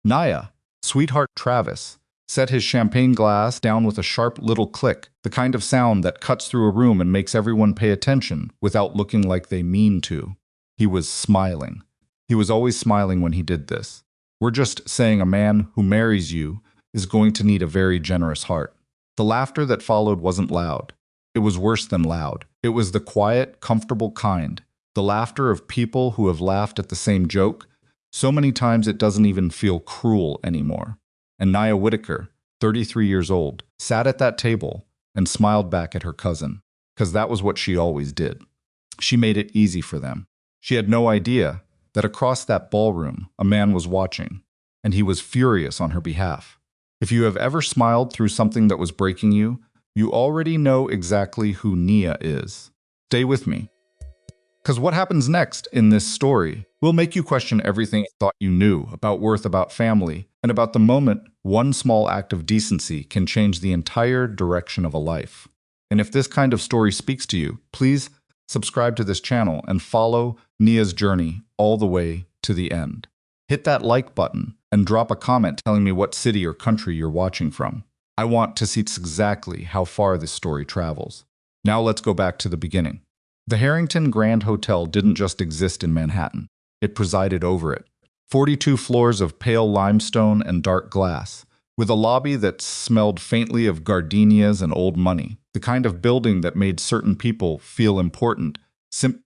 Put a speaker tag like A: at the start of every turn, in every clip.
A: Nia, sweetheart Travis, set his champagne glass down with a sharp little click, the kind of sound that cuts through a room and makes everyone pay attention without looking like they mean to. He was smiling. He was always smiling when he did this. We're just saying a man who marries you is going to need a very generous heart. The laughter that followed wasn't loud. It was worse than loud. It was the quiet, comfortable kind. The laughter of people who have laughed at the same joke so many times it doesn't even feel cruel anymore. And Nia Whitaker, 33 years old, sat at that table and smiled back at her cousin, because that was what she always did. She made it easy for them. She had no idea that across that ballroom a man was watching, and he was furious on her behalf. If you have ever smiled through something that was breaking you, you already know exactly who Nia is. Stay with me. Because what happens next in this story will make you question everything you thought you knew about worth, about family, and about the moment one small act of decency can change the entire direction of a life. And if this kind of story speaks to you, please subscribe to this channel and follow Nia's journey all the way to the end. Hit that like button and drop a comment telling me what city or country you're watching from. I want to see exactly how far this story travels. Now let's go back to the beginning. The Harrington Grand Hotel didn't just exist in Manhattan. It presided over it. 42 floors of pale limestone and dark glass, with a lobby that smelled faintly of gardenias and old money, the kind of building that made certain people feel important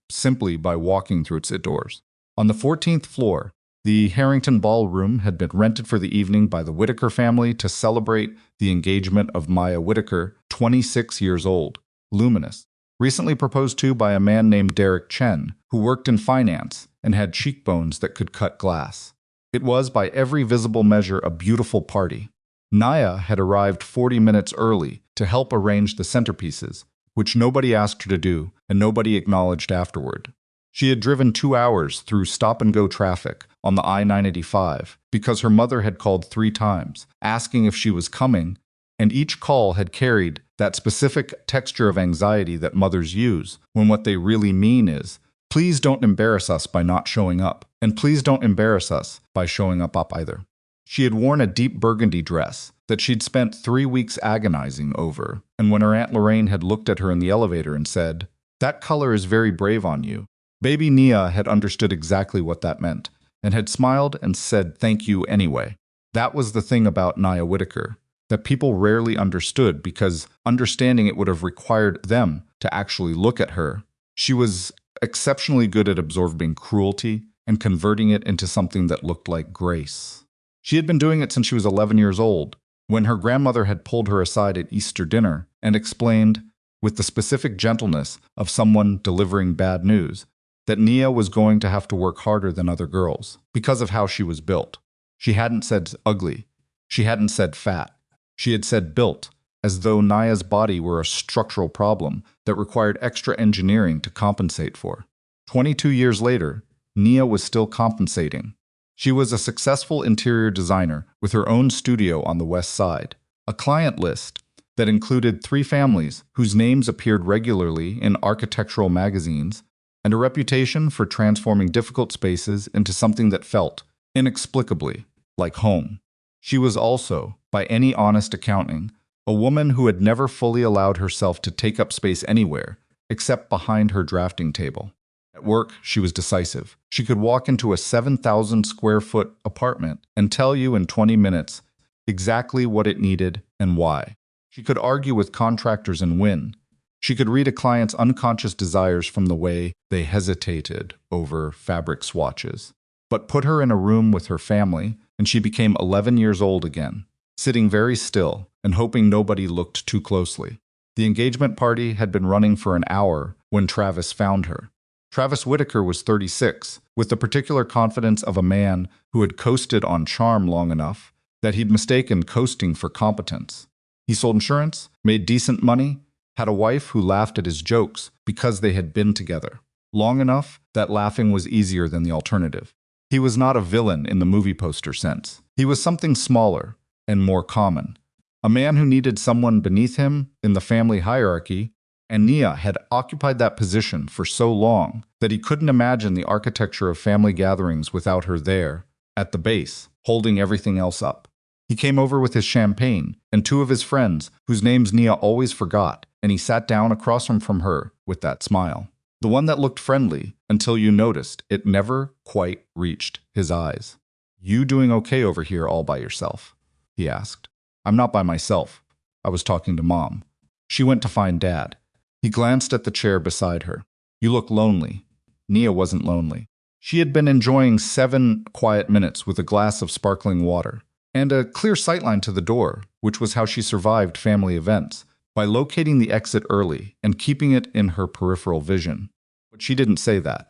A: simply by walking through its doors. On the 14th floor, the Harrington Ballroom had been rented for the evening by the Whitaker family to celebrate the engagement of Nia Whitaker, 26 years old, luminous, recently proposed to by a man named Derek Chen, who worked in finance and had cheekbones that could cut glass. It was, by every visible measure, a beautiful party. Nia had arrived 40 minutes early to help arrange the centerpieces, which nobody asked her to do and nobody acknowledged afterward. She had driven 2 hours through stop-and-go traffic on the I-985 because her mother had called 3 times, asking if she was coming, and each call had carried that specific texture of anxiety that mothers use when what they really mean is, please don't embarrass us by not showing up, and please don't embarrass us by showing up either. She had worn a deep burgundy dress that she'd spent 3 weeks agonizing over, and when her Aunt Lorraine had looked at her in the elevator and said, "That color is very brave on you," baby Nia had understood exactly what that meant, and had smiled and said thank you anyway. That was the thing about Nia Whitaker that people rarely understood, because understanding it would have required them to actually look at her. She was exceptionally good at absorbing cruelty and converting it into something that looked like grace. She had been doing it since she was 11 years old, when her grandmother had pulled her aside at Easter dinner and explained, with the specific gentleness of someone delivering bad news, that Nia was going to have to work harder than other girls because of how she was built. She hadn't said ugly. She hadn't said fat. She had said built, as though Nia's body were a structural problem that required extra engineering to compensate for. 22 years later, Nia was still compensating. She was a successful interior designer with her own studio on the West Side, a client list that included 3 families whose names appeared regularly in architectural magazines, and a reputation for transforming difficult spaces into something that felt, inexplicably, like home. She was also, by any honest accounting, a woman who had never fully allowed herself to take up space anywhere except behind her drafting table. At work, she was decisive. She could walk into a 7,000 square foot apartment and tell you in 20 minutes exactly what it needed and why. She could argue with contractors and win. She could read a client's unconscious desires from the way they hesitated over fabric swatches. But put her in a room with her family, and she became 11 years old again, sitting very still and hoping nobody looked too closely. The engagement party had been running for an hour when Travis found her. Travis Whitaker was 36, with the particular confidence of a man who had coasted on charm long enough that he'd mistaken coasting for competence. He sold insurance, made decent money, had a wife who laughed at his jokes because they had been together long enough that laughing was easier than the alternative. He was not a villain in the movie poster sense. He was something smaller and more common. A man who needed someone beneath him in the family hierarchy, and Nia had occupied that position for so long that he couldn't imagine the architecture of family gatherings without her there, at the base, holding everything else up. He came over with his champagne and two of his friends, whose names Nia always forgot, and he sat down across from her with that smile. The one that looked friendly until you noticed it never quite reached his eyes. "You doing okay over here all by yourself?" he asked. "I'm not by myself. I was talking to Mom. She went to find Dad." He glanced at the chair beside her. "You look lonely." Nia wasn't lonely. She had been enjoying 7 quiet minutes with a glass of sparkling water and a clear sightline to the door, which was how she survived family events, by locating the exit early and keeping it in her peripheral vision. But she didn't say that.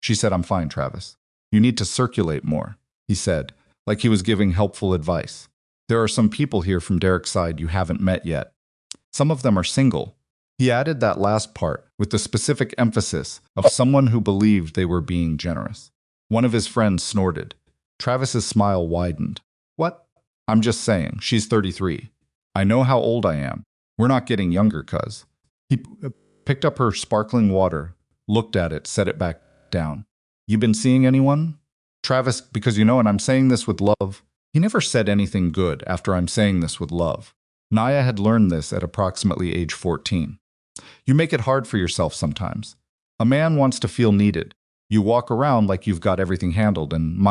A: She said, "I'm fine, Travis. You need to circulate more," he said, like he was giving helpful advice. "There are some people here from Derek's side you haven't met yet. Some of them are single." He added that last part with the specific emphasis of someone who believed they were being generous. One of his friends snorted. Travis's smile widened. "What?" "I'm just saying, she's 33. I know how old I am. We're not getting younger, cuz." He picked up her sparkling water, looked at it, set it back down. "You been seeing anyone?" "Travis, because you know, and I'm saying this with love." He never said anything good after "I'm saying this with love." Nia had learned this at approximately age 14. You make it hard for yourself sometimes. A man wants to feel needed. You walk around like you've got everything handled, and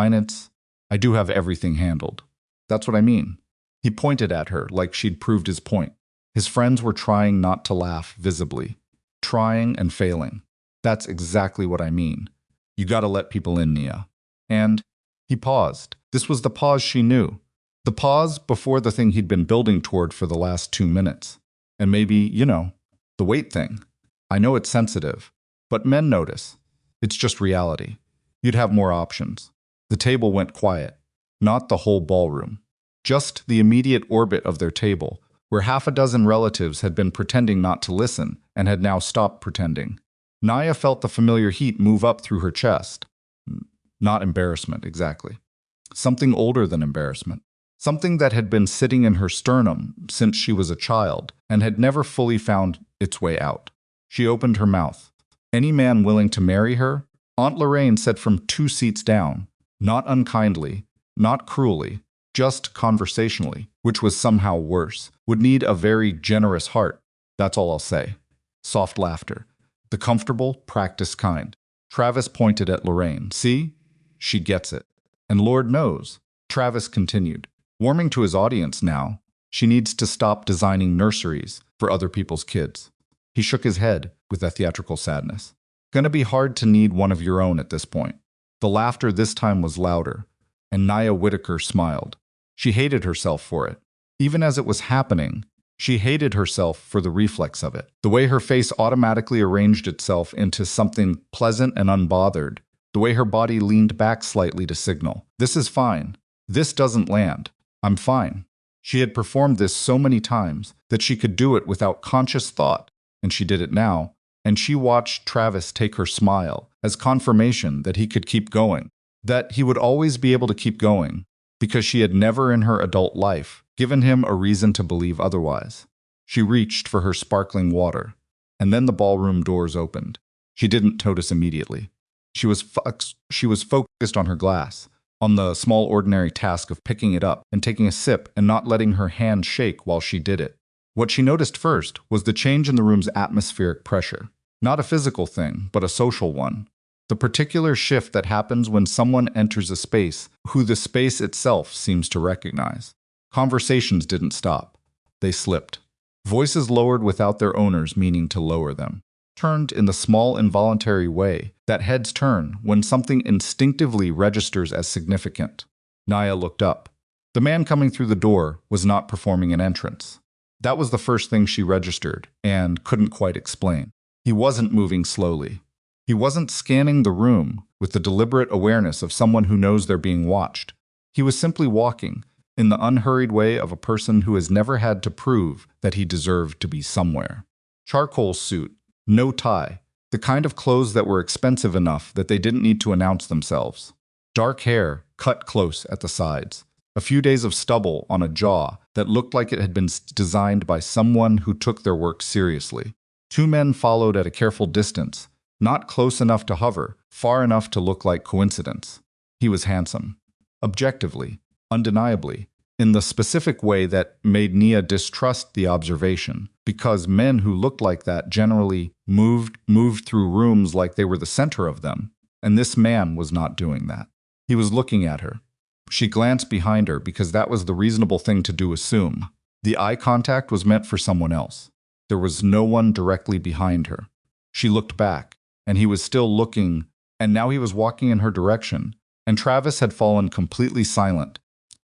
A: I do have everything handled. That's what I mean. He pointed at her like she'd proved his point. His friends were trying not to laugh visibly. Trying and failing. "That's exactly what I mean. You gotta let people in, Nia." And he paused. This was the pause she knew. The pause before the thing he'd been building toward for the last 2 minutes. And maybe, the weight thing. "I know it's sensitive, but men notice. It's just reality. You'd have more options." The table went quiet. Not the whole ballroom. Just the immediate orbit of their table, where 6 relatives had been pretending not to listen and had now stopped pretending. Nia felt the familiar heat move up through her chest. Not embarrassment, exactly. Something older than embarrassment. Something that had been sitting in her sternum since she was a child and had never fully found its way out. She opened her mouth. "Any man willing to marry her?" Aunt Lorraine said from 2 seats down, not unkindly, not cruelly, just conversationally, which was somehow worse, "would need a very generous heart. That's all I'll say." Soft laughter. The comfortable, practiced kind. Travis pointed at Lorraine. "See? She gets it." "And Lord knows," Travis continued, warming to his audience now, "she needs to stop designing nurseries for other people's kids." He shook his head with a theatrical sadness. "Gonna be hard to need one of your own at this point." The laughter this time was louder, and Nia Whitaker smiled. She hated herself for it. Even as it was happening, she hated herself for the reflex of it. The way her face automatically arranged itself into something pleasant and unbothered. The way her body leaned back slightly to signal, "This is fine. This doesn't land. I'm fine." She had performed this so many times that she could do it without conscious thought, and she did it now, and she watched Travis take her smile as confirmation that he could keep going, that he would always be able to keep going, because she had never in her adult life given him a reason to believe otherwise. She reached for her sparkling water, and then the ballroom doors opened. She didn't notice immediately. She was focused on her glass, on the small ordinary task of picking it up and taking a sip and not letting her hand shake while she did it. What she noticed first was the change in the room's atmospheric pressure. Not a physical thing, but a social one. The particular shift that happens when someone enters a space who the space itself seems to recognize. Conversations didn't stop. They slipped. Voices lowered without their owners meaning to lower them. Turned in the small involuntary way that heads turn when something instinctively registers as significant. Nia looked up. The man coming through the door was not performing an entrance. That was the first thing she registered and couldn't quite explain. He wasn't moving slowly. He wasn't scanning the room with the deliberate awareness of someone who knows they're being watched. He was simply walking in the unhurried way of a person who has never had to prove that he deserved to be somewhere. Charcoal suit. No tie, the kind of clothes that were expensive enough that they didn't need to announce themselves. Dark hair, cut close at the sides. A few days of stubble on a jaw that looked like it had been designed by someone who took their work seriously. 2 men followed at a careful distance, not close enough to hover, far enough to look like coincidence. He was handsome. Objectively, undeniably, in the specific way that made Nia distrust the observation, because men who looked like that generally moved through rooms like they were the center of them, and this man was not doing that. He was looking at her. She glanced behind her because that was the reasonable thing to assume. The eye contact was meant for someone else. There was no one directly behind her. She looked back, and he was still looking, and now he was walking in her direction, and Travis had fallen completely silent,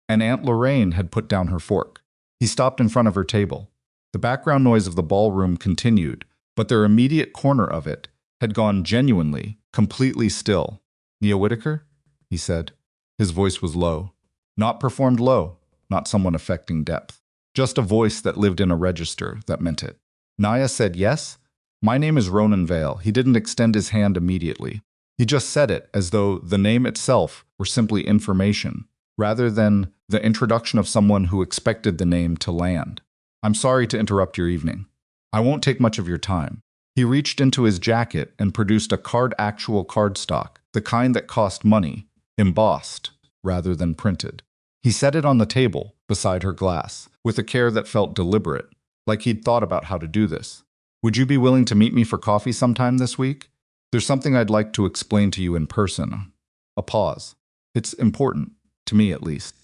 A: and Aunt Lorraine had put down her fork. He stopped in front of her table. The background noise of the ballroom continued, but their immediate corner of it had gone genuinely, completely still. "Nia Whitaker?" he said. His voice was low. Not performed low, not someone affecting depth. Just a voice that lived in a register that meant it. Nia said yes. "My name is Ronan Vale." He didn't extend his hand immediately. He just said it as though the name itself were simply information, rather than the introduction of someone who expected the name to land. "I'm sorry to interrupt your evening. I won't take much of your time." He reached into his jacket and produced a actual cardstock, the kind that cost money, embossed rather than printed. He set it on the table beside her glass, with a care that felt deliberate, like he'd thought about how to do this. "Would you be willing to meet me for coffee sometime this week? There's something I'd like to explain to you in person." A pause. "It's important, to me at least.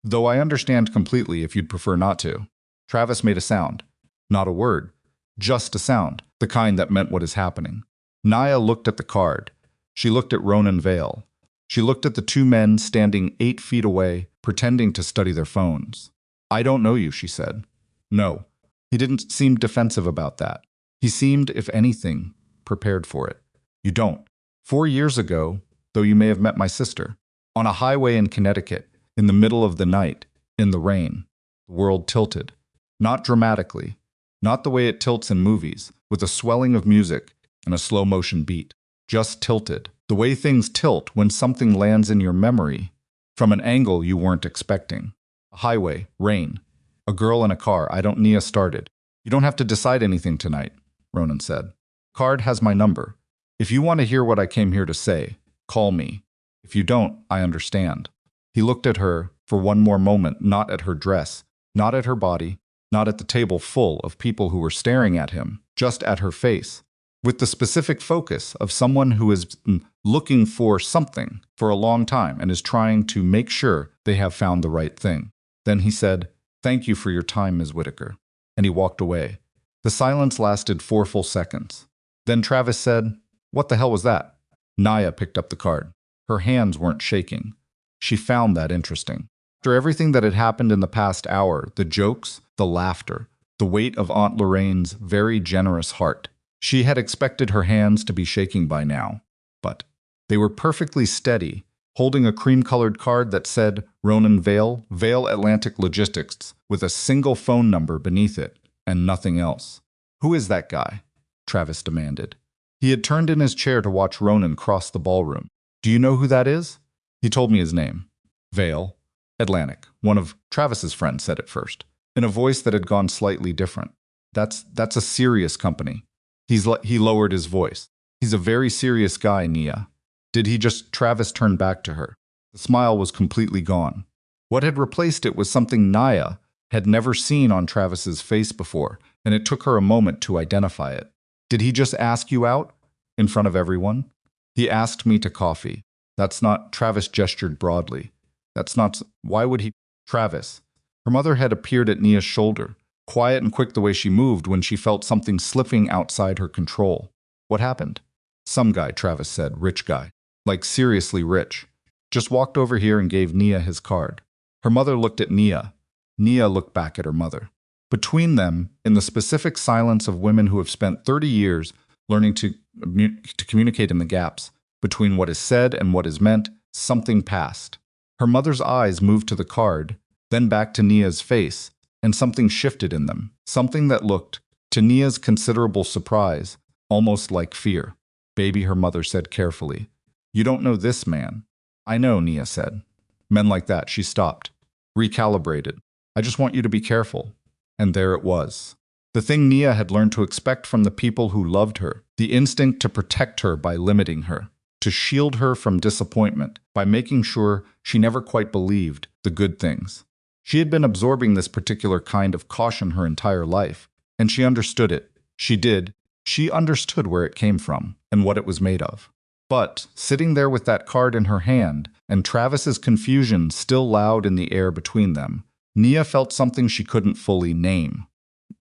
A: Though I understand completely if you'd prefer not to." Travis made a sound. Not a word. Just a sound, the kind that meant what is happening. Nia looked at the card. She looked at Ronan Vale. She looked at the two men standing 8 feet away, pretending to study their phones. "I don't know you," she said. "No." He didn't seem defensive about that. He seemed, if anything, prepared for it. "You don't. 4 years ago, though, you may have met my sister. On a highway in Connecticut, in the middle of the night, in the rain." The world tilted. Not dramatically. Not the way it tilts in movies, with a swelling of music and a slow-motion beat. Just tilted. The way things tilt when something lands in your memory from an angle you weren't expecting. A highway, rain, a girl in a car. Nia started. "You don't have to decide anything tonight," Ronan said. "Card has my number. If you want to hear what I came here to say, call me. If you don't, I understand." He looked at her for one more moment, not at her dress, not at her body, not at the table full of people who were staring at him, just at her face, with the specific focus of someone who is looking for something for a long time and is trying to make sure they have found the right thing. Then he said, "Thank you for your time, Ms. Whitaker," and he walked away. The silence lasted 4 full seconds. Then Travis said, "What the hell was that?" Nia picked up the card. Her hands weren't shaking. She found that interesting. After everything that had happened in the past hour, the jokes, the laughter, the weight of Aunt Lorraine's very generous heart, she had expected her hands to be shaking by now. But they were perfectly steady, holding a cream-colored card that said Ronan Vale, Vale Atlantic Logistics, with a single phone number beneath it, and nothing else. "Who is that guy?" Travis demanded. He had turned in his chair to watch Ronan cross the ballroom. "Do you know who that is?" He told me his name. "Vale Atlantic," one of Travis's friends said at first, in a voice that had gone slightly different. That's a serious company." He lowered his voice. "He's a very serious guy, Nia." Did he just... Travis turned back to her. The smile was completely gone. What had replaced it was something Nia had never seen on Travis's face before, and it took her a moment to identify it. "Did he just ask you out? In front of everyone?" "He asked me to coffee." "That's not..." Travis gestured broadly. "That's not... Why would he..." "Travis." Her mother had appeared at Nia's shoulder, quiet and quick the way she moved when she felt something slipping outside her control. "What happened?" "Some guy," Travis said. "Rich guy. Like seriously rich. Just walked over here and gave Nia his card." Her mother looked at Nia. Nia looked back at her mother. Between them, in the specific silence of women who have spent 30 years learning to communicate in the gaps between what is said and what is meant, something passed. Her mother's eyes moved to the card, then back to Nia's face, and something shifted in them, something that looked, to Nia's considerable surprise, almost like fear. "Baby," her mother said carefully. "You don't know this man." "I know," Nia said. "Men like that." She stopped, recalibrated. "I just want you to be careful." And there it was. The thing Nia had learned to expect from the people who loved her, the instinct to protect her by limiting her. to shield her from disappointment by making sure she never quite believed the good things. She had been absorbing this particular kind of caution her entire life, and she understood it. She understood where it came from and what it was made of. But, sitting there with that card in her hand, and Travis's confusion still loud in the air between them, Nia felt something she couldn't fully name.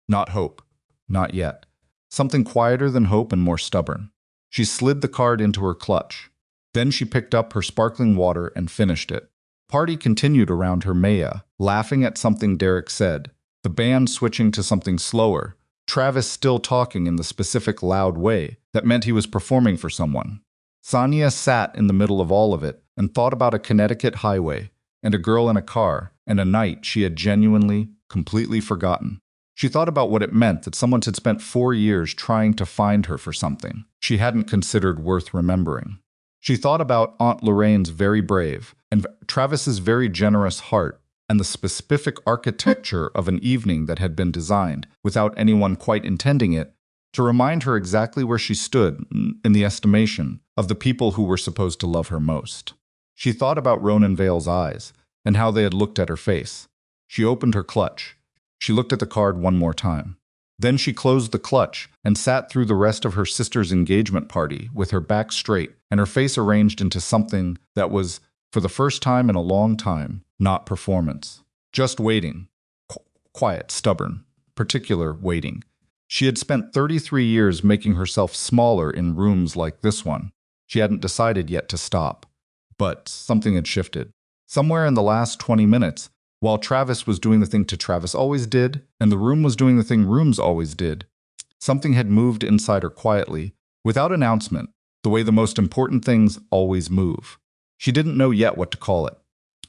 A: Not hope. Not yet. Something quieter than hope and more stubborn. She slid the card into her clutch. Then she picked up her sparkling water and finished it. Party continued around her Maya, laughing at something Derek said, the band switching to something slower, Travis still talking in the specific loud way that meant he was performing for someone. Sonia sat in the middle of all of it and thought about a Connecticut highway and a girl in a car and a night she had genuinely, completely forgotten. She thought about what it meant that someone had spent 4 years trying to find her for something she hadn't considered worth remembering. She thought about Aunt Lorraine's very brave and Travis's very generous heart and the specific architecture of an evening that had been designed, without anyone quite intending it, to remind her exactly where she stood in the estimation of the people who were supposed to love her most. She thought about Ronan Vale's eyes and how they had looked at her face. She opened her clutch. She looked at the card one more time. Then she closed the clutch and sat through the rest of her sister's engagement party with her back straight and her face arranged into something that was, for the first time in a long time, not performance. Just waiting. Quiet, stubborn, particular waiting. She had spent 33 years making herself smaller in rooms like this one. She hadn't decided yet to stop. But something had shifted. Somewhere in the last 20 minutes, while Travis was doing the thing Travis always did, and the room was doing the thing rooms always did, something had moved inside her quietly, without announcement, the way the most important things always move. She didn't know yet what to call it.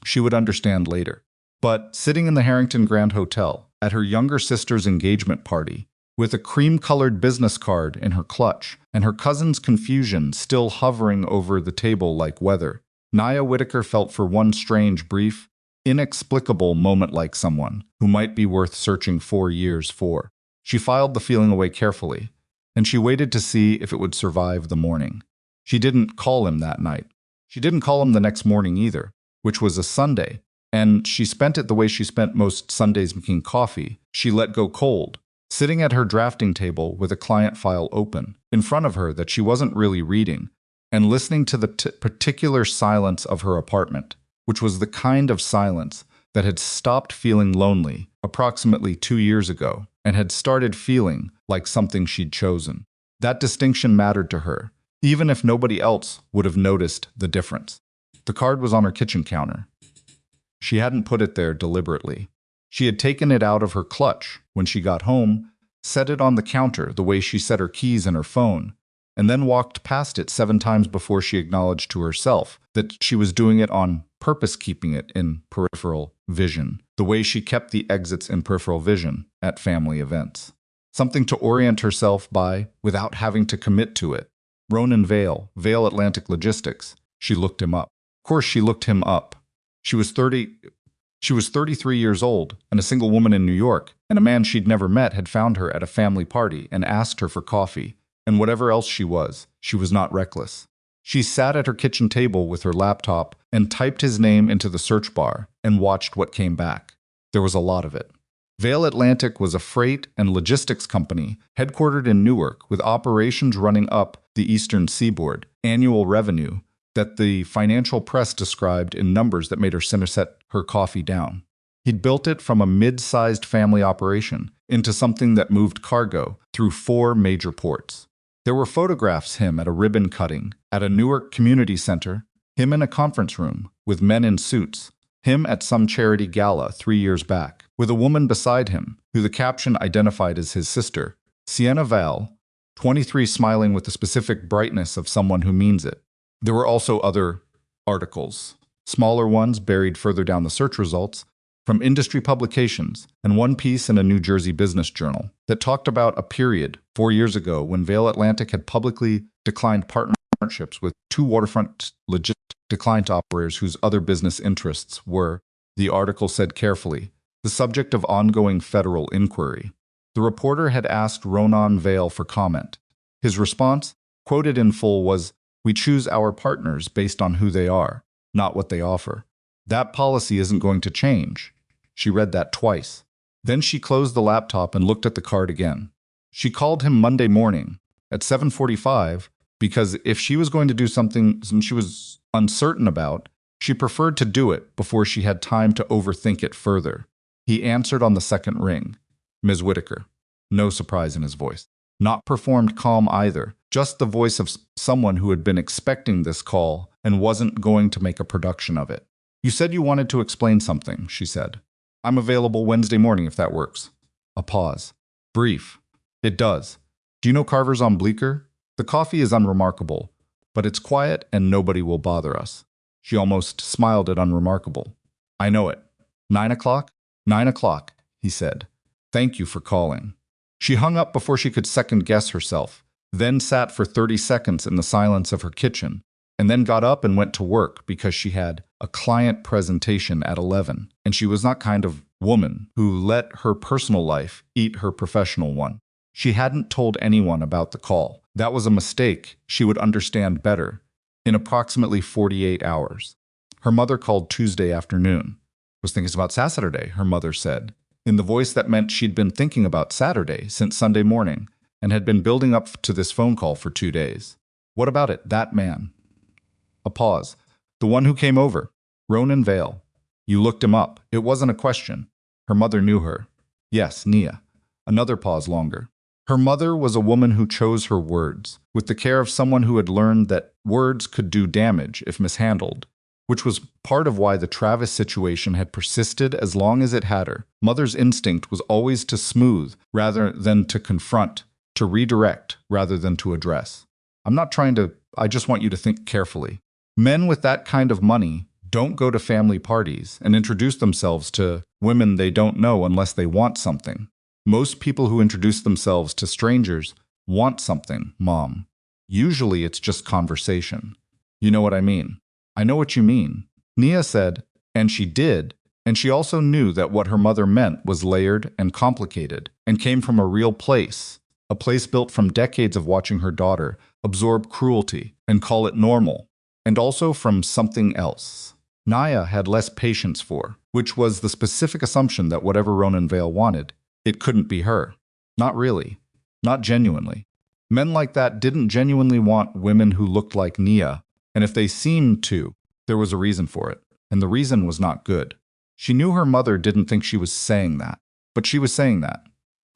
A: She would understand later. But sitting in the Harrington Grand Hotel, at her younger sister's engagement party, with a cream-colored business card in her clutch, and her cousin's confusion still hovering over the table like weather, Nia Whitaker felt for one strange, brief, inexplicable moment like someone who might be worth searching 4 years for. She filed the feeling away carefully, and she waited to see if it would survive the morning. She didn't call him that night. She didn't call him the next morning either, which was a Sunday, and she spent it the way she spent most Sundays making coffee. She let go cold, sitting at her drafting table with a client file open in front of her that she wasn't really reading, and listening to the particular silence of her apartment, which was the kind of silence that had stopped feeling lonely approximately 2 years ago and had started feeling like something she'd chosen. That distinction mattered to her, even if nobody else would have noticed the difference. The card was on her kitchen counter. She hadn't put it there deliberately. She had taken it out of her clutch when she got home, set it on the counter the way she set her keys and her phone, and then walked past it 7 times before she acknowledged to herself that she was doing it on purpose, keeping it in peripheral vision, the way she kept the exits in peripheral vision at family events. Something to orient herself by without having to commit to it. Ronan Vale, Vale Atlantic Logistics. She looked him up. Of course she looked him up. She was 33 years old and a single woman in New York, and a man she'd never met had found her at a family party and asked her for coffee. And whatever else she was not reckless. She sat at her kitchen table with her laptop and typed his name into the search bar and watched what came back. There was a lot of it. Vale Atlantic was a freight and logistics company headquartered in Newark with operations running up the eastern seaboard, annual revenue that the financial press described in numbers that made her set her coffee down. He'd built it from a mid-sized family operation into something that moved cargo through 4 major ports. There were photographs of him at a ribbon cutting, at a Newark community center, him in a conference room with men in suits, him at some charity gala 3 years back, with a woman beside him, who the caption identified as his sister, Sienna Val, 23, smiling with the specific brightness of someone who means it. There were also other articles, smaller ones buried further down the search results, from industry publications, and one piece in a New Jersey business journal that talked about a period 4 years ago when Vale Atlantic had publicly declined partnerships with 2 waterfront client operators whose other business interests were, the article said carefully, the subject of ongoing federal inquiry. The reporter had asked Ronan Vale for comment. His response, quoted in full, was, We choose our partners based on who they are, not what they offer. That policy isn't going to change. She read that twice. Then she closed the laptop and looked at the card again. She called him Monday morning at 7:45 because if she was going to do something she was uncertain about, she preferred to do it before she had time to overthink it further. He answered on the second ring. Ms. Whitaker. No surprise in his voice. Not performed calm either, just the voice of someone who had been expecting this call and wasn't going to make a production of it. You said you wanted to explain something, she said. I'm available Wednesday morning if that works. A pause. Brief. It does. Do you know Carver's on Bleecker? The coffee is unremarkable, but it's quiet and nobody will bother us. She almost smiled at unremarkable. I know it. 9 o'clock? 9 o'clock, he said. Thank you for calling. She hung up before she could second-guess herself, then sat for 30 seconds in the silence of her kitchen, and then got up and went to work because she had a client presentation at 11, and she was not kind of woman who let her personal life eat her professional one. She hadn't told anyone about the call. That was a mistake she would understand better in approximately 48 hours. Her mother called Tuesday afternoon. Was thinking about Saturday, her mother said, in the voice that meant she'd been thinking about Saturday since Sunday morning and had been building up to this phone call for 2 days. What about it, that man? A pause. The one who came over. Ronan Vale. You looked him up. It wasn't a question. Her mother knew her. Yes, Nia. Another pause longer. Her mother was a woman who chose her words, with the care of someone who had learned that words could do damage if mishandled, which was part of why the Travis situation had persisted as long as it had her. Mother's instinct was always to smooth rather than to confront, to redirect rather than to address. I just want you to think carefully. Men with that kind of money don't go to family parties and introduce themselves to women they don't know unless they want something. Most people who introduce themselves to strangers want something, Mom. Usually it's just conversation. You know what I mean? I know what you mean. Nia said, and she did, and she also knew that what her mother meant was layered and complicated, and came from a real place, a place built from decades of watching her daughter absorb cruelty and call it normal, and also from something else Nia had less patience for, which was the specific assumption that whatever Ronan Vale wanted, it couldn't be her. Not really. Not genuinely. Men like that didn't genuinely want women who looked like Nia, and if they seemed to, there was a reason for it, and the reason was not good. She knew her mother didn't think she was saying that, but she was saying that.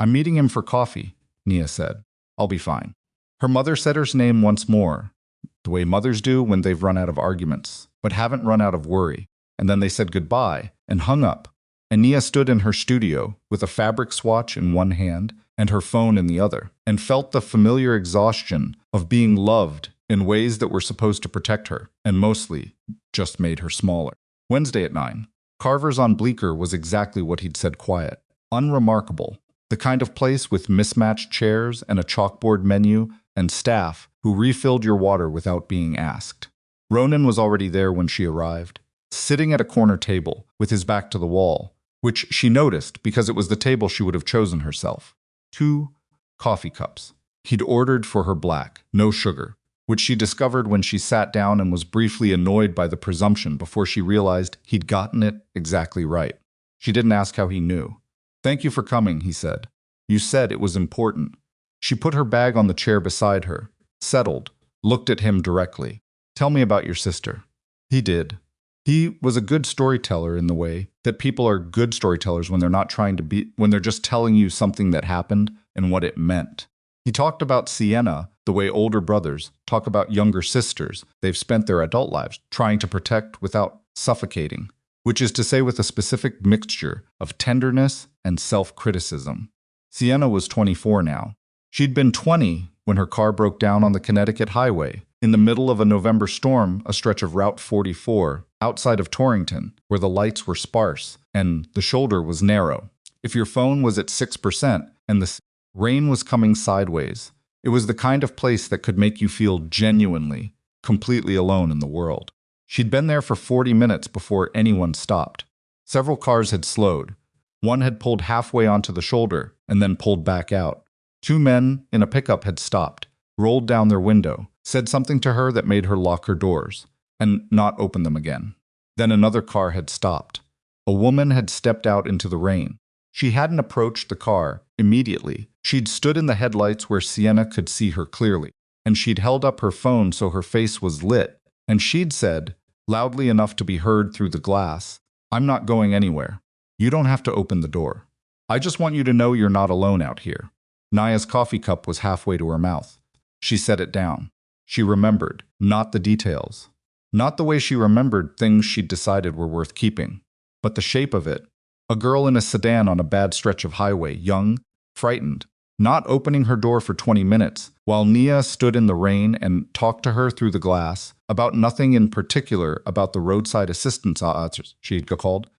A: I'm meeting him for coffee, Nia said. I'll be fine. Her mother said her name once more, the way mothers do when they've run out of arguments, but haven't run out of worry, and then they said goodbye and hung up, and Nia stood in her studio with a fabric swatch in one hand and her phone in the other, and felt the familiar exhaustion of being loved in ways that were supposed to protect her, and mostly just made her smaller. Wednesday at 9. Carver's on Bleecker was exactly what he'd said quiet. Unremarkable. The kind of place with mismatched chairs and a chalkboard menu and staff who refilled your water without being asked. Ronan was already there when she arrived, sitting at a corner table with his back to the wall, which she noticed because it was the table she would have chosen herself. 2 coffee cups. He'd ordered for her black, no sugar, which she discovered when she sat down and was briefly annoyed by the presumption before she realized he'd gotten it exactly right. She didn't ask how he knew. Thank you for coming, he said. You said it was important. She put her bag on the chair beside her, settled, looked at him directly. Tell me about your sister. He did. He was a good storyteller in the way that people are good storytellers when they're just telling you something that happened and what it meant. He talked about Sienna the way older brothers talk about younger sisters they've spent their adult lives trying to protect without suffocating, which is to say with a specific mixture of tenderness and self-criticism. Sienna was 24 now. She'd been 20 when her car broke down on the Connecticut highway, in the middle of a November storm, a stretch of Route 44, outside of Torrington, where the lights were sparse and the shoulder was narrow. If your phone was at 6% and the rain was coming sideways, it was the kind of place that could make you feel genuinely, completely alone in the world. She'd been there for 40 minutes before anyone stopped. Several cars had slowed. One had pulled halfway onto the shoulder and then pulled back out. 2 men in a pickup had stopped, rolled down their window, said something to her that made her lock her doors and not open them again. Then another car had stopped. A woman had stepped out into the rain. She hadn't approached the car immediately. She'd stood in the headlights where Sienna could see her clearly, and she'd held up her phone so her face was lit, and she'd said, loudly enough to be heard through the glass, "I'm not going anywhere. You don't have to open the door. I just want you to know you're not alone out here." Nia's coffee cup was halfway to her mouth. She set it down. She remembered, not the details. Not the way she remembered things she'd decided were worth keeping, but the shape of it. A girl in a sedan on a bad stretch of highway, young, frightened, not opening her door for 20 minutes, while Nia stood in the rain and talked to her through the glass about nothing in particular, about the roadside assistance she'd called,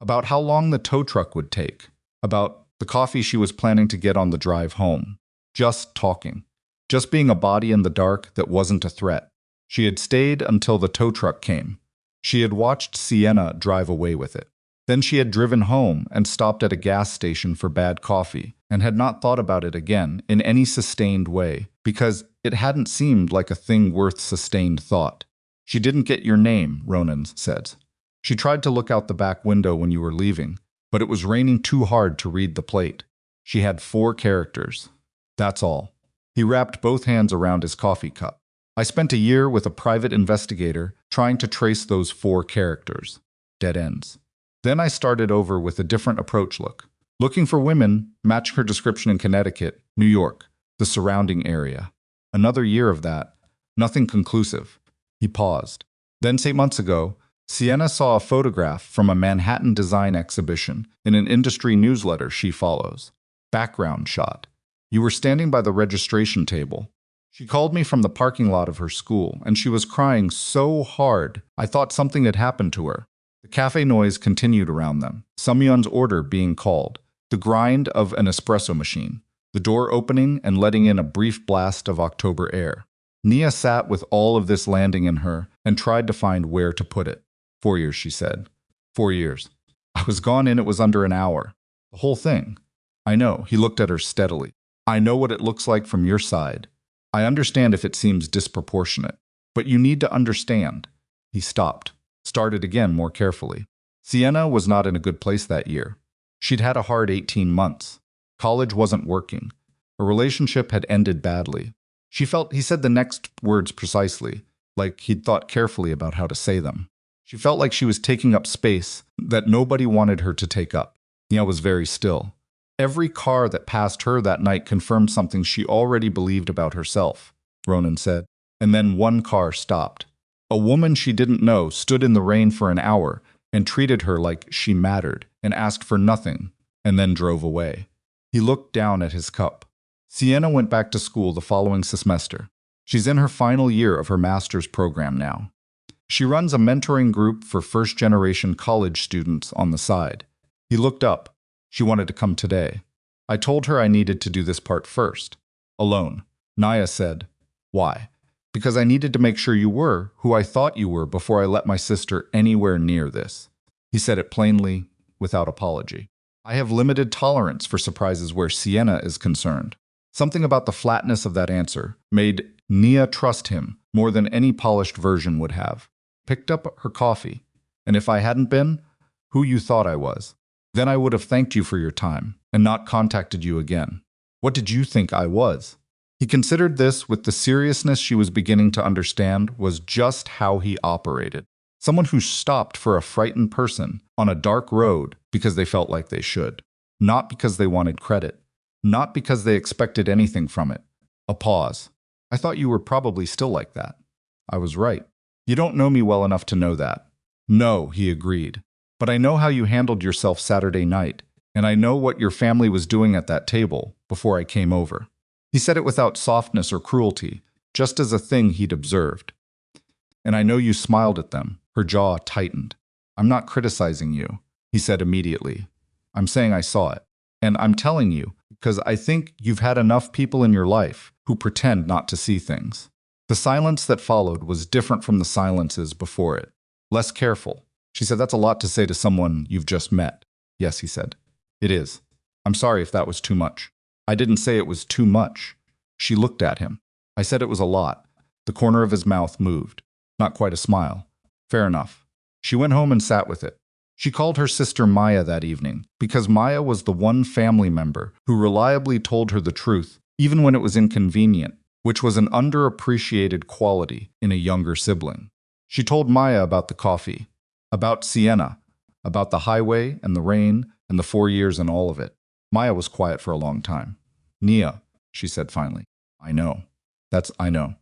A: about how long the tow truck would take, about the coffee she was planning to get on the drive home. Just talking. Just being a body in the dark that wasn't a threat. She had stayed until the tow truck came. She had watched Sienna drive away with it. Then she had driven home and stopped at a gas station for bad coffee and had not thought about it again in any sustained way because it hadn't seemed like a thing worth sustained thought. "She didn't get your name," Ronan said. "She tried to look out the back window when you were leaving, but it was raining too hard to read the plate. She had 4 characters. That's all." He wrapped both hands around his coffee cup. "I spent a year with a private investigator trying to trace those 4 characters. Dead ends. Then I started over with a different approach looking for women, matching her description in Connecticut, New York, the surrounding area. Another year of that. Nothing conclusive." He paused. Then 8 months ago, Sienna saw a photograph from a Manhattan design exhibition in an industry newsletter she follows. Background shot. You were standing by the registration table. She called me from the parking lot of her school, and she was crying so hard I thought something had happened to her. The cafe noise continued around them, someone's order being called, the grind of an espresso machine, the door opening and letting in a brief blast of October air. Nia sat with all of this landing in her and tried to find where to put it. 4 years, she said. 4 years. I was gone in it was under an hour. The whole thing. I know, he looked at her steadily. I know what it looks like from your side. I understand if it seems disproportionate, but you need to understand." He stopped, started again more carefully. Sienna was not in a good place that year. She'd had a hard 18 months. College wasn't working. A relationship had ended badly. She felt, he said the next words precisely, like he'd thought carefully about how to say them. She felt like she was taking up space that nobody wanted her to take up. Nia was very still. Every car that passed her that night confirmed something she already believed about herself, Ronan said. And then one car stopped. A woman she didn't know stood in the rain for an hour and treated her like she mattered and asked for nothing, and then drove away. He looked down at his cup. Sienna went back to school the following semester. She's in her final year of her master's program now. She runs a mentoring group for first-generation college students on the side. He looked up. She wanted to come today. I told her I needed to do this part first. Alone. Nia said, "Why?" "Because I needed to make sure you were who I thought you were before I let my sister anywhere near this." He said it plainly, without apology. I have limited tolerance for surprises where Sienna is concerned. Something about the flatness of that answer made Nia trust him more than any polished version would have. Picked up her coffee. "And if I hadn't been who you thought I was, then I would have thanked you for your time and not contacted you again. What did you think I was?" He considered this with the seriousness she was beginning to understand was just how he operated. Someone who stopped for a frightened person on a dark road because they felt like they should. Not because they wanted credit. Not because they expected anything from it. A pause. "I thought you were probably still like that." I was right. "You don't know me well enough to know that." "No," he agreed. "But I know how you handled yourself Saturday night, and I know what your family was doing at that table before I came over." He said it without softness or cruelty, just as a thing he'd observed. "And I know you smiled at them." Her jaw tightened. "I'm not criticizing you," he said immediately. "I'm saying I saw it. And I'm telling you, because I think you've had enough people in your life who pretend not to see things." The silence that followed was different from the silences before it. Less careful. She said, "That's a lot to say to someone you've just met." "Yes," he said. "It is. I'm sorry if that was too much." "I didn't say it was too much." She looked at him. "I said it was a lot. The corner of his mouth moved. Not quite a smile. Fair enough. She went home and sat with it. She called her sister Maya that evening, because Maya was the one family member who reliably told her the truth, even when it was inconvenient, which was an underappreciated quality in a younger sibling. She told Maya about the coffee, about Sienna, about the highway and the rain and the 4 years and all of it. Maya was quiet for a long time. Nia, she said finally. I know. I know.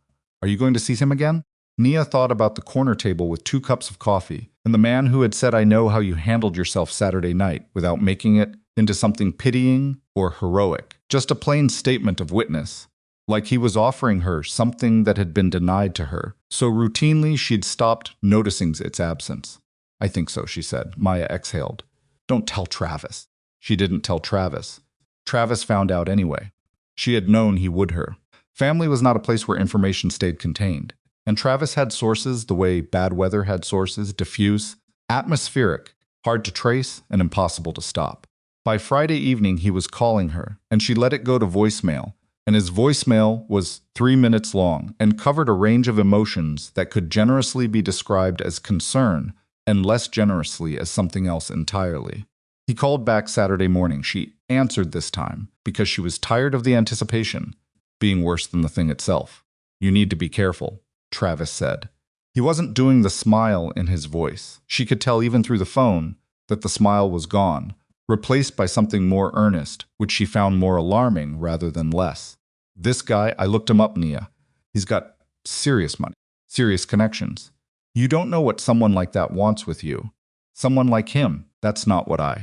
A: Are you going to see him again? Nia thought about the corner table with 2 cups of coffee, and the man who had said, I know how you handled yourself Saturday night, without making it into something pitying or heroic. Just a plain statement of witness. Like he was offering her something that had been denied to her, so routinely she'd stopped noticing its absence. I think so, she said. Maya exhaled. Don't tell Travis. She didn't tell Travis. Travis found out anyway. She had known he would her. Family was not a place where information stayed contained. And Travis had sources the way bad weather had sources, diffuse, atmospheric, hard to trace, and impossible to stop. By Friday evening, he was calling her, and she let it go to voicemail, and his voicemail was 3 minutes long and covered a range of emotions that could generously be described as concern and less generously as something else entirely. He called back Saturday morning. She answered this time because she was tired of the anticipation being worse than the thing itself. You need to be careful, Travis said. He wasn't doing the smile in his voice. She could tell even through the phone that the smile was gone, replaced by something more earnest, which she found more alarming rather than less. This guy, I looked him up, Nia. He's got serious money, serious connections. You don't know what someone like that wants with you. Someone like him, that's not what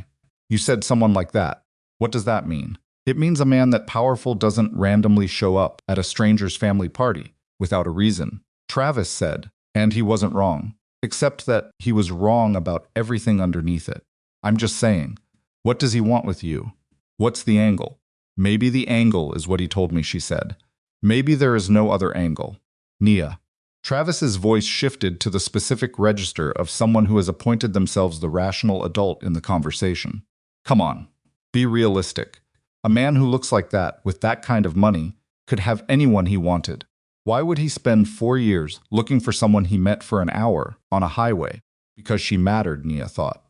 A: You said someone like that. What does that mean? It means a man that powerful doesn't randomly show up at a stranger's family party without a reason. Travis said, and he wasn't wrong, except that he was wrong about everything underneath it. I'm just saying, what does he want with you? What's the angle? Maybe the angle is what he told me, she said. Maybe there is no other angle. Nia. Travis's voice shifted to the specific register of someone who has appointed themselves the rational adult in the conversation. Come on, be realistic. A man who looks like that, with that kind of money, could have anyone he wanted. Why would he spend 4 years looking for someone he met for an hour on a highway? Because she mattered, Nia thought.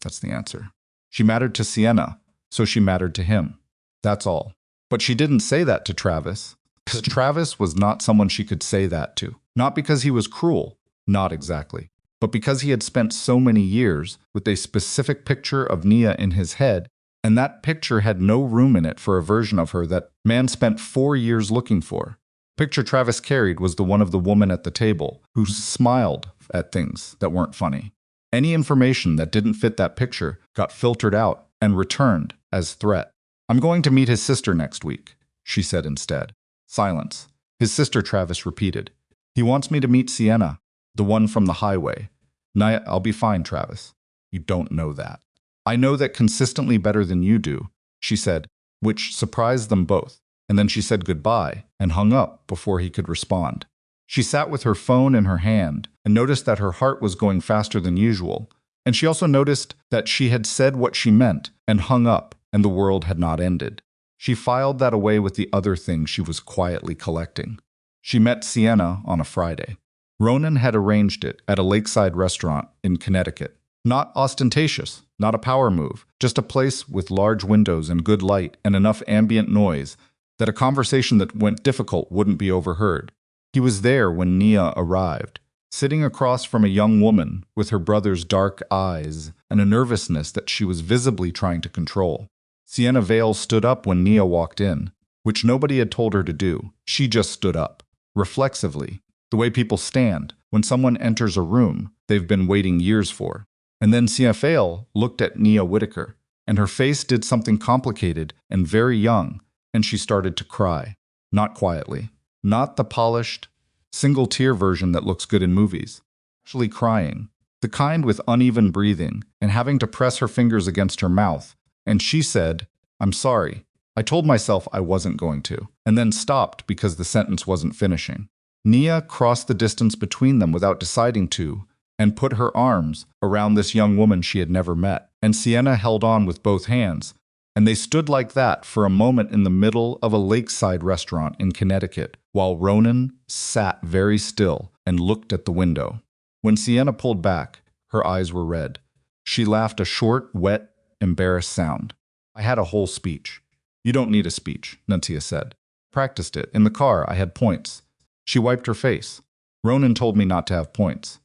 A: That's the answer. She mattered to Sienna, so she mattered to him. That's all. But she didn't say that to Travis, because Travis was not someone she could say that to. Not because he was cruel, not exactly, but because he had spent so many years with a specific picture of Nia in his head, and that picture had no room in it for a version of her that man spent 4 years looking for. The picture Travis carried was the one of the woman at the table, who smiled at things that weren't funny. Any information that didn't fit that picture got filtered out and returned as threat. I'm going to meet his sister next week, she said instead. Silence. His sister, Travis repeated. He wants me to meet Sienna, the one from the highway. Nia, I'll be fine, Travis. You don't know that. I know that consistently better than you do, she said, which surprised them both. And then she said goodbye and hung up before he could respond. She sat with her phone in her hand and noticed that her heart was going faster than usual. And she also noticed that she had said what she meant and hung up, and the world had not ended. She filed that away with the other things she was quietly collecting. She met Sienna on a Friday. Ronan had arranged it at a lakeside restaurant in Connecticut. Not ostentatious, not a power move, just a place with large windows and good light and enough ambient noise that a conversation that went difficult wouldn't be overheard. He was there when Nia arrived, sitting across from a young woman with her brother's dark eyes and a nervousness that she was visibly trying to control. Sienna Vale stood up when Nia walked in, which nobody had told her to do. She just stood up, reflexively, the way people stand when someone enters a room they've been waiting years for. And then Sienna Vale looked at Nia Whitaker, and her face did something complicated and very young, and she started to cry. Not quietly. Not the polished, single-tear version that looks good in movies. Actually crying. The kind with uneven breathing and having to press her fingers against her mouth. And she said, I'm sorry. I told myself I wasn't going to, and then stopped because the sentence wasn't finishing. Nia crossed the distance between them without deciding to, and put her arms around this young woman she had never met. And Sienna held on with both hands, and they stood like that for a moment in the middle of a lakeside restaurant in Connecticut, while Ronan sat very still and looked at the window. When Sienna pulled back, her eyes were red. She laughed a short, wet, embarrassed sound. I had a whole speech. You don't need a speech, Nuntia said. Practiced it. In the car, I had points. She wiped her face. Ronan told me not to have points.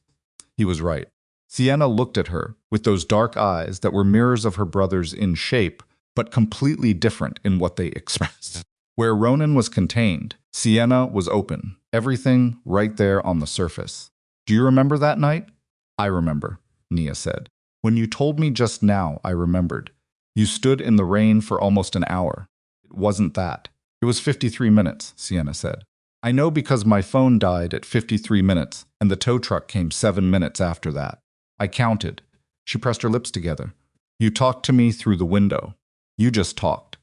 A: He was right. Sienna looked at her with those dark eyes that were mirrors of her brother's in shape, but completely different in what they expressed. Where Ronan was contained, Sienna was open. Everything right there on the surface. Do you remember that night? I remember, Nia said. When you told me just now, I remembered. You stood in the rain for almost an hour. It wasn't that. It was 53 minutes, Sienna said. I know because my phone died at 53 minutes, and the tow truck came 7 minutes after that. I counted. She pressed her lips together. You talked to me through the window. You just talked.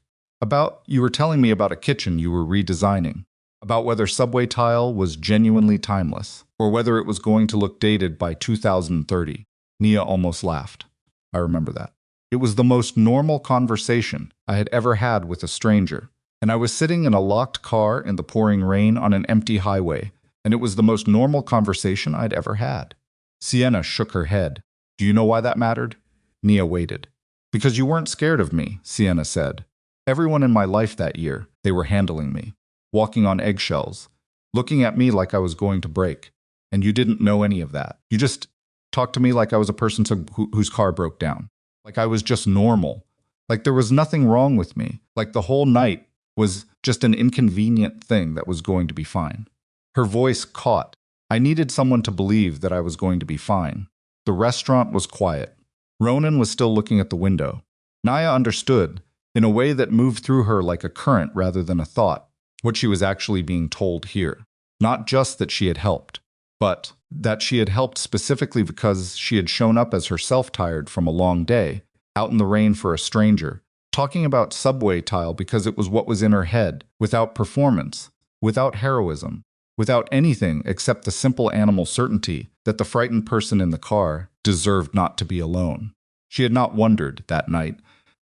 A: You were telling me about a kitchen you were redesigning, about whether subway tile was genuinely timeless, or whether it was going to look dated by 2030. Nia almost laughed. I remember that. It was the most normal conversation I had ever had with a stranger, and I was sitting in a locked car in the pouring rain on an empty highway, and it was the most normal conversation I'd ever had. Sienna shook her head. Do you know why that mattered? Nia waited. Because you weren't scared of me, Sienna said. Everyone in my life that year, they were handling me, walking on eggshells, looking at me like I was going to break. And you didn't know any of that. You just talked to me like I was a person whose car broke down. Like I was just normal. Like there was nothing wrong with me. Like the whole night was just an inconvenient thing that was going to be fine. Her voice caught. I needed someone to believe that I was going to be fine. The restaurant was quiet. Ronan was still looking at the window. Nia understood, in a way that moved through her like a current rather than a thought, what she was actually being told here. Not just that she had helped, but that she had helped specifically because she had shown up as herself tired from a long day, out in the rain for a stranger, talking about subway tile because it was what was in her head, without performance, without heroism, without anything except the simple animal certainty that the frightened person in the car deserved not to be alone. She had not wondered, that night,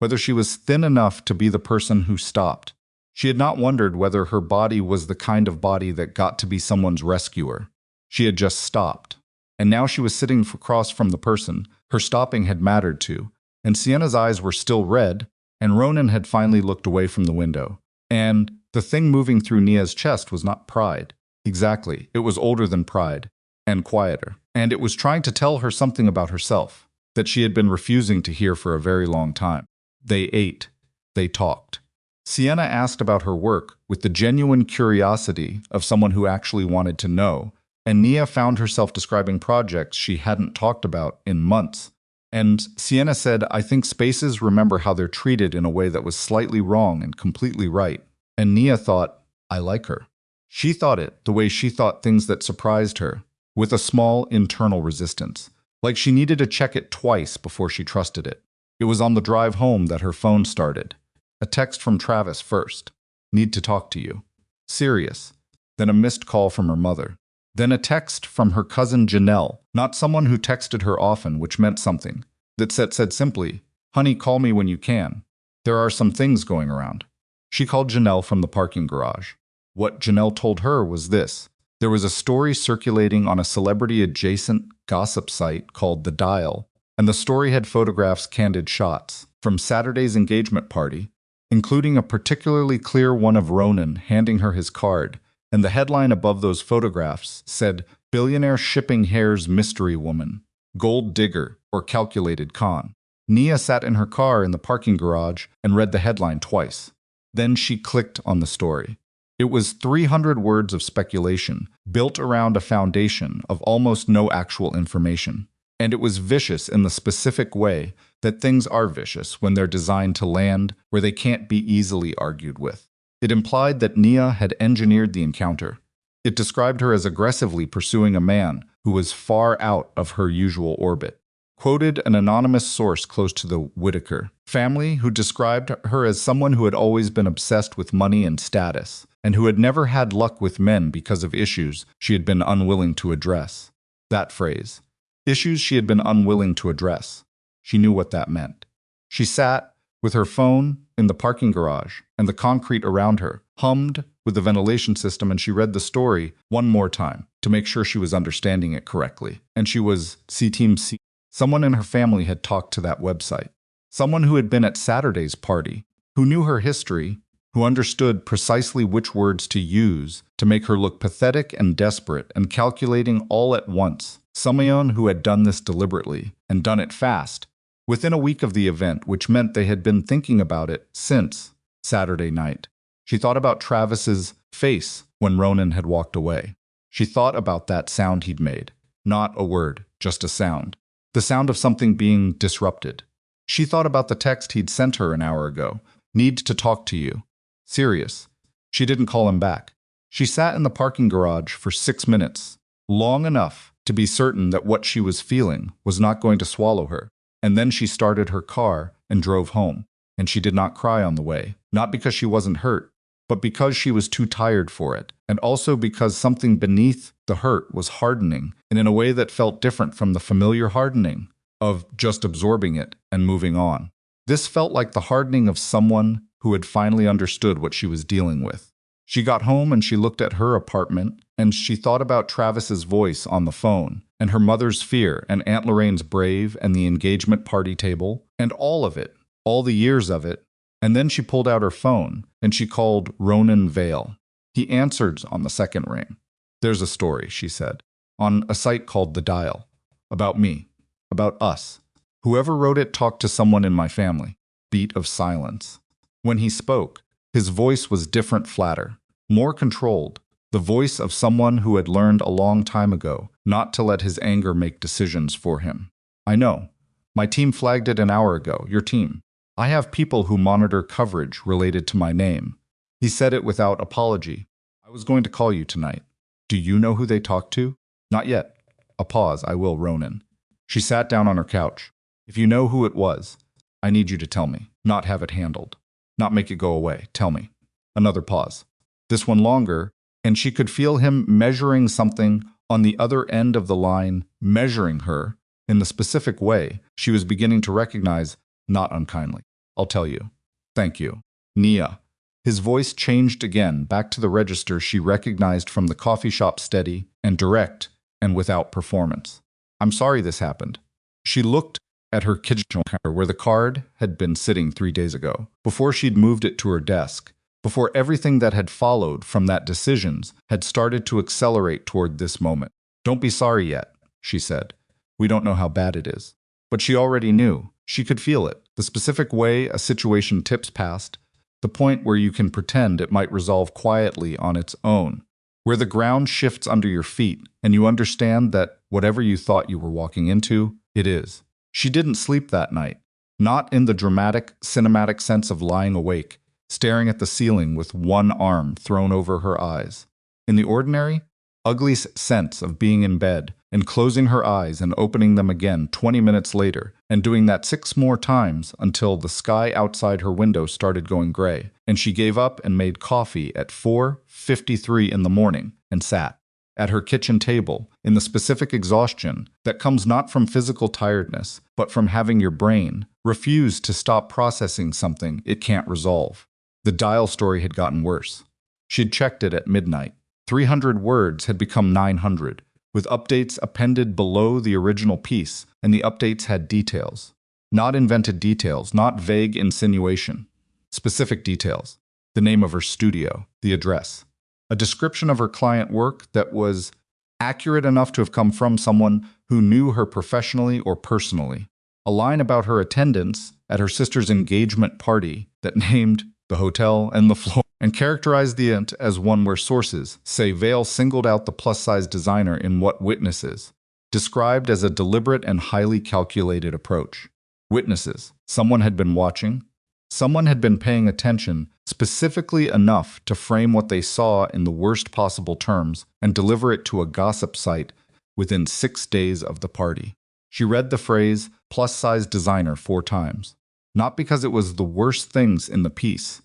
A: whether she was thin enough to be the person who stopped. She had not wondered whether her body was the kind of body that got to be someone's rescuer. She had just stopped. And now she was sitting across from the person her stopping had mattered to, and Sienna's eyes were still red, and Ronan had finally looked away from the window. And the thing moving through Nia's chest was not pride. Exactly, it was older than pride, and quieter. And it was trying to tell her something about herself that she had been refusing to hear for a very long time. They ate. They talked. Sienna asked about her work with the genuine curiosity of someone who actually wanted to know, and Nia found herself describing projects she hadn't talked about in months. And Sienna said, I think spaces remember how they're treated in a way that was slightly wrong and completely right. And Nia thought, I like her. She thought it the way she thought things that surprised her, with a small internal resistance, like she needed to check it twice before she trusted it. It was on the drive home that her phone started. A text from Travis first. Need to talk to you. Serious. Then a missed call from her mother. Then a text from her cousin Janelle, not someone who texted her often, which meant something, that said simply, Honey, call me when you can. There are some things going around. She called Janelle from the parking garage. What Janelle told her was this. There was a story circulating on a celebrity-adjacent gossip site called The Dial, and the story had photographs, candid shots, from Saturday's engagement party, including a particularly clear one of Ronan handing her his card, and the headline above those photographs said, Billionaire Shipping Hair's Mystery Woman, Gold Digger, or Calculated Con. Nia sat in her car in the parking garage and read the headline twice. Then she clicked on the story. It was 300 words of speculation, built around a foundation of almost no actual information. And it was vicious in the specific way that things are vicious when they're designed to land where they can't be easily argued with. It implied that Nia had engineered the encounter. It described her as aggressively pursuing a man who was far out of her usual orbit. Quoted an anonymous source close to the Whitaker family who described her as someone who had always been obsessed with money and status, and who had never had luck with men because of issues she had been unwilling to address. That phrase. Issues she had been unwilling to address. She knew what that meant. She sat with her phone in the parking garage, and the concrete around her hummed with the ventilation system, and she read the story one more time to make sure she was understanding it correctly. And she was C-Team C. Someone in her family had talked to that website. Someone who had been at Saturday's party, who knew her history, who understood precisely which words to use to make her look pathetic and desperate and calculating all at once. Someone who had done this deliberately and done it fast, within a week of the event, which meant they had been thinking about it since Saturday night. She thought about Travis's face when Ronan had walked away. She thought about that sound he'd made. Not a word, just a sound. The sound of something being disrupted. She thought about the text he'd sent her an hour ago. Need to talk to you. Serious. She didn't call him back. She sat in the parking garage for 6 minutes, long enough to be certain that what she was feeling was not going to swallow her. And then she started her car and drove home. And she did not cry on the way, not because she wasn't hurt, but because she was too tired for it, and also because something beneath the hurt was hardening, and in a way that felt different from the familiar hardening of just absorbing it and moving on. This felt like the hardening of someone who had finally understood what she was dealing with. She got home and she looked at her apartment, and she thought about Travis's voice on the phone, and her mother's fear, and Aunt Lorraine's brave, and the engagement party table, and all of it, all the years of it. And then she pulled out her phone, and she called Ronan Vale. He answered on the second ring. "There's a story," she said, "on a site called The Dial. About me. About us. Whoever wrote it talked to someone in my family." Beat of silence. When he spoke, his voice was different, flatter, more controlled, the voice of someone who had learned a long time ago not to let his anger make decisions for him. "I know. My team flagged it an hour ago, your team. I have people who monitor coverage related to my name." He said it without apology. "I was going to call you tonight. Do you know who they talked to?" "Not yet." A pause. "I will, Ronan." She sat down on her couch. "If you know who it was, I need you to tell me, not have it handled. Not make it go away. Tell me." Another pause. This one longer, and she could feel him measuring something on the other end of the line, measuring her in the specific way she was beginning to recognize, not unkindly. "I'll tell you. Thank you. Nia." His voice changed again, back to the register she recognized from the coffee shop, steady and direct and without performance. "I'm sorry this happened." She looked at her kitchen counter where the card had been sitting 3 days ago, before she'd moved it to her desk, before everything that had followed from that decisions had started to accelerate toward this moment. "Don't be sorry yet," she said. "We don't know how bad it is." But she already knew. She could feel it. The specific way a situation tips past, the point where you can pretend it might resolve quietly on its own, where the ground shifts under your feet and you understand that whatever you thought you were walking into, it is. She didn't sleep that night, not in the dramatic, cinematic sense of lying awake, staring at the ceiling with one arm thrown over her eyes. In the ordinary, ugly sense of being in bed and closing her eyes and opening them again 20 minutes later, and doing that 6 more times until the sky outside her window started going gray, and she gave up and made coffee at 4:53 in the morning and sat at her kitchen table in the specific exhaustion that comes not from physical tiredness, but from having your brain refuse to stop processing something it can't resolve. The Dial story had gotten worse. She'd checked it at midnight. 300 words had become 900, with updates appended below the original piece, and the updates had details. Not invented details, not vague insinuation. Specific details. The name of her studio, the address. A description of her client work that was accurate enough to have come from someone who knew her professionally or personally. A line about her attendance at her sister's engagement party that named the hotel and the floor, and characterized the event as one where sources say Vale singled out the plus-size designer in what witnesses described as a deliberate and highly calculated approach. Witnesses. Someone had been watching. Someone had been paying attention specifically enough to frame what they saw in the worst possible terms and deliver it to a gossip site within 6 days of the party. She read the phrase plus-size designer 4 times. Not because it was the worst things in the piece,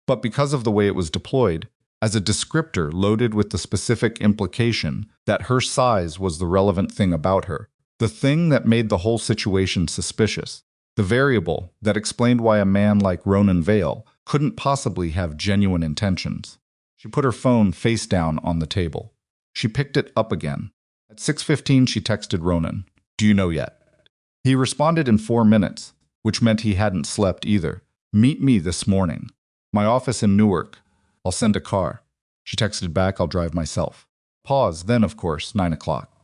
A: but because of the way it was deployed, as a descriptor loaded with the specific implication that her size was the relevant thing about her, the thing that made the whole situation suspicious, the variable that explained why a man like Ronan Vale couldn't possibly have genuine intentions. She put her phone face down on the table. She picked it up again. At 6:15, she texted Ronan, "Do you know yet?" He responded in 4 minutes, which meant he hadn't slept either. "Meet me this morning. My office in Newark. I'll send a car." She texted back, "I'll drive myself." Pause, then of course, 9 o'clock.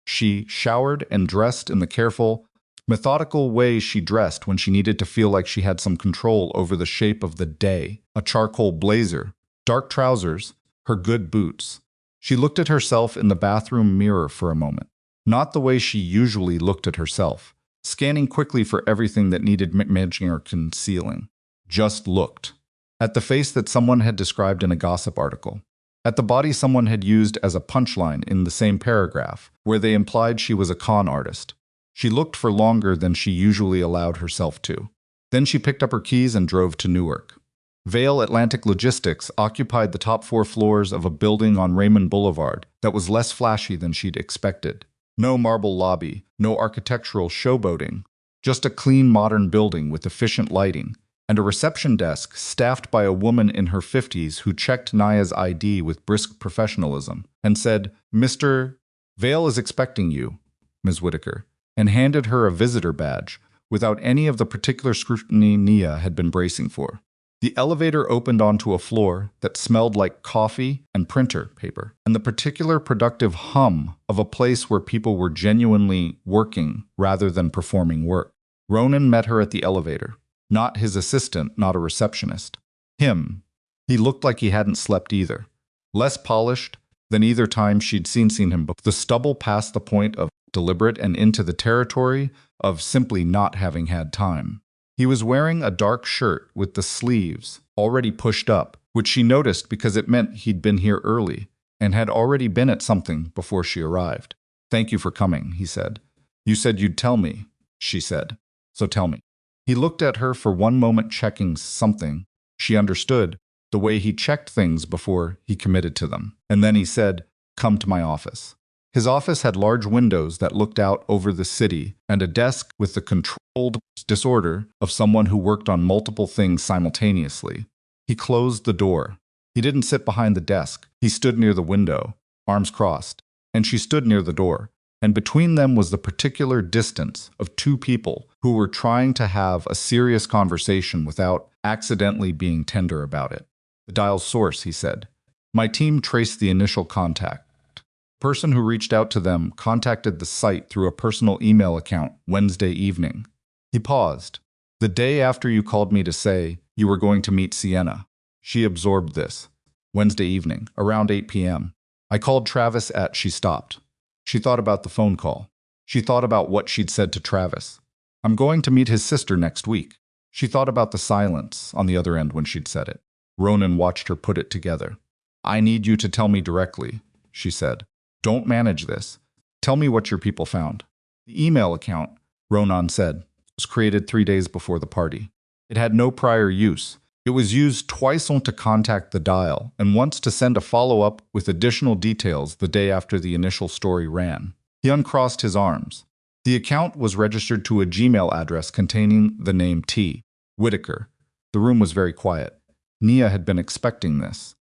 A: She showered and dressed in the careful, methodical way she dressed when she needed to feel like she had some control over the shape of the day. A charcoal blazer, dark trousers, her good boots. She looked at herself in the bathroom mirror for a moment. Not the way she usually looked at herself, scanning quickly for everything that needed managing or concealing. Just looked. At the face that someone had described in a gossip article. At the body someone had used as a punchline in the same paragraph, where they implied she was a con artist. She looked for longer than she usually allowed herself to. Then she picked up her keys and drove to Newark. Vale Atlantic Logistics occupied the top 4 floors of a building on Raymond Boulevard that was less flashy than she'd expected. No marble lobby, no architectural showboating, just a clean modern building with efficient lighting, and a reception desk staffed by a woman in her 50s who checked Nia's ID with brisk professionalism and said, "Mr. Vale is expecting you, Ms. Whitaker," and handed her a visitor badge without any of the particular scrutiny Nia had been bracing for. The elevator opened onto a floor that smelled like coffee and printer paper, and the particular productive hum of a place where people were genuinely working rather than performing work. Ronan met her at the elevator. Not his assistant, not a receptionist. Him. He looked like he hadn't slept either. Less polished than either time she'd seen him before. The stubble past the point of deliberate and into the territory of simply not having had time. He was wearing a dark shirt with the sleeves already pushed up, which she noticed because it meant he'd been here early and had already been at something before she arrived. "Thank you for coming," he said. "You said you'd tell me," she said. "So tell me." He looked at her for one moment, checking something. She understood the way he checked things before he committed to them. And then he said, "Come to my office." His office had large windows that looked out over the city and a desk with the controlled disorder of someone who worked on multiple things simultaneously. He closed the door. He didn't sit behind the desk. He stood near the window, arms crossed, and she stood near the door. And between them was the particular distance of 2 people who were trying to have a serious conversation without accidentally being tender about it. "The dial's source," he said. "My team traced the initial contact. The person who reached out to them contacted the site through a personal email account Wednesday evening." He paused. "The day after you called me to say you were going to meet Sienna." She absorbed this. "Wednesday evening, around 8 p.m. I called Travis at..." She stopped. She thought about the phone call. She thought about what she'd said to Travis. "I'm going to meet his sister next week." She thought about the silence on the other end when she'd said it. Ronan watched her put it together. "I need you to tell me directly," she said. "Don't manage this. Tell me what your people found." "The email account," Ronan said, "was created 3 days before the party. It had no prior use. It was used twice to contact the dial and once to send a follow-up with additional details the day after the initial story ran." He uncrossed his arms. The account was registered to a Gmail address containing the name T. Whitaker. The room was very quiet. Nia had been expecting this.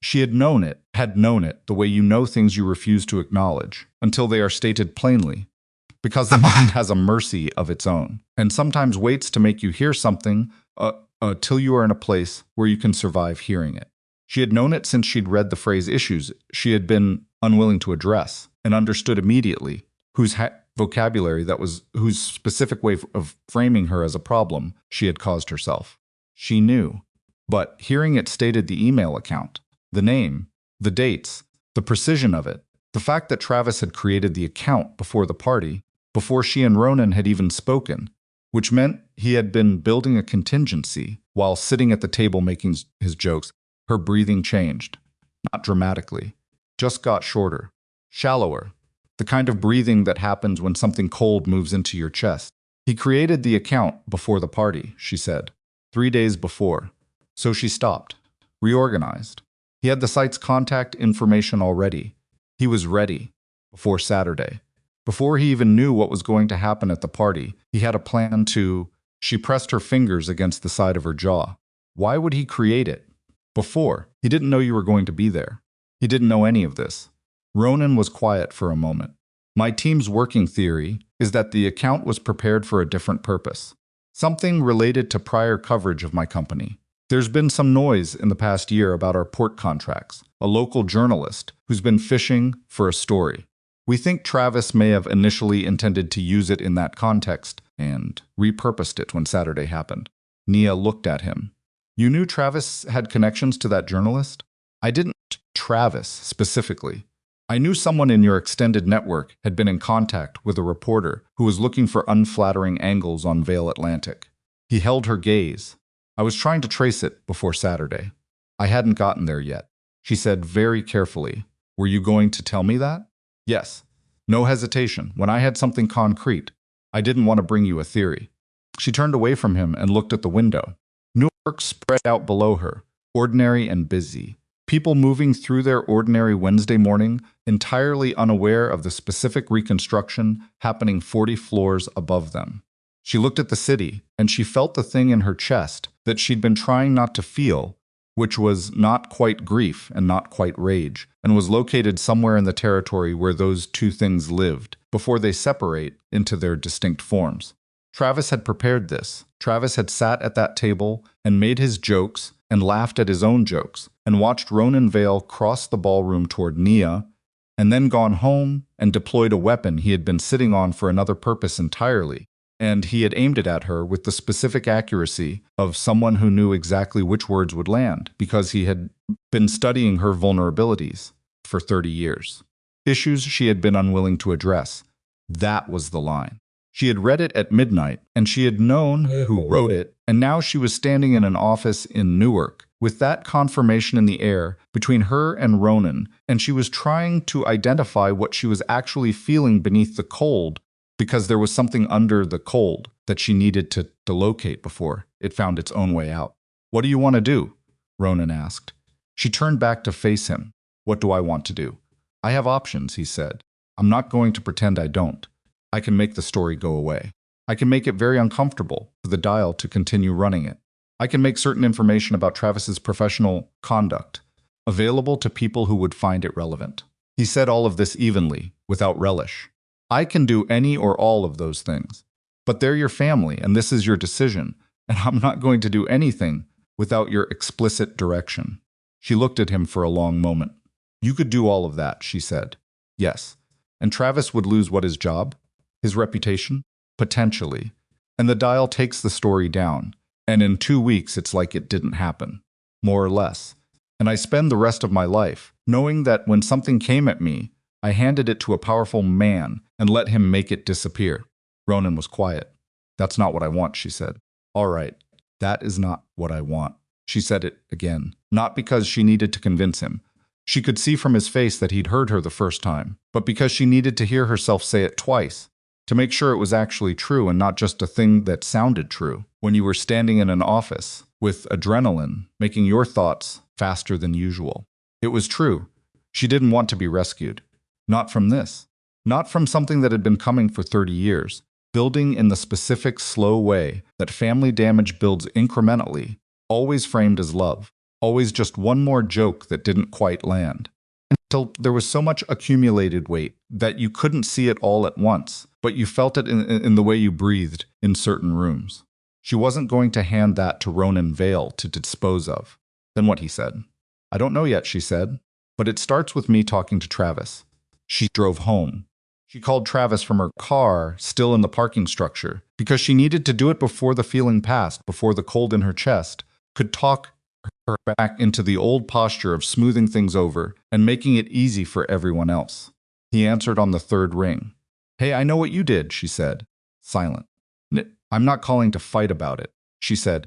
A: She had known it, the way you know things you refuse to acknowledge, until they are stated plainly. Because the mind has a mercy of its own, and sometimes waits to make you hear something till you are in a place where you can survive hearing it. She had known it since she'd read the phrase issues she had been unwilling to address, and understood immediately whose vocabulary that was, whose specific way of framing her as a problem she had caused herself. She knew, but hearing it stated the email account, the name, the dates, the precision of it, the fact that Travis had created the account before the party, before she and Ronan had even spoken, which meant he had been building a contingency while sitting at the table making his jokes. Her breathing changed. Not dramatically. Just got shorter. Shallower. The kind of breathing that happens when something cold moves into your chest. "He created the account before the party," she said. 3 days before. So she stopped. Reorganized. He had the site's contact information already. He was ready. Before Saturday. Before he even knew what was going to happen at the party, he had a plan to... She pressed her fingers against the side of her jaw. Why would he create it? Before, he didn't know you were going to be there. He didn't know any of this. Ronan was quiet for a moment. My team's working theory is that the account was prepared for a different purpose. Something related to prior coverage of my company. There's been some noise in the past year about our port contracts. A local journalist who's been fishing for a story. We think Travis may have initially intended to use it in that context and repurposed it when Saturday happened. Nia looked at him. You knew Travis had connections to that journalist? I didn't. Travis, specifically. I knew someone in your extended network had been in contact with a reporter who was looking for unflattering angles on Vale Atlantic. He held her gaze. I was trying to trace it before Saturday. I hadn't gotten there yet. She said very carefully, Were you going to tell me that? Yes. No hesitation. When I had something concrete, I didn't want to bring you a theory. She turned away from him and looked at the window. Newark spread out below her, ordinary and busy. People moving through their ordinary Wednesday morning, entirely unaware of the specific reconstruction happening 40 floors above them. She looked at the city, and she felt the thing in her chest that she'd been trying not to feel, which was not quite grief and not quite rage, and was located somewhere in the territory where those two things lived, before they separate into their distinct forms. Travis had prepared this. Travis had sat at that table and made his jokes and laughed at his own jokes, and watched Ronan Vale cross the ballroom toward Nia, and then gone home and deployed a weapon he had been sitting on for another purpose entirely, and he had aimed it at her with the specific accuracy of someone who knew exactly which words would land, because he had been studying her vulnerabilities for 30 years. Issues she had been unwilling to address. That was the line. She had read it at midnight, and she had known who wrote it, and now she was standing in an office in Newark, with that confirmation in the air between her and Ronan, and she was trying to identify what she was actually feeling beneath the cold, because there was something under the cold that she needed to locate before it found its own way out. What do you want to do? Ronan asked. She turned back to face him. What do I want to do? I have options, he said. I'm not going to pretend I don't. I can make the story go away. I can make it very uncomfortable for the Dial to continue running it. I can make certain information about Travis's professional conduct available to people who would find it relevant. He said all of this evenly, without relish. I can do any or all of those things. But they're your family, and this is your decision, and I'm not going to do anything without your explicit direction. She looked at him for a long moment. You could do all of that, she said. Yes. And Travis would lose his job? His reputation? Potentially. And the Dial takes the story down, and in 2 weeks it's like it didn't happen. More or less. And I spend the rest of my life knowing that when something came at me, I handed it to a powerful man and let him make it disappear. Ronan was quiet. That's not what I want, she said. All right, that is not what I want. She said it again, not because she needed to convince him. She could see from his face that he'd heard her the first time, but because she needed to hear herself say it twice, to make sure it was actually true and not just a thing that sounded true. When you were standing in an office with adrenaline, making your thoughts faster than usual. It was true. She didn't want to be rescued. Not from this. Not from something that had been coming for 30 years, building in the specific slow way that family damage builds incrementally, always framed as love, always just one more joke that didn't quite land. Until there was so much accumulated weight that you couldn't see it all at once, but you felt it in the way you breathed in certain rooms. She wasn't going to hand that to Ronan Vale to dispose of. Then what, he said. I don't know yet, she said, but it starts with me talking to Travis. She drove home. She called Travis from her car, still in the parking structure, because she needed to do it before the feeling passed, before the cold in her chest could talk her back into the old posture of smoothing things over and making it easy for everyone else. He answered on the third ring. Hey, I know what you did, she said. Silent. I'm not calling to fight about it, she said.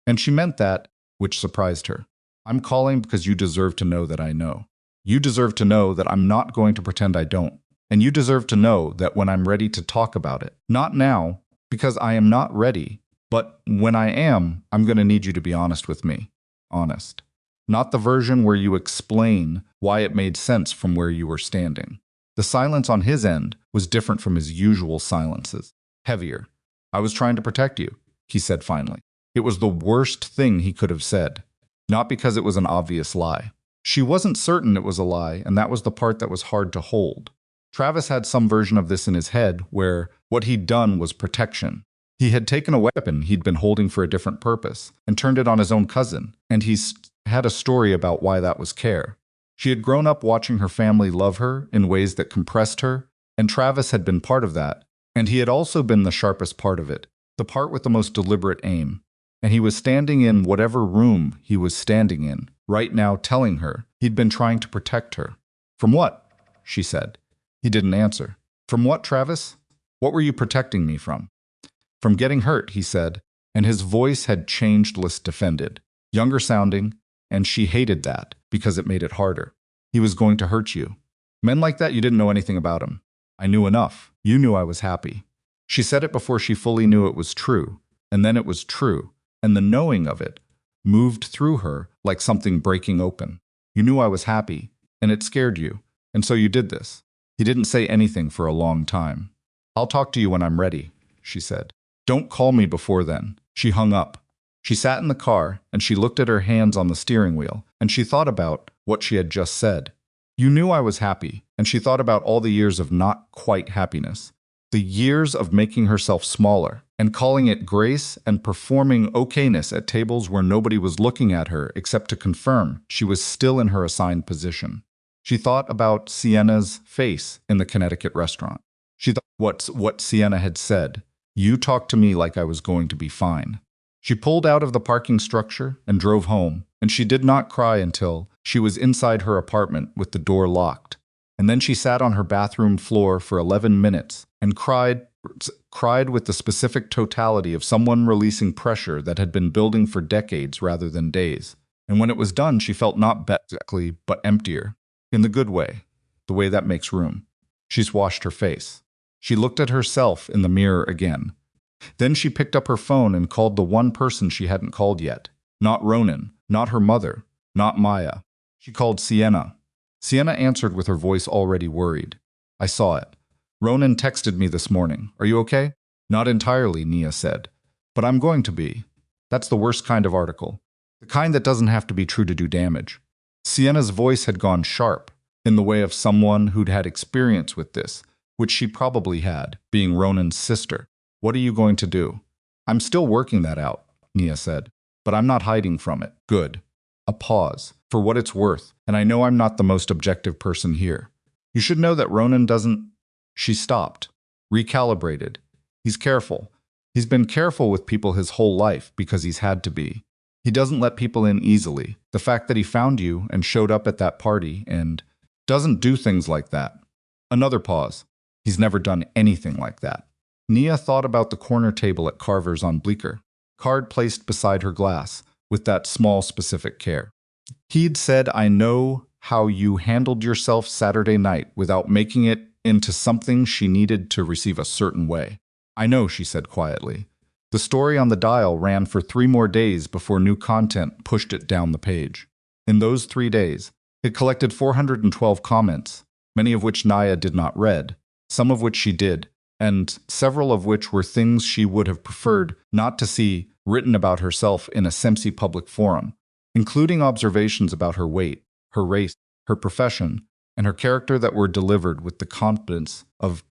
A: And she meant that, which surprised her. I'm calling because you deserve to know that I know. You deserve to know that I'm not going to pretend I don't. And you deserve to know that when I'm ready to talk about it. Not now, because I am not ready. But when I am, I'm going to need you to be honest with me. Honest. Not the version where you explain why it made sense from where you were standing. The silence on his end was different from his usual silences. Heavier. I was trying to protect you, he said finally. It was the worst thing he could have said. not because it was an obvious lie. She wasn't certain it was a lie, and that was the part that was hard to hold. Travis had some version of this in his head where what he'd done was protection. He had taken a weapon he'd been holding for a different purpose and turned it on his own cousin, and he's had a story about why that was care. She had grown up watching her family love her in ways that compressed her, and Travis had been part of that, and he had also been the sharpest part of it, the part with the most deliberate aim. And he was standing in whatever room he was standing in, right now telling her he'd been trying to protect her. From what? She said. He didn't answer. From what, Travis? What were you protecting me from? From getting hurt, he said, and his voice had changed less defended, younger sounding, and she hated that because it made it harder. He was going to hurt you. Men like that, you didn't know anything about him. I knew enough. You knew I was happy. She said it before she fully knew it was true, and then it was true, and the knowing of it moved through her like something breaking open. You knew I was happy, and it scared you, and so you did this. He didn't say anything for a long time. I'll talk to you when I'm ready, she said. Don't call me before then. She hung up. She sat in the car, and she looked at her hands on the steering wheel, and she thought about what she had just said. You knew I was happy, and she thought about all the years of not quite happiness. The years of making herself smaller, and calling it grace and performing okayness at tables where nobody was looking at her except to confirm she was still in her assigned position. She thought about Sienna's face in the Connecticut restaurant. She thought what Sienna had said. You talked to me like I was going to be fine. She pulled out of the parking structure and drove home, and she did not cry until she was inside her apartment with the door locked. And then she sat on her bathroom floor for 11 minutes and cried with the specific totality of someone releasing pressure that had been building for decades rather than days. And when it was done, she felt not exactly, but emptier. In the good way, the way that makes room. She's washed her face. She looked at herself in the mirror again. Then she picked up her phone and called the one person she hadn't called yet. Not Ronan, not her mother, not Maya. She called Sienna. Sienna answered with her voice already worried. I saw it. Ronan texted me this morning. Are you okay? Not entirely, Nia said. But I'm going to be. That's the worst kind of article. The kind that doesn't have to be true to do damage. Sienna's voice had gone sharp, in the way of someone who'd had experience with this, which she probably had, being Ronan's sister. What are you going to do? I'm still working that out, Nia said. But I'm not hiding from it. Good. A pause, for what it's worth, and I know I'm not the most objective person here. You should know that Ronan doesn't... She stopped, recalibrated. He's careful. He's been careful with people his whole life because he's had to be. He doesn't let people in easily. The fact that he found you and showed up at that party and doesn't do things like that. Another pause. He's never done anything like that. Nia thought about the corner table at Carver's on Bleecker, card placed beside her glass, with that small specific care. He'd said, I know how you handled yourself Saturday night without making it into something she needed to receive a certain way. I know, she said quietly. The story on the dial ran for 3 more days before new content pushed it down the page. In those 3 days, it collected 412 comments, many of which Nia did not read, some of which she did, and several of which were things she would have preferred not to see written about herself in a SEMSI public forum, including observations about her weight, her race, her profession, and her character that were delivered with the confidence of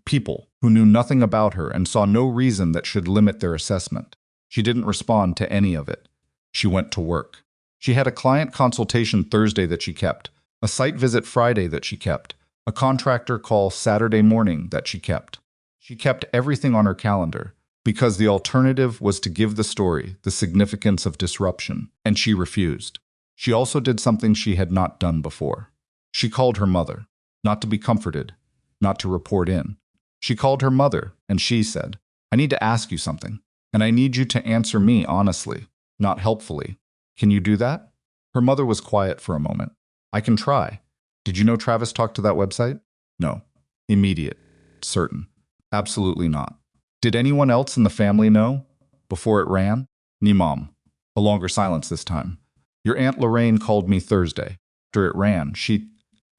A: people who knew nothing about her and saw no reason that should limit their assessment. She didn't respond to any of it. She went to work. She had a client consultation Thursday that she kept, a site visit Friday that she kept, a contractor call Saturday morning that she kept. She kept everything on her calendar because the alternative was to give the story the significance of disruption, and she refused. She also did something she had not done before. She called her mother, not to be comforted, not to report in. She called her mother, and she said, I need to ask you something, and I need you to answer me honestly, not helpfully. Can you do that? Her mother was quiet for a moment. I can try. Did you know Travis talked to that website? No. Immediate. Certain. Absolutely not. Did anyone else in the family know? Before it ran? Ni mom. A longer silence this time. Your Aunt Lorraine called me Thursday. After it ran,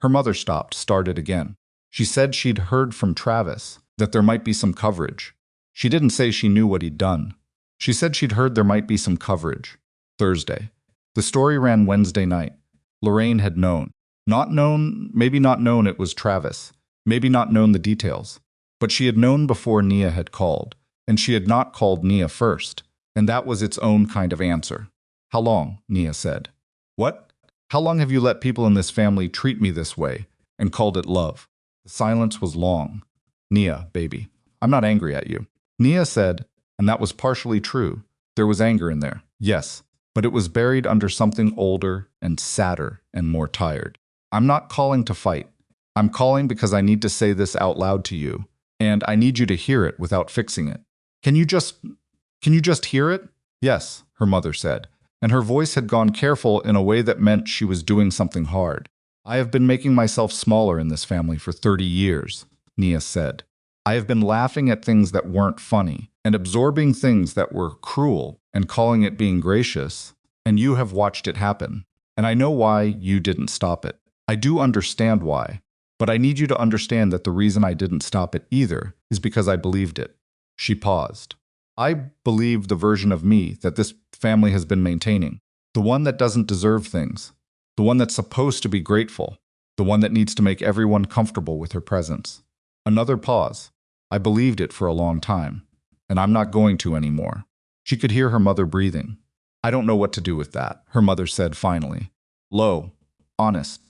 A: Her mother stopped, started again. She said she'd heard from Travis that there might be some coverage. She didn't say she knew what he'd done. She said she'd heard there might be some coverage. Thursday. The story ran Wednesday night. Lorraine had known. Maybe not known it was Travis. Maybe not known the details. But she had known before Nia had called. And she had not called Nia first. And that was its own kind of answer. How long? Nia said. What? How long have you let people in this family treat me this way? And called it love. The silence was long. Nia, baby, I'm not angry at you. Nia said, and that was partially true. There was anger in there, yes, but it was buried under something older and sadder and more tired. I'm not calling to fight. I'm calling because I need to say this out loud to you, and I need you to hear it without fixing it. Can you just hear it? Yes, her mother said, and her voice had gone careful in a way that meant she was doing something hard. I have been making myself smaller in this family for 30 years, Nia said. I have been laughing at things that weren't funny and absorbing things that were cruel and calling it being gracious, and you have watched it happen. And I know why you didn't stop it. I do understand why, but I need you to understand that the reason I didn't stop it either is because I believed it. She paused. I believe the version of me that this family has been maintaining, the one that doesn't deserve things, the one that's supposed to be grateful, the one that needs to make everyone comfortable with her presence. Another pause. I believed it for a long time, and I'm not going to anymore. She could hear her mother breathing. I don't know what to do with that, her mother said finally. Low, honest.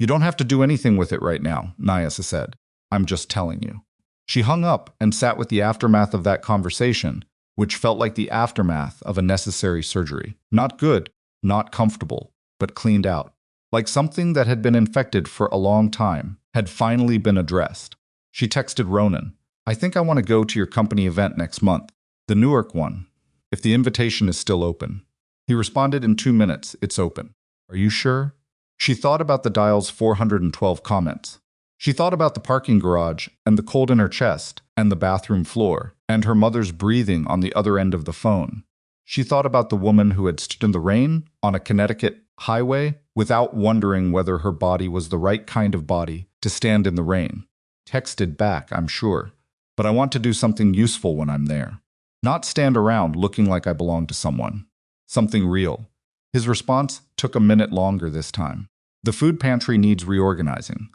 A: You don't have to do anything with it right now, Nia said. I'm just telling you. She hung up and sat with the aftermath of that conversation, which felt like the aftermath of a necessary surgery. Not good, not comfortable, but cleaned out. Like something that had been infected for a long time had finally been addressed. She texted Ronan, I think I want to go to your company event next month, the Newark one, if the invitation is still open. He responded in 2 minutes, it's open. Are you sure? She thought about the dial's 412 comments. She thought about the parking garage and the cold in her chest and the bathroom floor and her mother's breathing on the other end of the phone. She thought about the woman who had stood in the rain on a Connecticut highway without wondering whether her body was the right kind of body to stand in the rain. Texted back, I'm sure, but I want to do something useful when I'm there. Not stand around looking like I belong to someone. Something real. His response took a minute longer this time. The food pantry needs reorganizing.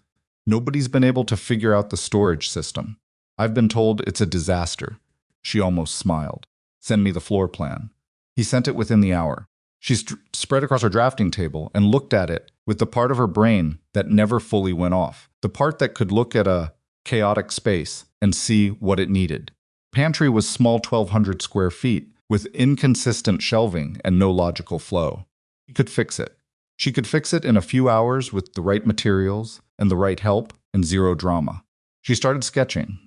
A: Nobody's been able to figure out the storage system. I've been told it's a disaster. She almost smiled. Send me the floor plan. He sent it within the hour. She spread across her drafting table and looked at it with the part of her brain that never fully went off. The part that could look at a chaotic space and see what it needed. Pantry was small 1,200 square feet with inconsistent shelving and no logical flow. He could fix it. She could fix it in a few hours with the right materials and the right help and zero drama. She started sketching.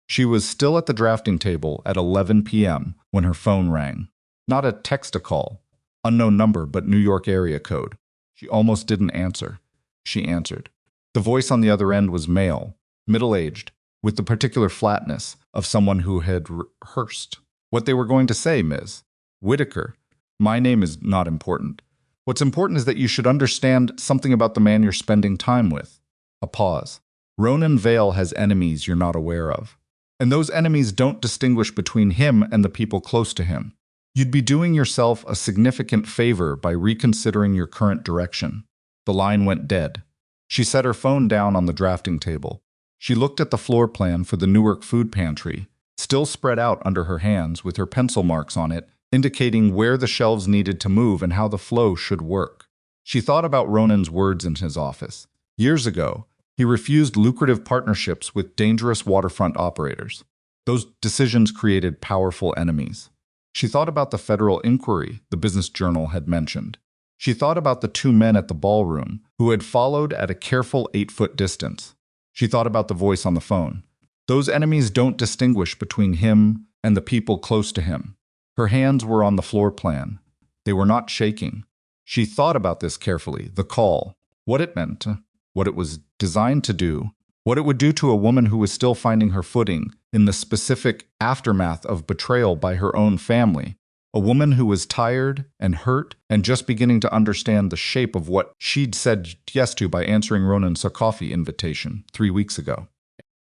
A: She was still at the drafting table at 11 p.m. when her phone rang. Not a text-a-call. Unknown number, but New York area code. She almost didn't answer. She answered. The voice on the other end was male, middle-aged, with the particular flatness of someone who had rehearsed what they were going to say, Ms. Whitaker. My name is not important. What's important is that you should understand something about the man you're spending time with. A pause. Ronan Vale has enemies you're not aware of. And those enemies don't distinguish between him and the people close to him. You'd be doing yourself a significant favor by reconsidering your current direction. The line went dead. She set her phone down on the drafting table. She looked at the floor plan for the Newark food pantry, still spread out under her hands with her pencil marks on it, indicating where the shelves needed to move and how the flow should work. She thought about Ronan's words in his office. Years ago, he refused lucrative partnerships with dangerous waterfront operators. Those decisions created powerful enemies. She thought about the federal inquiry the Business Journal had mentioned. She thought about the 2 men at the ballroom who had followed at a careful 8-foot distance. She thought about the voice on the phone. Those enemies don't distinguish between him and the people close to him. Her hands were on the floor plan. They were not shaking. She thought about this carefully, the call, what it meant, what it was designed to do, what it would do to a woman who was still finding her footing in the specific aftermath of betrayal by her own family, a woman who was tired and hurt and just beginning to understand the shape of what she'd said yes to by answering Ronan's coffee invitation 3 weeks ago.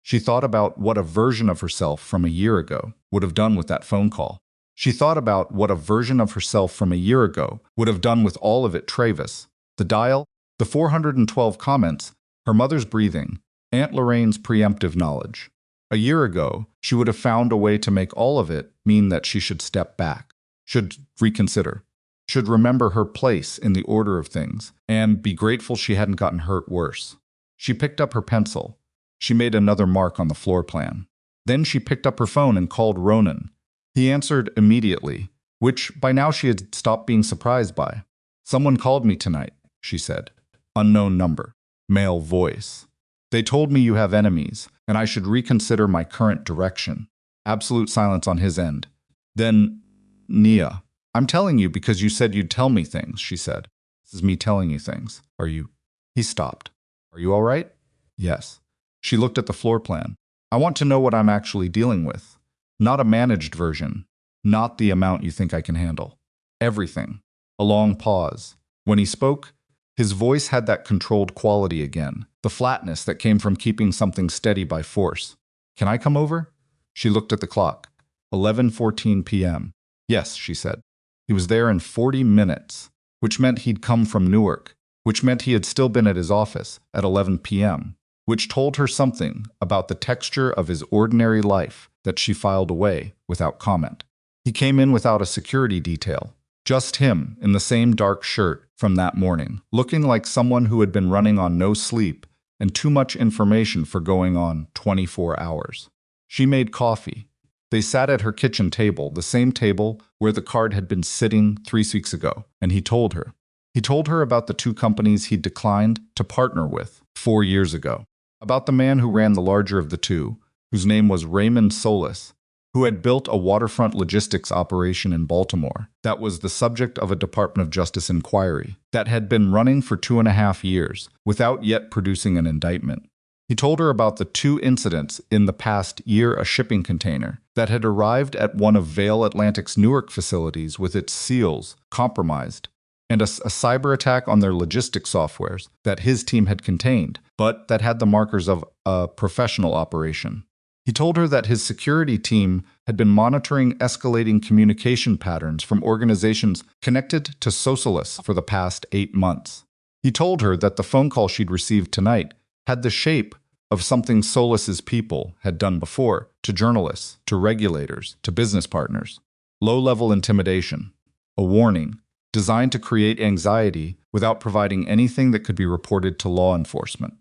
A: She thought about what a version of herself from a year ago would have done with that phone call. She thought about what a version of herself from a year ago would have done with all of it: Travis, the dial, the 412 comments, her mother's breathing, Aunt Lorraine's preemptive knowledge. A year ago, she would have found a way to make all of it mean that she should step back, should reconsider, should remember her place in the order of things, and be grateful she hadn't gotten hurt worse. She picked up her pencil. She made another mark on the floor plan. Then she picked up her phone and called Ronan. He answered immediately, which by now she had stopped being surprised by. "Someone called me tonight," she said. Unknown number. Male voice. "They told me you have enemies, and I should reconsider my current direction." Absolute silence on his end. Then, "Nia, I'm telling you because you said you'd tell me things," she said. "This is me telling you things. Are you—" He stopped. "Are you all right?" "Yes." She looked at the floor plan. "I want to know what I'm actually dealing with. Not a managed version. Not the amount you think I can handle. Everything." A long pause. When he spoke, his voice had that controlled quality again, the flatness that came from keeping something steady by force. "Can I come over?" She looked at the clock. 11:14 p.m. "Yes," she said. He was there in 40 minutes, which meant he'd come from Newark, which meant he had still been at his office at 11 p.m., which told her something about the texture of his ordinary life that she filed away without comment. He came in without a security detail. Just him in the same dark shirt from that morning, looking like someone who had been running on no sleep and too much information for going on 24 hours. She made coffee. They sat at her kitchen table, the same table where the card had been sitting 3 weeks ago, and he told her. He told her about the 2 companies he'd declined to partner with 4 years ago, about the man who ran the larger of the 2, whose name was Raymond Solis, who had built a waterfront logistics operation in Baltimore that was the subject of a Department of Justice inquiry that had been running for 2.5 years without yet producing an indictment. He told her about the 2 incidents in the past year: a shipping container that had arrived at one of Vale Atlantic's Newark facilities with its seals compromised, and a cyber attack on their logistics softwares that his team had contained, but that had the markers of a professional operation. He told her that his security team had been monitoring escalating communication patterns from organizations connected to socialists for the past 8 months. He told her that the phone call she'd received tonight had the shape of something Solis's people had done before, to journalists, to regulators, to business partners. Low-level intimidation. A warning, designed to create anxiety without providing anything that could be reported to law enforcement.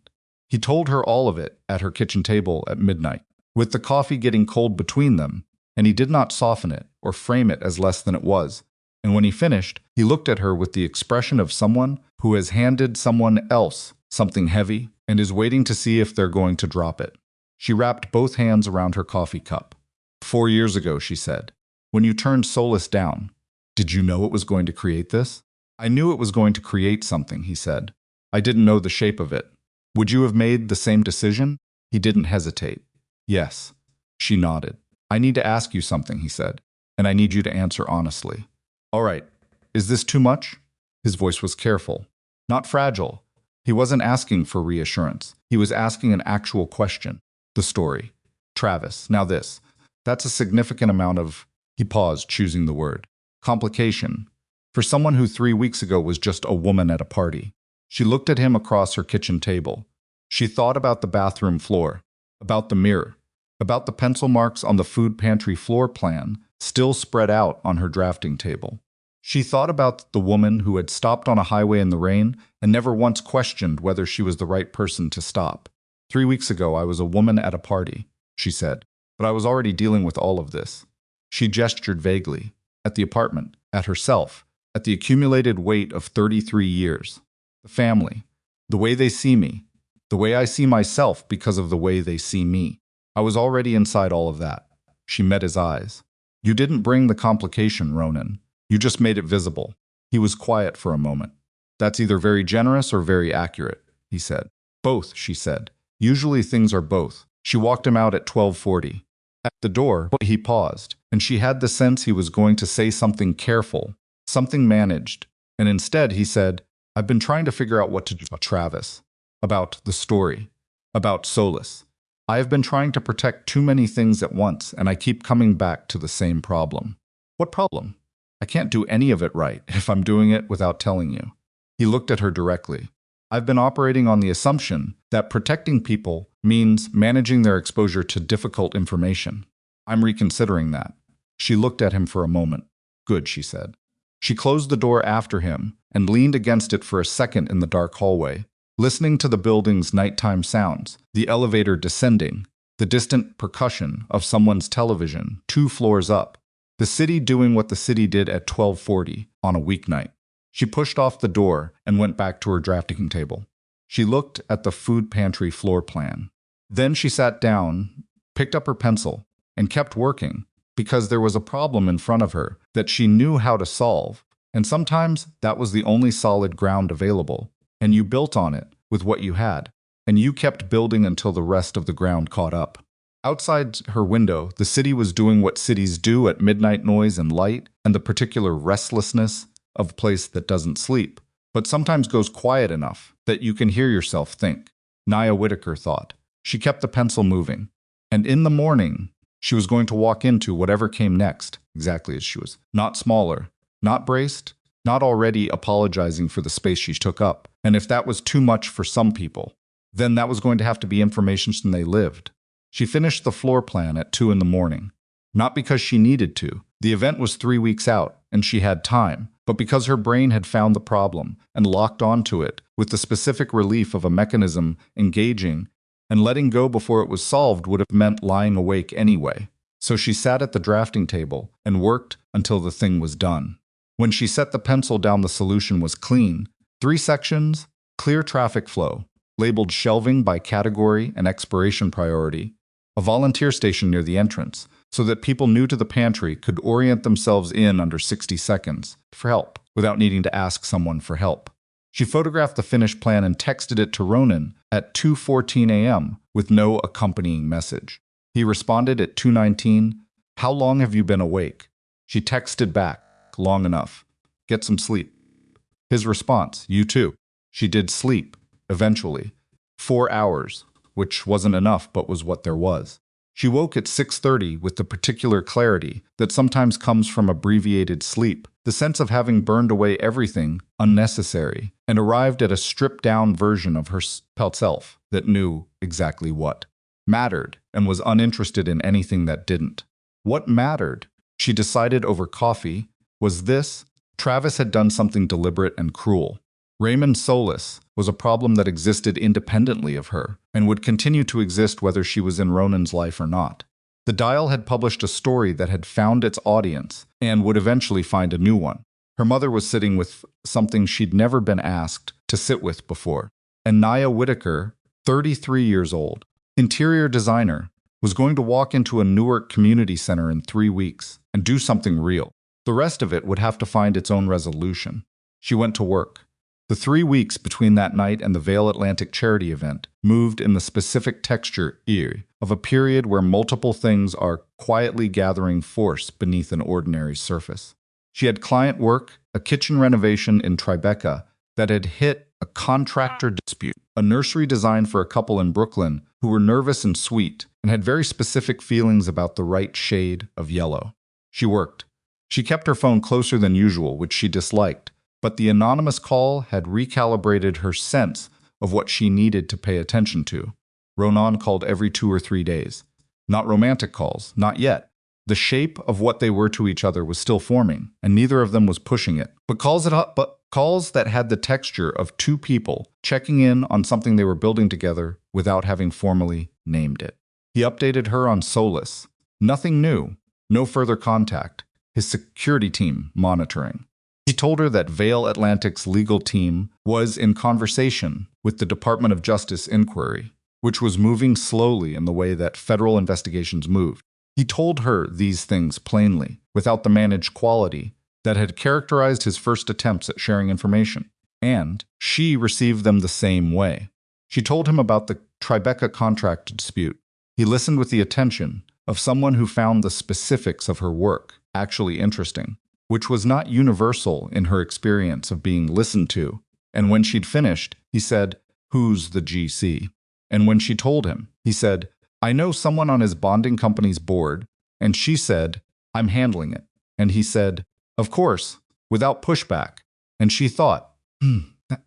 A: He told her all of it at her kitchen table at midnight, with the coffee getting cold between them, and he did not soften it or frame it as less than it was. And when he finished, he looked at her with the expression of someone who has handed someone else something heavy and is waiting to see if they're going to drop it. She wrapped both hands around her coffee cup. 4 years ago, she said, when you turned Solis down, did you know it was going to create this? I knew it was going to create something, he said. I didn't know the shape of it. Would you have made the same decision? He didn't hesitate. Yes. She nodded. I need to ask you something, he said, and I need you to answer honestly. All right. Is this too much? His voice was careful, not fragile. He wasn't asking for reassurance. He was asking an actual question. The story. Travis. Now this. That's a significant amount of... He paused, choosing the word. Complication. For someone who 3 weeks ago was just a woman at a party. She looked at him across her kitchen table. She thought about the bathroom floor, about the mirror, about the pencil marks on the food pantry floor plan still spread out on her drafting table. She thought about the woman who had stopped on a highway in the rain and never once questioned whether she was the right person to stop. 3 weeks ago, I was a woman at a party, she said, but I was already dealing with all of this. She gestured vaguely, at the apartment, at herself, at the accumulated weight of 33 years. The family, the way they see me, the way I see myself because of the way they see me. I was already inside all of that. She met his eyes. You didn't bring the complication, Ronan. You just made it visible. He was quiet for a moment. That's either very generous or very accurate, he said. Both, she said. Usually things are both. She walked him out at 12:40. At the door, he paused, and she had the sense he was going to say something careful, something managed. And instead he said, I've been trying to figure out what to do about Travis, about the story, about Solis. I have been trying to protect too many things at once, and I keep coming back to the same problem. What problem? I can't do any of it right if I'm doing it without telling you. He looked at her directly. I've been operating on the assumption that protecting people means managing their exposure to difficult information. I'm reconsidering that. She looked at him for a moment. Good, she said. She closed the door after him and leaned against it for a second in the dark hallway, listening to the building's nighttime sounds, the elevator descending, the distant percussion of someone's television 2 floors up, the city doing what the city did at 12:40 on a weeknight. She pushed off the door and went back to her drafting table. She looked at the food pantry floor plan. Then she sat down, picked up her pencil, and kept working, because there was a problem in front of her that she knew how to solve, and sometimes that was the only solid ground available, and you built on it with what you had, and you kept building until the rest of the ground caught up. Outside her window, the city was doing what cities do at midnight noise and light, and the particular restlessness of a place that doesn't sleep, but sometimes goes quiet enough that you can hear yourself think. Nia Whitaker thought. She kept the pencil moving, and in the morning, she was going to walk into whatever came next, exactly as she was. Not smaller, not braced, not already apologizing for the space she took up. And if that was too much for some people, then that was going to have to be information they lived. She finished the floor plan at 2 in the morning. Not because she needed to. The event was 3 weeks out, and she had time, but because her brain had found the problem and locked onto it with the specific relief of a mechanism engaging, and letting go before it was solved would have meant lying awake anyway. So she sat at the drafting table and worked until the thing was done. When she set the pencil down, the solution was clean. 3 sections, clear traffic flow, labeled shelving by category and expiration priority, a volunteer station near the entrance, so that people new to the pantry could orient themselves in under 60 seconds for help without needing to ask someone for help. She photographed the finished plan and texted it to Ronan at 2:14 a.m. with no accompanying message. He responded at 2:19, "How long have you been awake?" She texted back, "Long enough. Get some sleep." His response, "You too." She did sleep, eventually. 4 hours, which wasn't enough but was what there was. She woke at 6:30 with the particular clarity that sometimes comes from abbreviated sleep, the sense of having burned away everything unnecessary, and arrived at a stripped-down version of her self that knew exactly what mattered and was uninterested in anything that didn't. What mattered, she decided over coffee, was this: Travis had done something deliberate and cruel. Raymond's solace was a problem that existed independently of her and would continue to exist whether she was in Ronan's life or not. The Dial had published a story that had found its audience and would eventually find a new one. Her mother was sitting with something she'd never been asked to sit with before. And Nia Whitaker, 33 years old, interior designer, was going to walk into a Newark community center in 3 weeks and do something real. The rest of it would have to find its own resolution. She went to work. The 3 weeks between that night and the Vale Atlantic charity event moved in the specific texture of a period where multiple things are quietly gathering force beneath an ordinary surface. She had client work, a kitchen renovation in Tribeca that had hit a contractor dispute, a nursery design for a couple in Brooklyn who were nervous and sweet and had very specific feelings about the right shade of yellow. She worked. She kept her phone closer than usual, which she disliked, but the anonymous call had recalibrated her sense of what she needed to pay attention to. Ronan called every 2 or 3 days. Not romantic calls, not yet. The shape of what they were to each other was still forming, and neither of them was pushing it. But calls that had the texture of 2 people checking in on something they were building together without having formally named it. He updated her on Solace. Nothing new, no further contact. His security team monitoring. He told her that Vale Atlantic's legal team was in conversation with the Department of Justice inquiry, which was moving slowly in the way that federal investigations moved. He told her these things plainly, without the managed quality that had characterized his first attempts at sharing information, and she received them the same way. She told him about the Tribeca contract dispute. He listened with the attention of someone who found the specifics of her work actually interesting, which was not universal in her experience of being listened to. And when she'd finished, he said, "Who's the GC?" And when she told him, he said, "I know someone on his bonding company's board," and she said, "I'm handling it." and he said, "Of course," without pushback. And she thought,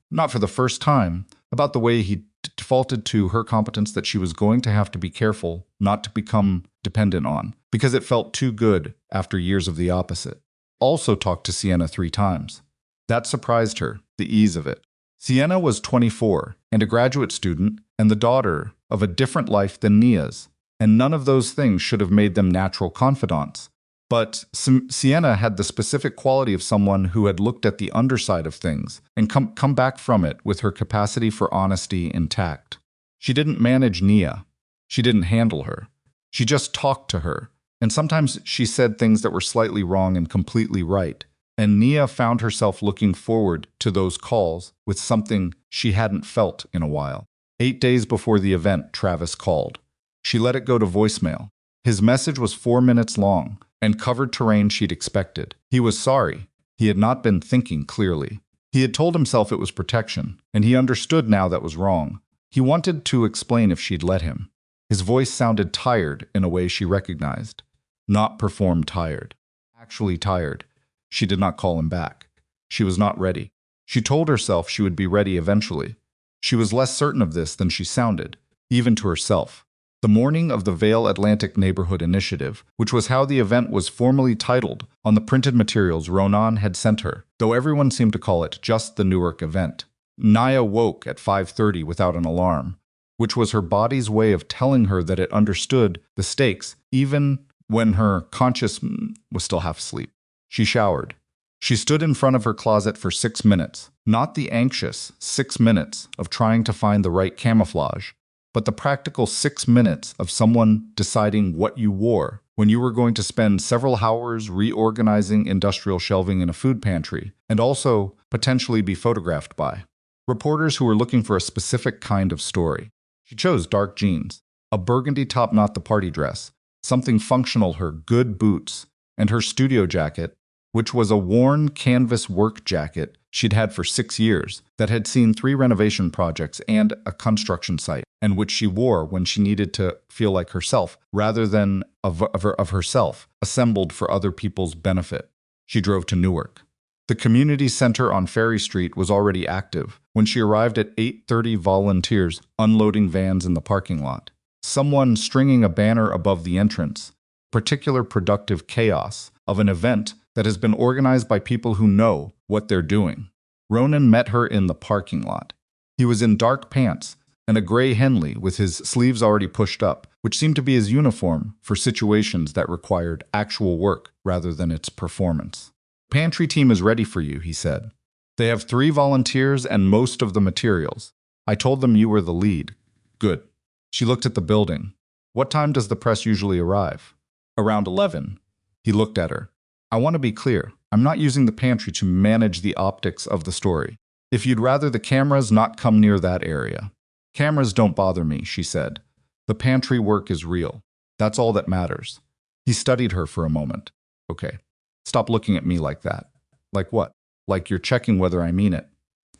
A: not for the first time, about the way he defaulted to her competence that she was going to have to be careful not to become dependent on, because it felt too good after years of the opposite. Also talked to Sienna 3 times. That surprised her, the ease of it. Sienna was 24 and a graduate student and the daughter of a different life than Nia's, and none of those things should have made them natural confidants. But Sienna had the specific quality of someone who had looked at the underside of things and come back from it with her capacity for honesty intact. She didn't manage Nia. She didn't handle her. She just talked to her, and sometimes she said things that were slightly wrong and completely right. And Nia found herself looking forward to those calls with something she hadn't felt in a while. 8 days before the event, Travis called. She let it go to voicemail. His message was 4 minutes long and covered terrain she'd expected. He was sorry. He had not been thinking clearly. He had told himself it was protection, and he understood now that was wrong. He wanted to explain if she'd let him. His voice sounded tired in a way she recognized. Not performed tired. Actually tired. She did not call him back. She was not ready. She told herself she would be ready eventually. She was less certain of this than she sounded, even to herself. The morning of the Vale Atlantic Neighborhood Initiative, which was how the event was formally titled on the printed materials Ronan had sent her, though everyone seemed to call it just the Newark event. Nia woke at 5:30 without an alarm, which was her body's way of telling her that it understood the stakes, even when her conscious was still half asleep. She showered. She stood in front of her closet for 6 minutes, not the anxious 6 minutes of trying to find the right camouflage, but the practical 6 minutes of someone deciding what you wore when you were going to spend several hours reorganizing industrial shelving in a food pantry and also potentially be photographed by reporters who were looking for a specific kind of story. She chose dark jeans, a burgundy top, not the party dress, something functional, her good boots, and her studio jacket, which was a worn canvas work jacket she'd had for 6 years, that had seen 3 renovation projects and a construction site, and which she wore when she needed to feel like herself, rather than of herself, assembled for other people's benefit. She drove to Newark. The community center on Ferry Street was already active when she arrived at 8:30. Volunteers unloading vans in the parking lot. Someone stringing a banner above the entrance. Particular productive chaos of an event that has been organized by people who know what they're doing. Ronan met her in the parking lot. He was in dark pants and a gray Henley with his sleeves already pushed up, which seemed to be his uniform for situations that required actual work rather than its performance. "Pantry team is ready for you," he said. "They have 3 volunteers and most of the materials. I told them you were the lead." "Good." She looked at the building. "What time does the press usually arrive?" "Around 11. He looked at her. "I want to be clear. I'm not using the pantry to manage the optics of the story. If you'd rather the cameras not come near that area." "Cameras don't bother me," she said. "The pantry work is real. That's all that matters." He studied her for a moment. "Okay. Stop looking at me like that." "Like what?" "Like you're checking whether I mean it."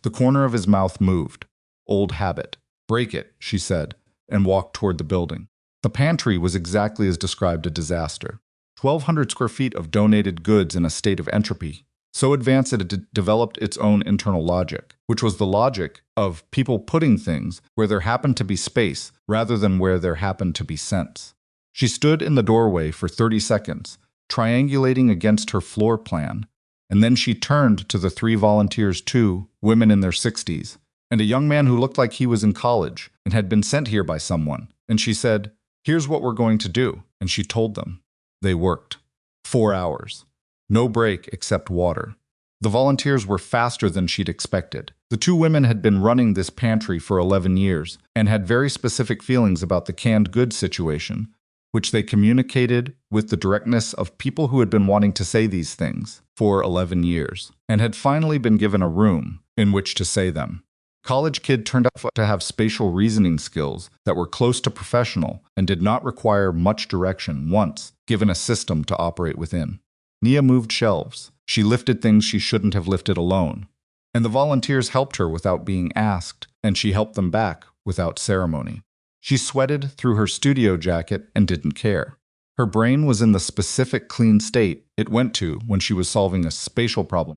A: The corner of his mouth moved. "Old habit." "Break it," she said, and walked toward the building. The pantry was exactly as described, a disaster. 1,200 square feet of donated goods in a state of entropy, so advanced that it developed its own internal logic, which was the logic of people putting things where there happened to be space rather than where there happened to be sense. She stood in the doorway for 30 seconds, triangulating against her floor plan, and then she turned to the 3 volunteers, 2 women in their 60s, and a young man who looked like he was in college and had been sent here by someone, and she said, "Here's what we're going to do," and she told them. They worked. 4 hours. No break except water. The volunteers were faster than she'd expected. The 2 women had been running this pantry for 11 years and had very specific feelings about the canned goods situation, which they communicated with the directness of people who had been wanting to say these things for 11 years and had finally been given a room in which to say them. College kid turned out to have spatial reasoning skills that were close to professional and did not require much direction once given a system to operate within. Nia moved shelves. She lifted things she shouldn't have lifted alone. And the volunteers helped her without being asked, and she helped them back without ceremony. She sweated through her studio jacket and didn't care. Her brain was in the specific clean state it went to when she was solving a spatial problem.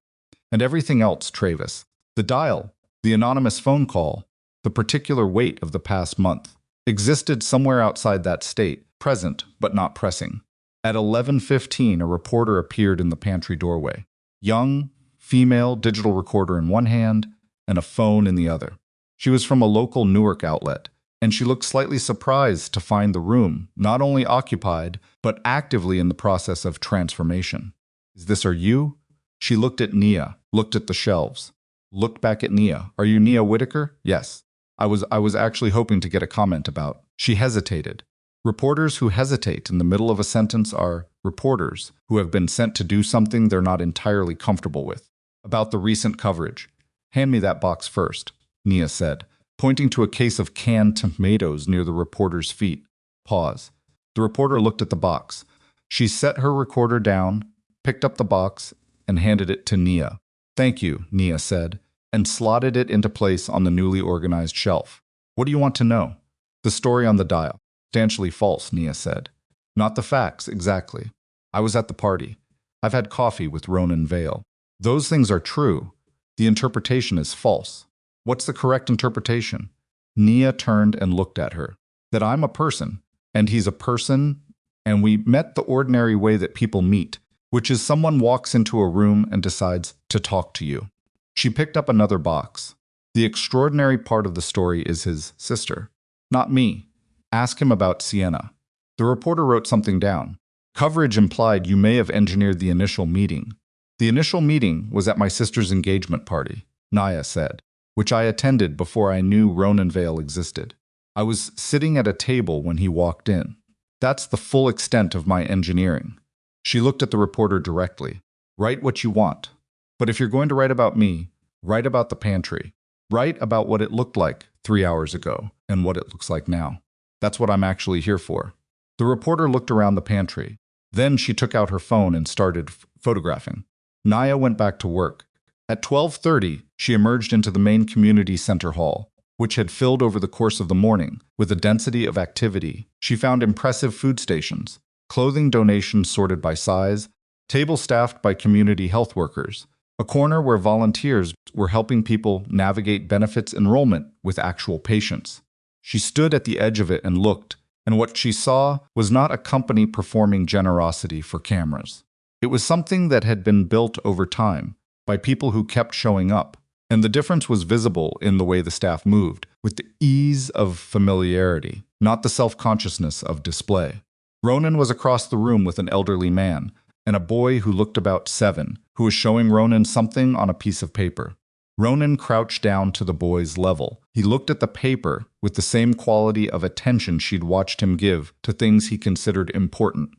A: And everything else, Travis. The dial, the anonymous phone call, the particular weight of the past month, existed somewhere outside that state, present but not pressing. At 11:15, a reporter appeared in the pantry doorway. Young, female, digital recorder in one hand and a phone in the other. She was from a local Newark outlet, and she looked slightly surprised to find the room not only occupied, but actively in the process of transformation. "Is this you?" She looked at Nia, looked at the shelves, looked back at Nia. "Are you Nia Whitaker?" "Yes. I was actually hoping to get a comment about." She hesitated. Reporters who hesitate in the middle of a sentence are reporters who have been sent to do something they're not entirely comfortable with. "About the recent coverage." "Hand me that box first," Nia said, pointing to a case of canned tomatoes near the reporter's feet. Pause. The reporter looked at the box. She set her recorder down, picked up the box, and handed it to Nia. "Thank you," Nia said, and slotted it into place on the newly organized shelf. "What do you want to know?" "The story on the dial." "Substantially false," Nia said. "Not the facts, exactly. I was at the party. I've had coffee with Ronan Vale. Those things are true. The interpretation is false." "What's the correct interpretation?" Nia turned and looked at her. "That I'm a person, and he's a person, and we met the ordinary way that people meet, which is someone walks into a room and decides to talk to you." She picked up another box. "The extraordinary part of the story is his sister. Not me. Ask him about Sienna." The reporter wrote something down. "Coverage implied you may have engineered the initial meeting." "The initial meeting was at my sister's engagement party," Nia said, "which I attended before I knew Ronan Vale existed. I was sitting at a table when he walked in. That's the full extent of my engineering." She looked at the reporter directly. "Write what you want. But if you're going to write about me, write about the pantry. Write about what it looked like 3 hours ago and what it looks like now. That's what I'm actually here for." The reporter looked around the pantry. Then she took out her phone and started photographing. Nia went back to work. At 12:30, she emerged into the main community center hall, which had filled over the course of the morning with a density of activity. She found impressive food stations, clothing donations sorted by size, tables staffed by community health workers, a corner where volunteers were helping people navigate benefits enrollment with actual patients. She stood at the edge of it and looked, and what she saw was not a company performing generosity for cameras. It was something that had been built over time by people who kept showing up, and the difference was visible in the way the staff moved, with the ease of familiarity, not the self-consciousness of display. Ronan was across the room with an elderly man, and a boy who looked about 7, who was showing Ronan something on a piece of paper. Ronan crouched down to the boy's level. He looked at the paper with the same quality of attention she'd watched him give to things he considered important,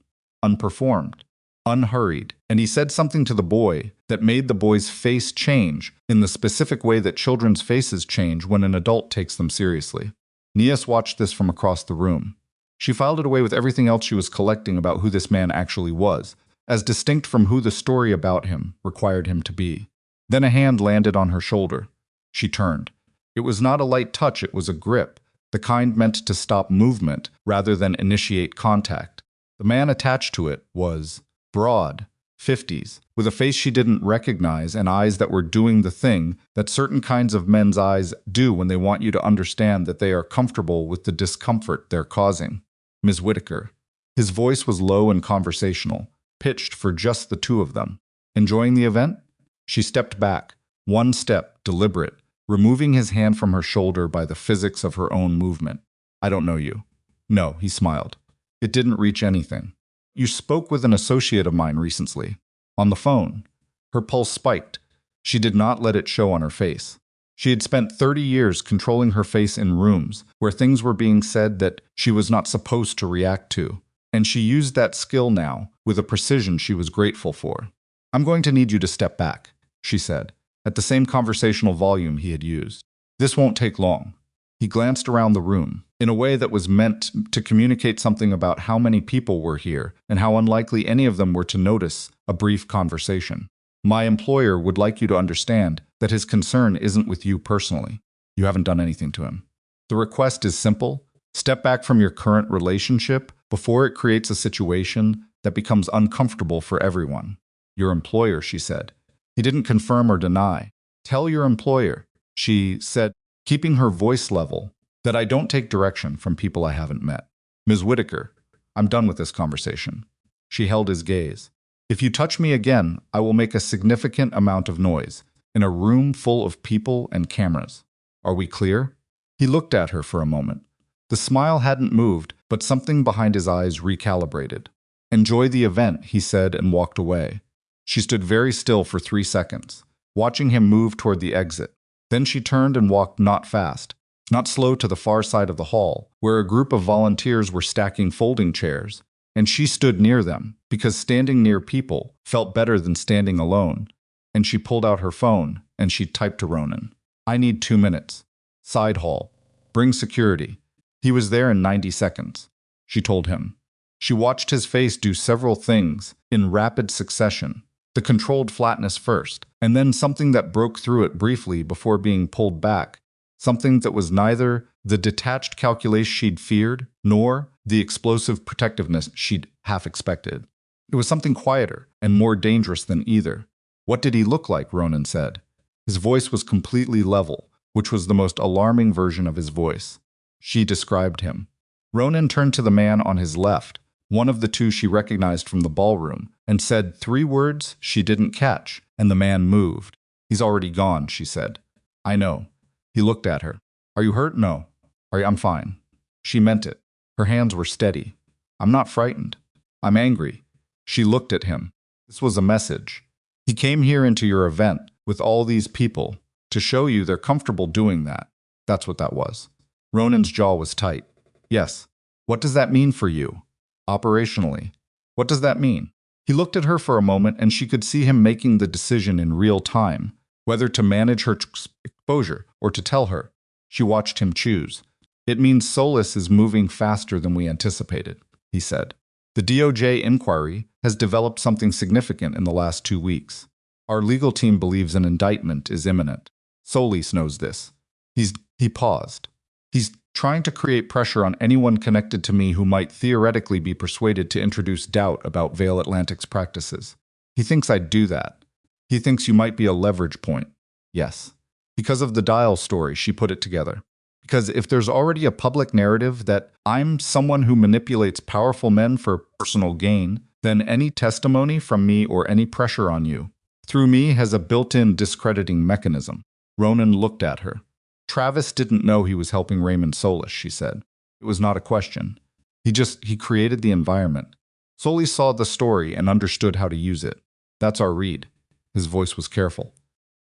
A: unperformed, unhurried, and he said something to the boy that made the boy's face change in the specific way that children's faces change when an adult takes them seriously. Nia watched this from across the room. She filed it away with everything else she was collecting about who this man actually was, as distinct from who the story about him required him to be. Then a hand landed on her shoulder. She turned. It was not a light touch, it was a grip, the kind meant to stop movement rather than initiate contact. The man attached to it was broad, 50s, with a face she didn't recognize and eyes that were doing the thing that certain kinds of men's eyes do when they want you to understand that they are comfortable with the discomfort they're causing. "Ms. Whitaker." His voice was low and conversational, pitched for just the two of them. "Enjoying the event?" She stepped back, one step, deliberate, removing his hand from her shoulder by the physics of her own movement. "I don't know you." "No," he smiled. "It didn't reach anything." "You spoke with an associate of mine recently." "On the phone." Her pulse spiked. She did not let it show on her face. She had spent 30 years controlling her face in rooms where things were being said that she was not supposed to react to, and she used that skill now with a precision she was grateful for. "I'm going to need you to step back," she said, at the same conversational volume he had used. "This won't take long." He glanced around the room, in a way that was meant to communicate something about how many people were here and how unlikely any of them were to notice a brief conversation. "My employer would like you to understand that his concern isn't with you personally. You haven't done anything to him. The request is simple. Step back from your current relationship before it creates a situation that becomes uncomfortable for everyone. Your employer, she said. He didn't confirm or deny. Tell your employer, she said, keeping her voice level, that I don't take direction from people I haven't met. Ms. Whitaker, I'm done with this conversation. She held his gaze. If you touch me again, I will make a significant amount of noise in a room full of people and cameras. Are we clear? He looked at her for a moment. The smile hadn't moved, but something behind his eyes recalibrated. Enjoy the event, he said and walked away. She stood very still for 3 seconds, watching him move toward the exit. Then she turned and walked not fast, not slow to the far side of the hall, where a group of volunteers were stacking folding chairs, and she stood near them, because standing near people felt better than standing alone. And she pulled out her phone, and she typed to Ronan. I need 2 minutes. Side hall. Bring security. He was there in 90 seconds, she told him. She watched his face do several things in rapid succession. The controlled flatness first, and then something that broke through it briefly before being pulled back. Something that was neither the detached calculation she'd feared, nor the explosive protectiveness she'd half expected. It was something quieter and more dangerous than either. What did he look like? Ronan said. His voice was completely level, which was the most alarming version of his voice. She described him. Ronan turned to the man on his left, one of the two she recognized from the ballroom, and said 3 words she didn't catch, and the man moved. He's already gone, she said. I know. He looked at her. Are you hurt? No. I'm fine. She meant it. Her hands were steady. I'm not frightened. I'm angry. She looked at him. This was a message. He came here into your event with all these people to show you they're comfortable doing that. That's what that was. Ronan's jaw was tight. Yes. What does that mean for you? Operationally. What does that mean? He looked at her for a moment and she could see him making the decision in real time, whether to manage her exposure or to tell her. She watched him choose. It means Solis is moving faster than we anticipated, he said. The DOJ inquiry has developed something significant in the last 2 weeks. Our legal team believes an indictment is imminent. Solis knows this. He paused. He's trying to create pressure on anyone connected to me who might theoretically be persuaded to introduce doubt about Vale Atlantic's practices. He thinks I'd do that. He thinks you might be a leverage point. Yes. Because of the Dial story, she put it together. Because if there's already a public narrative that I'm someone who manipulates powerful men for personal gain, then any testimony from me or any pressure on you, through me, has a built-in discrediting mechanism. Ronan looked at her. Travis didn't know he was helping Raymond Solis, she said. It was not a question. He created the environment. Solis saw the story and understood how to use it. That's our read. His voice was careful.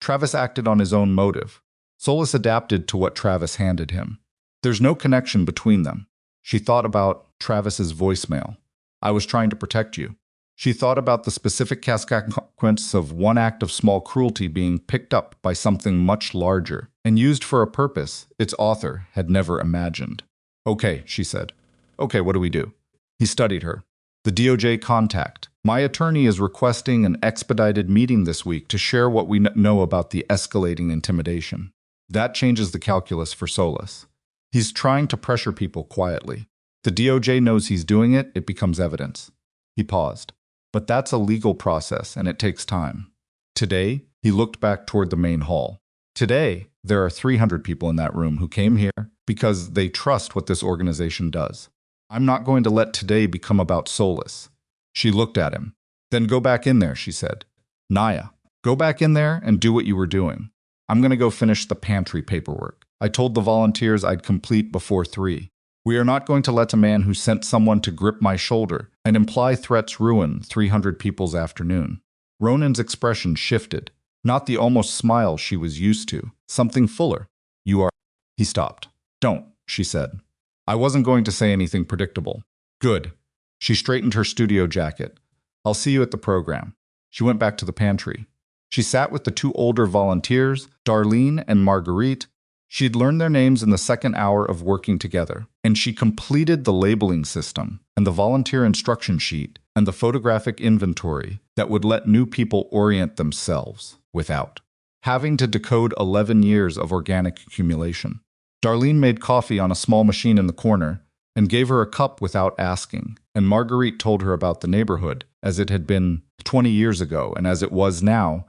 A: Travis acted on his own motive. Solis adapted to what Travis handed him. There's no connection between them. She thought about Travis's voicemail. I was trying to protect you. She thought about the specific consequence of one act of small cruelty being picked up by something much larger and used for a purpose its author had never imagined. Okay, she said. Okay, what do we do? He studied her. The DOJ contact. My attorney is requesting an expedited meeting this week to share what we know about the escalating intimidation. That changes the calculus for Solis. He's trying to pressure people quietly. The DOJ knows he's doing it, it becomes evidence. He paused. But that's a legal process, and it takes time. Today, he looked back toward the main hall. Today, there are 300 people in that room who came here because they trust what this organization does. I'm not going to let today become about Solis. She looked at him. Then go back in there, she said. Nia, go back in there and do what you were doing. I'm going to go finish the pantry paperwork. I told the volunteers I'd complete before 3. We are not going to let a man who sent someone to grip my shoulder and imply threats ruin 300 people's afternoon. Ronan's expression shifted, not the almost smile she was used to, something fuller. You are... He stopped. Don't, she said. I wasn't going to say anything predictable. Good. She straightened her studio jacket. I'll see you at the program. She went back to the pantry. She sat with the 2 older volunteers, Darlene and Marguerite. She'd learned their names in the 2nd hour of working together, and she completed the labeling system and the volunteer instruction sheet and the photographic inventory that would let new people orient themselves without having to decode 11 years of organic accumulation. Darlene made coffee on a small machine in the corner, and gave her a cup without asking, and Marguerite told her about the neighborhood, as it had been 20 years ago and as it was now.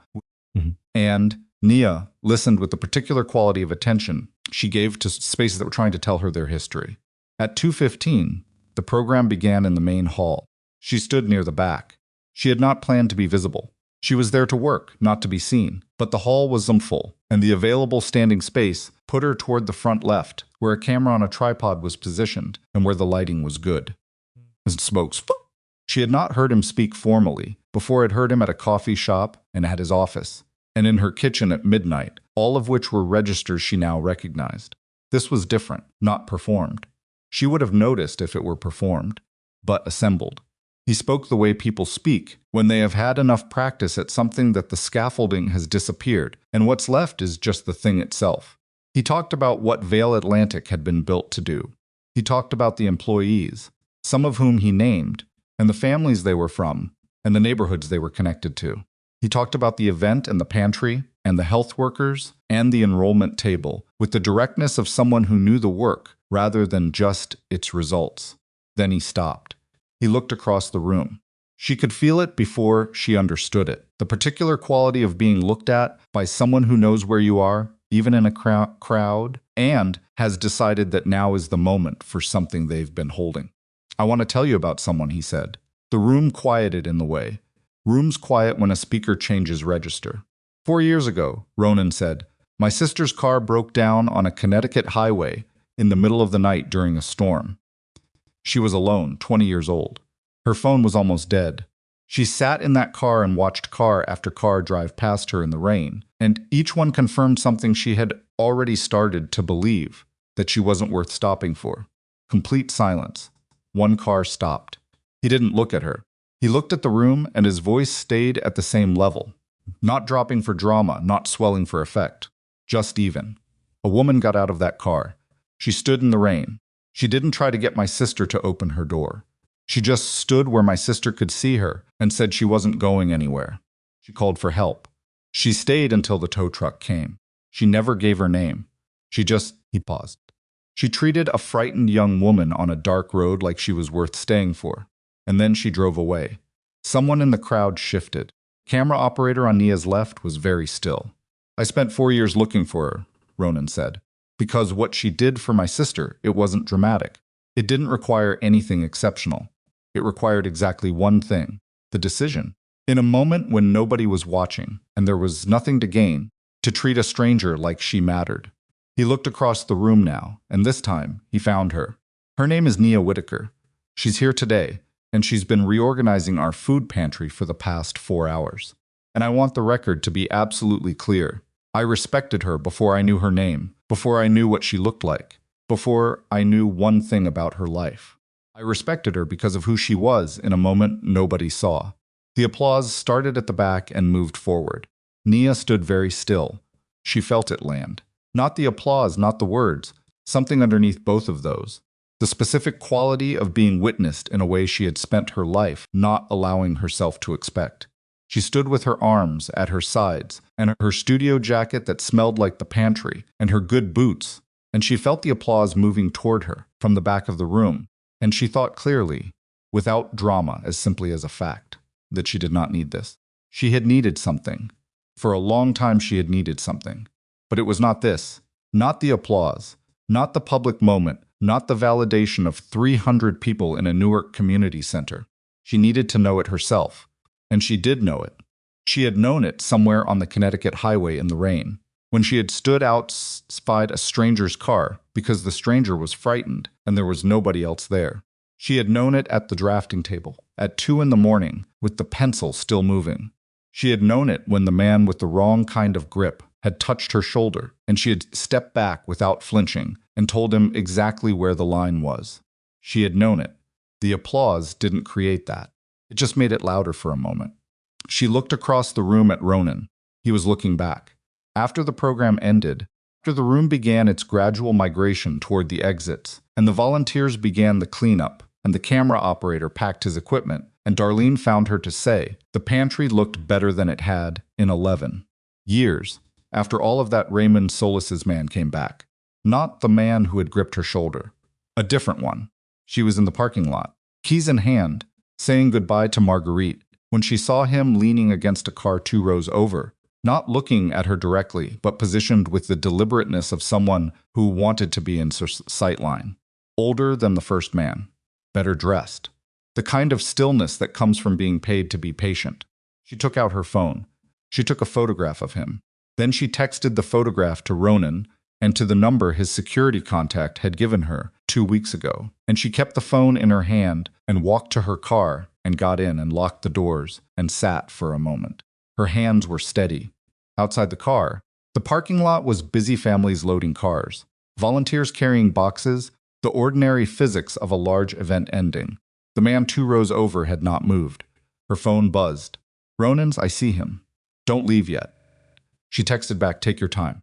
A: And Nia listened with the particular quality of attention she gave to spaces that were trying to tell her their history. At 2:15, the program began in the main hall. She stood near the back. She had not planned to be visible. She was there to work, not to be seen. But the hall was full, and the available standing space put her toward the front left, where a camera on a tripod was positioned and where the lighting was good. Smokes. She had not heard him speak formally. Before had heard him at a coffee shop and at his office, and in her kitchen at midnight, all of which were registers she now recognized. This was different, not performed. She would have noticed if it were performed, but assembled. He spoke the way people speak, when they have had enough practice at something that the scaffolding has disappeared, and what's left is just the thing itself. He talked about what Vale Atlantic had been built to do. He talked about the employees, some of whom he named, and the families they were from, and the neighborhoods they were connected to. He talked about the event and the pantry, and the health workers, and the enrollment table, with the directness of someone who knew the work, rather than just its results. Then he stopped. He looked across the room. She could feel it before she understood it. The particular quality of being looked at by someone who knows where you are, even in a crowd, and has decided that now is the moment for something they've been holding. "I want to tell you about someone," he said. The room quieted in the way. Rooms quiet when a speaker changes register. 4 years ago, Ronan said, my sister's car broke down on a Connecticut highway in the middle of the night during a storm. She was alone, 20 years old. Her phone was almost dead. She sat in that car and watched car after car drive past her in the rain, and each one confirmed something she had already started to believe, that she wasn't worth stopping for. Complete silence. One car stopped. He didn't look at her. He looked at the room, and his voice stayed at the same level. Not dropping for drama, not swelling for effect. Just even. A woman got out of that car. She stood in the rain. She didn't try to get my sister to open her door. She just stood where my sister could see her and said she wasn't going anywhere. She called for help. She stayed until the tow truck came. She never gave her name. He paused. She treated a frightened young woman on a dark road like she was worth staying for. And then she drove away. Someone in the crowd shifted. Camera operator on Nia's left was very still. I spent 4 years looking for her, Ronan said. Because what she did for my sister, it wasn't dramatic. It didn't require anything exceptional. It required exactly one thing, the decision. In a moment when nobody was watching, and there was nothing to gain, to treat a stranger like she mattered. He looked across the room now, and this time, he found her. Her name is Nia Whitaker. She's here today, and she's been reorganizing our food pantry for the past 4 hours. And I want the record to be absolutely clear. I respected her before I knew her name, before I knew what she looked like, before I knew one thing about her life. I respected her because of who she was in a moment nobody saw. The applause started at the back and moved forward. Nia stood very still. She felt it land. Not the applause, not the words, something underneath both of those. The specific quality of being witnessed in a way she had spent her life not allowing herself to expect. She stood with her arms at her sides, and her studio jacket that smelled like the pantry, and her good boots, and she felt the applause moving toward her from the back of the room, and she thought clearly, without drama, as simply as a fact, that she did not need this. She had needed something. For a long time she had needed something. But it was not this, not the applause, not the public moment, not the validation of 300 people in a Newark community center. She needed to know it herself. And she did know it. She had known it somewhere on the Connecticut highway in the rain, when she had stood outside a stranger's car because the stranger was frightened and there was nobody else there. She had known it at the drafting table, at 2 a.m, with the pencil still moving. She had known it when the man with the wrong kind of grip had touched her shoulder, and she had stepped back without flinching and told him exactly where the line was. She had known it. The applause didn't create that. It just made it louder for a moment. She looked across the room at Ronan. He was looking back. After the program ended, after the room began its gradual migration toward the exits, and the volunteers began the cleanup, and the camera operator packed his equipment, and Darlene found her to say, the pantry looked better than it had in 11 years. After all of that, Raymond Solis's man came back. Not the man who had gripped her shoulder. A different one. She was in the parking lot, keys in hand, saying goodbye to Marguerite, when she saw him leaning against a car 2 rows over, not looking at her directly, but positioned with the deliberateness of someone who wanted to be in sightline. Older than the first man, better dressed. The kind of stillness that comes from being paid to be patient. She took out her phone. She took a photograph of him. Then she texted the photograph to Ronan and to the number his security contact had given her 2 weeks ago. And she kept the phone in her hand and walked to her car and got in and locked the doors and sat for a moment. Her hands were steady. Outside the car, the parking lot was busy families loading cars, volunteers carrying boxes, the ordinary physics of a large event ending. The man 2 rows over had not moved. Her phone buzzed. "Ronan's, I see him. Don't leave yet." She texted back, "Take your time."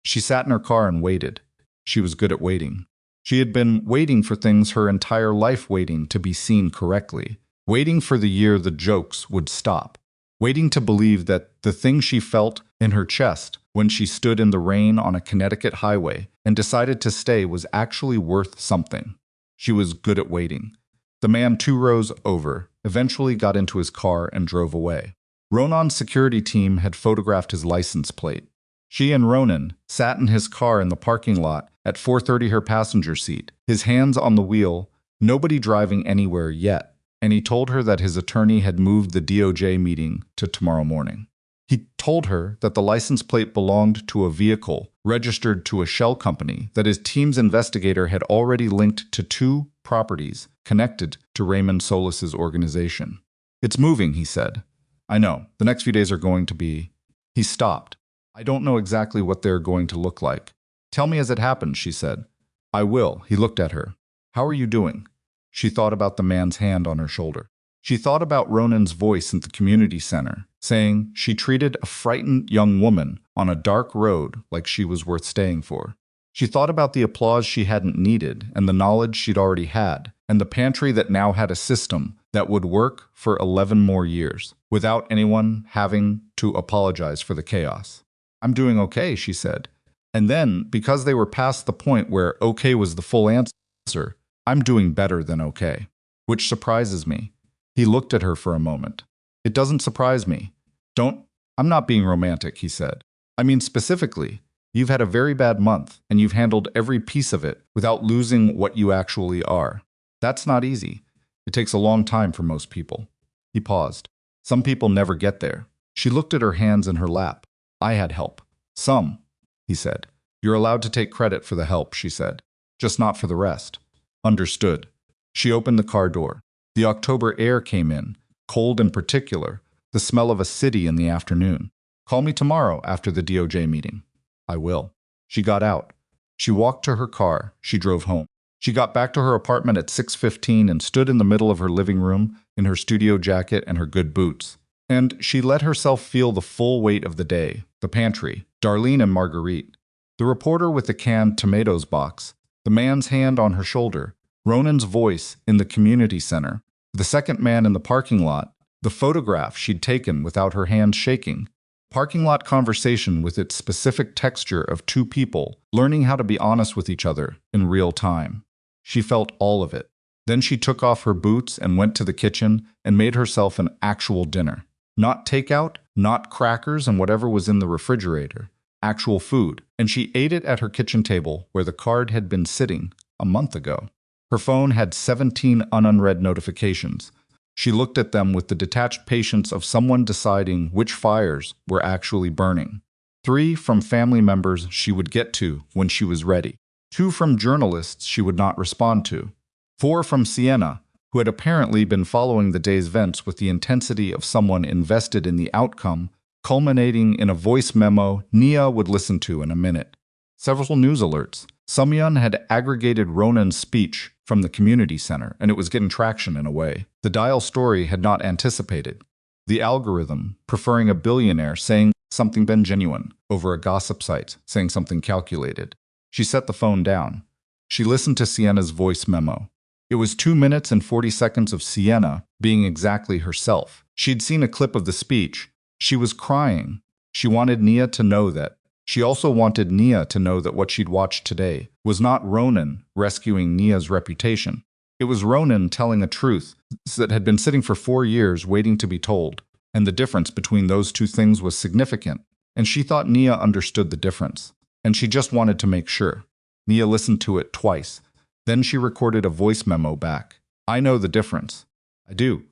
A: She sat in her car and waited. She was good at waiting. She had been waiting for things her entire life, waiting to be seen correctly, waiting for the year the jokes would stop, waiting to believe that the thing she felt in her chest when she stood in the rain on a Connecticut highway and decided to stay was actually worth something. She was good at waiting. The man 2 rows over eventually got into his car and drove away. Ronan's security team had photographed his license plate. She and Ronan sat in his car in the parking lot at 4:30, her passenger seat, his hands on the wheel, nobody driving anywhere yet, and he told her that his attorney had moved the DOJ meeting to tomorrow morning. He told her that the license plate belonged to a vehicle registered to a shell company that his team's investigator had already linked to 2 properties connected to Raymond Solis's organization. "It's moving," he said. "I know. The next few days are going to be..." He stopped. "I don't know exactly what they're going to look like." "Tell me as it happens," she said. "I will." He looked at her. "How are you doing?" She thought about the man's hand on her shoulder. She thought about Ronan's voice in the community center, saying she treated a frightened young woman on a dark road like she was worth staying for. She thought about the applause she hadn't needed and the knowledge she'd already had, and the pantry that now had a system that would work for 11 more years, without anyone having to apologize for the chaos. "I'm doing okay," she said. And then, because they were past the point where okay was the full answer, "I'm doing better than okay," which surprises me. He looked at her for a moment. "It doesn't surprise me. I'm not being romantic," he said. "I mean specifically, you've had a very bad month, and you've handled every piece of it without losing what you actually are. That's not easy. It takes a long time for most people." He paused. "Some people never get there." She looked at her hands in her lap. "I had help." "Some," he said. "You're allowed to take credit for the help," she said. "Just not for the rest." "Understood." She opened the car door. The October air came in, cold in particular, the smell of a city in the afternoon. "Call me tomorrow after the DOJ meeting." "I will." She got out. She walked to her car. She drove home. She got back to her apartment at 6:15 and stood in the middle of her living room in her studio jacket and her good boots. And she let herself feel the full weight of the day, the pantry, Darlene and Marguerite, the reporter with the canned tomatoes box, the man's hand on her shoulder, Ronan's voice in the community center, the second man in the parking lot, the photograph she'd taken without her hands shaking, parking lot conversation with its specific texture of 2 people learning how to be honest with each other in real time. She felt all of it. Then she took off her boots and went to the kitchen and made herself an actual dinner. Not takeout, not crackers and whatever was in the refrigerator. Actual food. And she ate it at her kitchen table where the card had been sitting a month ago. Her phone had 17 unread notifications. She looked at them with the detached patience of someone deciding which fires were actually burning. 3 from family members she would get to when she was ready. 2 from journalists she would not respond to. 4 from Sienna, who had apparently been following the day's events with the intensity of someone invested in the outcome, culminating in a voice memo Nia would listen to in a minute. Several news alerts. Sumyon had aggregated Ronan's speech from the community center, and it was getting traction in a way the Dial story had not anticipated. The algorithm preferring a billionaire saying something been genuine over a gossip site saying something calculated. She set the phone down. She listened to Sienna's voice memo. It was 2 minutes and 40 seconds of Sienna being exactly herself. She'd seen a clip of the speech. She was crying. She wanted Nia to know that. She also wanted Nia to know that what she'd watched today was not Ronan rescuing Nia's reputation. It was Ronan telling a truth that had been sitting for 4 years waiting to be told, and the difference between those two things was significant, and she thought Nia understood the difference, and she just wanted to make sure. Nia listened to it twice. Then she recorded a voice memo back. I know the difference. I do.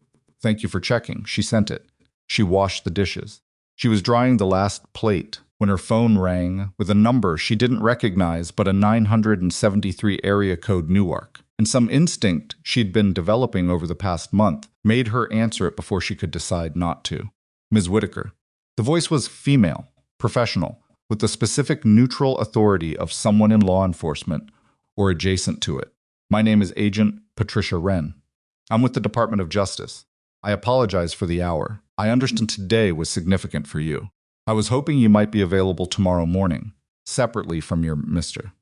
A: Thank you for checking. She sent it. She washed the dishes. She was drying the last plate when her phone rang with a number she didn't recognize but a 973 area code Newark. And some instinct she'd been developing over the past month made her answer it before she could decide not to. Ms. Whitaker. The voice was female, professional, with the specific neutral authority of someone in law enforcement or adjacent to it. My name is Agent Patricia Wren. I'm with the Department of Justice. I apologize for the hour. I understand today was significant for you. I was hoping you might be available tomorrow morning, separately from your Mr.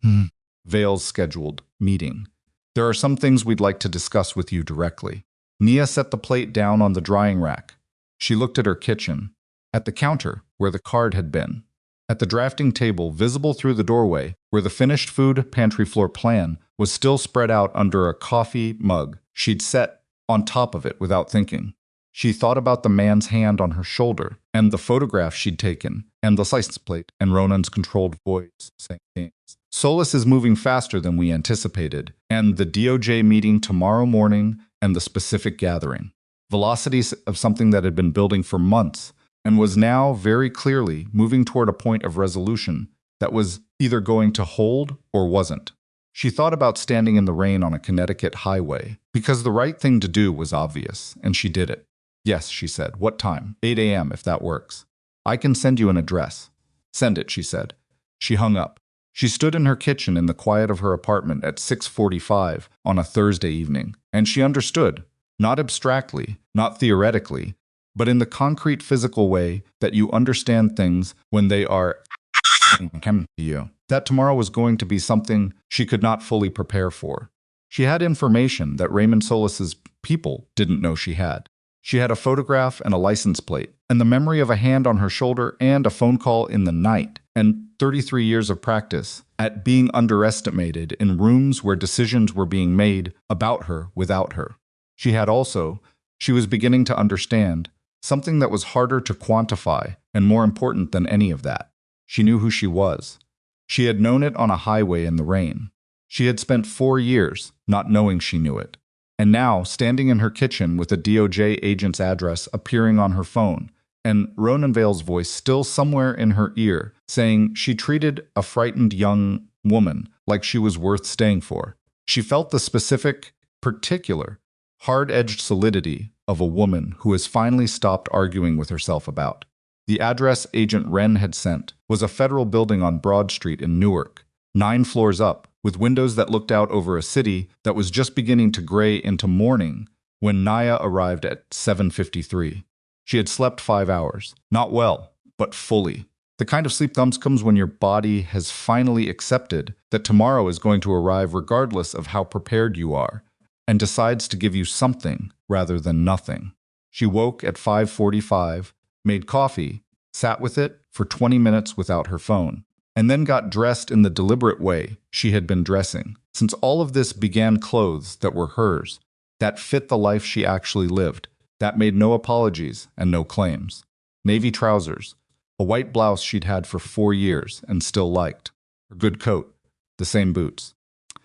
A: Vale's scheduled meeting. There are some things we'd like to discuss with you directly. Nia set the plate down on the drying rack. She looked at her kitchen, at the counter where the card had been, at the drafting table visible through the doorway where the finished food pantry floor plan was still spread out under a coffee mug she'd set on top of it without thinking. She thought about the man's hand on her shoulder, and the photograph she'd taken, and the license plate, and Ronan's controlled voice saying things. Solus is moving faster than we anticipated, and the DOJ meeting tomorrow morning and the specific gathering. Velocities of something that had been building for months, and was now very clearly moving toward a point of resolution that was either going to hold or wasn't. She thought about standing in the rain on a Connecticut highway, because the right thing to do was obvious, and she did it. Yes, she said. What time? 8 a.m. if that works. I can send you an address. Send it, she said. She hung up. She stood in her kitchen in the quiet of her apartment at 6:45 on a Thursday evening, and she understood, not abstractly, not theoretically, but in the concrete physical way that you understand things when they are come to you, that tomorrow was going to be something she could not fully prepare for. She had information that Raymond Solis's people didn't know she had. She had a photograph and a license plate, and the memory of a hand on her shoulder and a phone call in the night, and 33 years of practice at being underestimated in rooms where decisions were being made about her without her. She had also, she was beginning to understand, something that was harder to quantify and more important than any of that. She knew who she was. She had known it on a highway in the rain. She had spent 4 years not knowing she knew it. And now, standing in her kitchen with a DOJ agent's address appearing on her phone, and Ronan Vale's voice still somewhere in her ear, saying she treated a frightened young woman like she was worth staying for. She felt the specific, particular, hard-edged solidity of a woman who has finally stopped arguing with herself about. The address Agent Wren had sent was a federal building on Broad Street in Newark, 9 floors up, with windows that looked out over a city that was just beginning to gray into morning when Nia arrived at 7:53. She had slept 5 hours, not well, but fully. The kind of sleep that comes when your body has finally accepted that tomorrow is going to arrive regardless of how prepared you are, and decides to give you something rather than nothing. She woke at 5:45, made coffee, sat with it for 20 minutes without her phone, and then got dressed in the deliberate way she had been dressing, since all of this began clothes that were hers, that fit the life she actually lived, that made no apologies and no claims. Navy trousers, a white blouse she'd had for 4 years and still liked, her good coat, the same boots.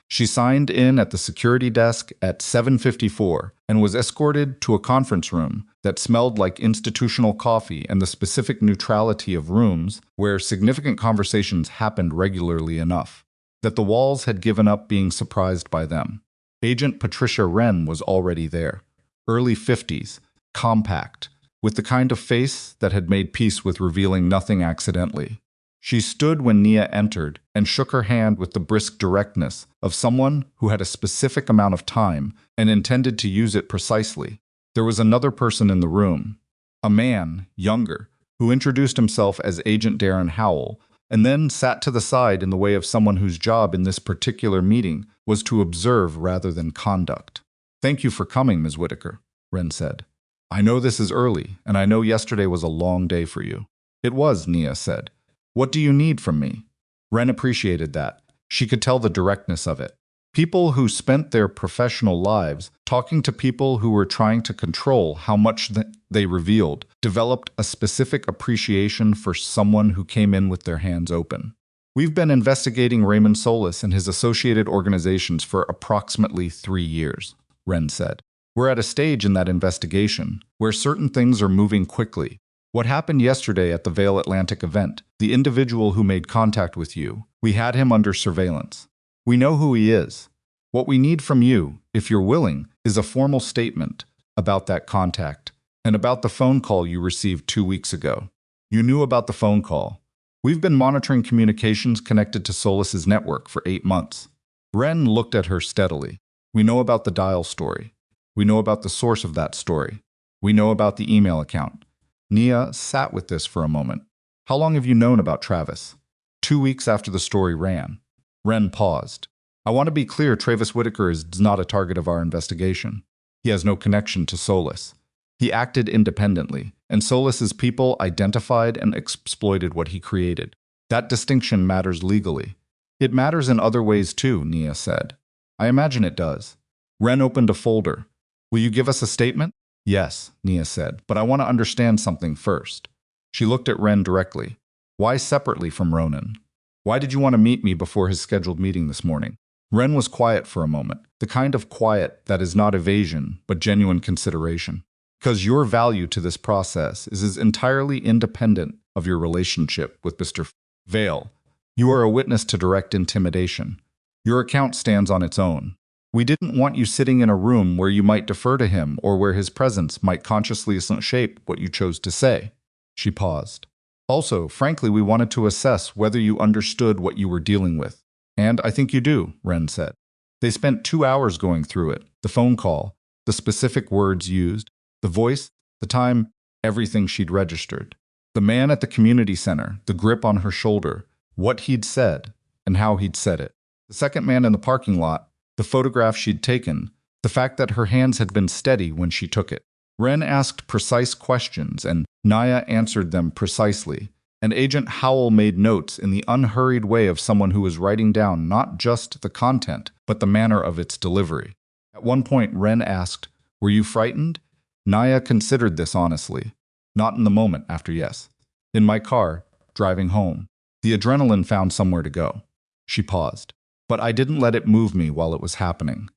A: She signed in at the security desk at 7:54 and was escorted to a conference room that smelled like institutional coffee and the specific neutrality of rooms where significant conversations happened regularly enough, that the walls had given up being surprised by them. Agent Patricia Wren was already there, early 50s, compact, with the kind of face that had made peace with revealing nothing accidentally. She stood when Nia entered and shook her hand with the brisk directness of someone who had a specific amount of time and intended to use it precisely. There was another person in the room, a man, younger, who introduced himself as Agent Darren Howell, and then sat to the side in the way of someone whose job in this particular meeting was to observe rather than conduct. "Thank you for coming, Ms. Whitaker," Wren said. "I know this is early, and I know yesterday was a long day for you." "It was," Nia said. "What do you need from me?" Wren appreciated that. She could tell the directness of it. People who spent their professional lives talking to people who were trying to control how much they revealed developed a specific appreciation for someone who came in with their hands open. We've been investigating Raymond Solis and his associated organizations for approximately 3 years, Wren said. We're at a stage in that investigation where certain things are moving quickly. What happened yesterday at the Vale Atlantic event, the individual who made contact with you, we had him under surveillance. We know who he is. What we need from you, if you're willing, is a formal statement about that contact and about the phone call you received 2 weeks ago. You knew about the phone call. We've been monitoring communications connected to Solis's network for 8 months. Wren looked at her steadily. We know about the dial story. We know about the source of that story. We know about the email account. Nia sat with this for a moment. How long have you known about Travis? 2 weeks after the story ran. Wren paused. I want to be clear, Travis Whitaker is not a target of our investigation. He has no connection to Solis. He acted independently, and Solis's people identified and exploited what he created. That distinction matters legally. It matters in other ways too, Nia said. I imagine it does. Wren opened a folder. Will you give us a statement? Yes, Nia said, but I want to understand something first. She looked at Wren directly. Why separately from Ronan? Why did you want to meet me before his scheduled meeting this morning? Wren was quiet for a moment, the kind of quiet that is not evasion, but genuine consideration. Because your value to this process is entirely independent of your relationship with Mr. Vale. You are a witness to direct intimidation. Your account stands on its own. We didn't want you sitting in a room where you might defer to him or where his presence might consciously shape what you chose to say. She paused. Also, frankly, we wanted to assess whether you understood what you were dealing with. And I think you do, Wren said. They spent 2 hours going through it, the phone call, the specific words used, the voice, the time, everything she'd registered. The man at the community center, the grip on her shoulder, what he'd said, and how he'd said it. The second man in the parking lot, the photograph she'd taken, the fact that her hands had been steady when she took it. Wren asked precise questions, and Nia answered them precisely. And Agent Howell made notes in the unhurried way of someone who was writing down not just the content, but the manner of its delivery. At one point, Wren asked, "Were you frightened?" Nia considered this honestly. Not in the moment after yes. In my car, driving home. The adrenaline found somewhere to go. She paused. But I didn't let it move me while it was happening.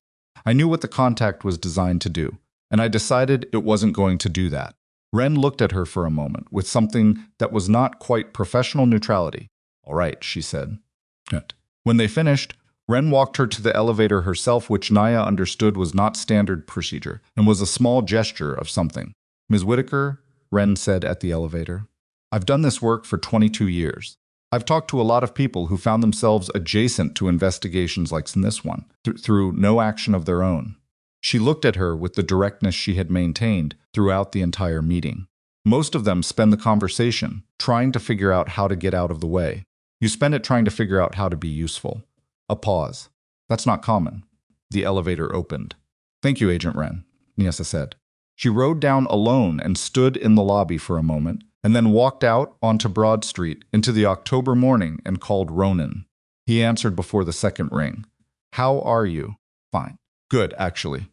A: I knew what the contact was designed to do, and I decided it wasn't going to do that. Wren looked at her for a moment with something that was not quite professional neutrality. All right, she said. When they finished, Wren walked her to the elevator herself, which Nia understood was not standard procedure and was a small gesture of something. Ms. Whitaker, Wren said at the elevator, I've done this work for 22 years. I've talked to a lot of people who found themselves adjacent to investigations like this one, through no action of their own. She looked at her with the directness she had maintained throughout the entire meeting. Most of them spend the conversation trying to figure out how to get out of the way. You spend it trying to figure out how to be useful. A pause. That's not common. The elevator opened. Thank you, Agent Wren, Niesa said. She rode down alone and stood in the lobby for a moment, and then walked out onto Broad Street into the October morning and called Ronan. He answered before the second ring. How are you? Fine. Good, actually.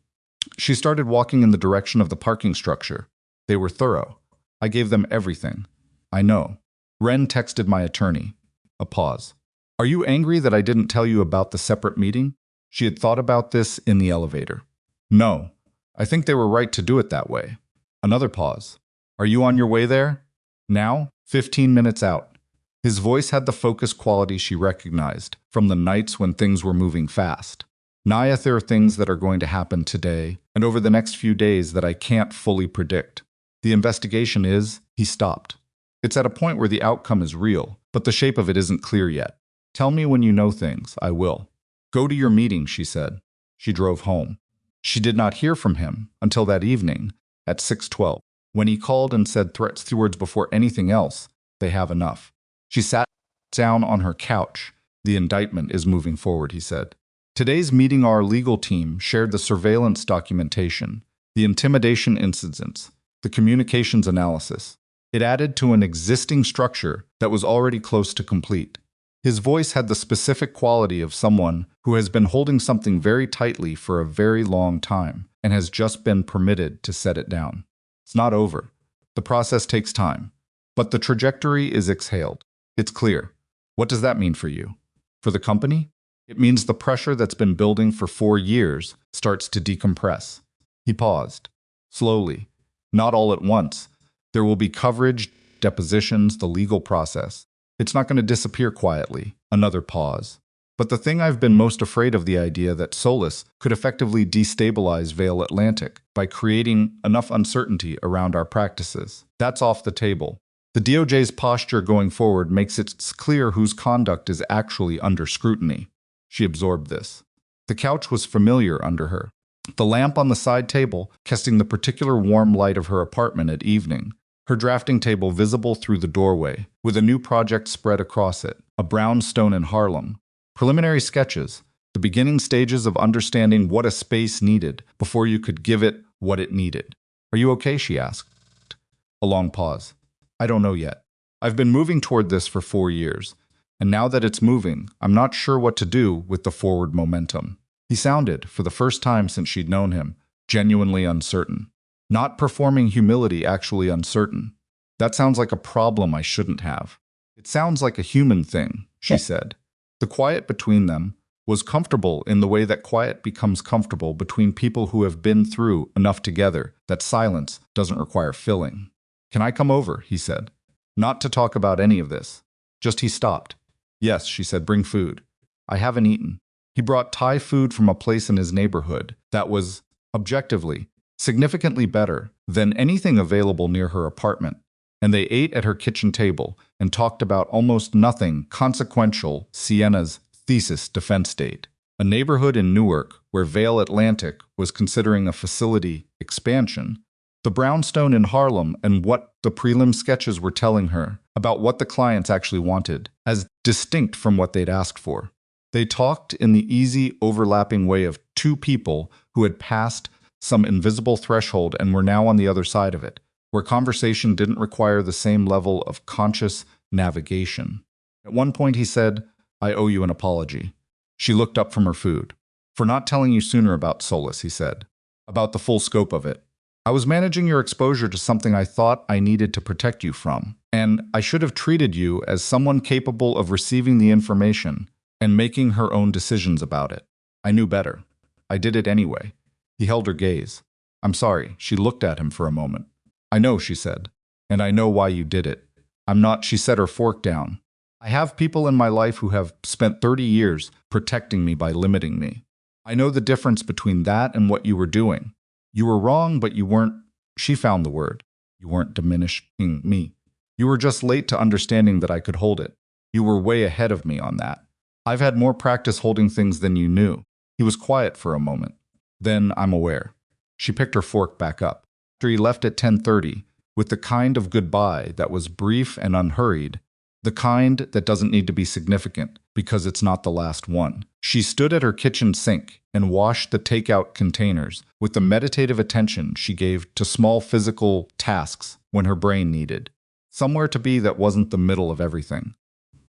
A: She started walking in the direction of the parking structure. They were thorough. I gave them everything. I know. Wren texted my attorney. A pause. Are you angry that I didn't tell you about the separate meeting? She had thought about this in the elevator. No. I think they were right to do it that way. Another pause. Are you on your way there? Now, 15 minutes out. His voice had the focused quality she recognized from the nights when things were moving fast. Nia, there are things that are going to happen today and over the next few days that I can't fully predict. The investigation is, he stopped. It's at a point where the outcome is real, but the shape of it isn't clear yet. Tell me when you know things, I will. Go to your meeting, she said. She drove home. She did not hear from him until that evening at 6:12, when he called and said threats words before anything else, they have enough. She sat down on her couch. The indictment is moving forward, he said. Today's meeting, our legal team shared the surveillance documentation, the intimidation incidents, the communications analysis. It added to an existing structure that was already close to complete. His voice had the specific quality of someone who has been holding something very tightly for a very long time and has just been permitted to set it down. It's not over. The process takes time. But the trajectory is exhaled. It's clear. What does that mean for you? For the company? It means the pressure that's been building for 4 years starts to decompress. He paused. Slowly. Not all at once. There will be coverage, depositions, the legal process. It's not going to disappear quietly. Another pause. But the thing I've been most afraid of, the idea that Solis could effectively destabilize Vale Atlantic by creating enough uncertainty around our practices. That's off the table. The DOJ's posture going forward makes it clear whose conduct is actually under scrutiny. She absorbed this. The couch was familiar under her. The lamp on the side table casting the particular warm light of her apartment at evening. Her drafting table visible through the doorway, with a new project spread across it, a brownstone in Harlem. Preliminary sketches, the beginning stages of understanding what a space needed before you could give it what it needed. Are you okay? She asked. A long pause. I don't know yet. I've been moving toward this for 4 years, and now that it's moving, I'm not sure what to do with the forward momentum. He sounded, for the first time since she'd known him, genuinely uncertain. Not performing humility, actually uncertain. That sounds like a problem I shouldn't have. It sounds like a human thing, she said. The quiet between them was comfortable in the way that quiet becomes comfortable between people who have been through enough together that silence doesn't require filling. Can I come over? He said. Not to talk about any of this. Just he stopped. Yes, she said, bring food. I haven't eaten. He brought Thai food from a place in his neighborhood that was, objectively, significantly better than anything available near her apartment, and they ate at her kitchen table and talked about almost nothing consequential. Sienna's thesis defense date, a neighborhood in Newark where Vale Atlantic was considering a facility expansion, the brownstone in Harlem, and what the prelim sketches were telling her about what the clients actually wanted, as distinct from what they'd asked for. They talked in the easy, overlapping way of two people who had passed some invisible threshold and were now on the other side of it, where conversation didn't require the same level of conscious navigation. At one point he said, I owe you an apology. She looked up from her food. For not telling you sooner about Solis, he said. About the full scope of it. I was managing your exposure to something I thought I needed to protect you from, and I should have treated you as someone capable of receiving the information and making her own decisions about it. I knew better. I did it anyway. He held her gaze. I'm sorry. She looked at him for a moment. I know, she said, and I know why you did it. I'm not, she set her fork down. I have people in my life who have spent 30 years protecting me by limiting me. I know the difference between that and what you were doing. You were wrong, but you weren't, she found the word. You weren't diminishing me. You were just late to understanding that I could hold it. You were way ahead of me on that. I've had more practice holding things than you knew. He was quiet for a moment. Then I'm aware. She picked her fork back up. After he left at 10:30, with the kind of goodbye that was brief and unhurried, the kind that doesn't need to be significant because it's not the last one. She stood at her kitchen sink and washed the takeout containers with the meditative attention she gave to small physical tasks when her brain needed. Somewhere to be that wasn't the middle of everything.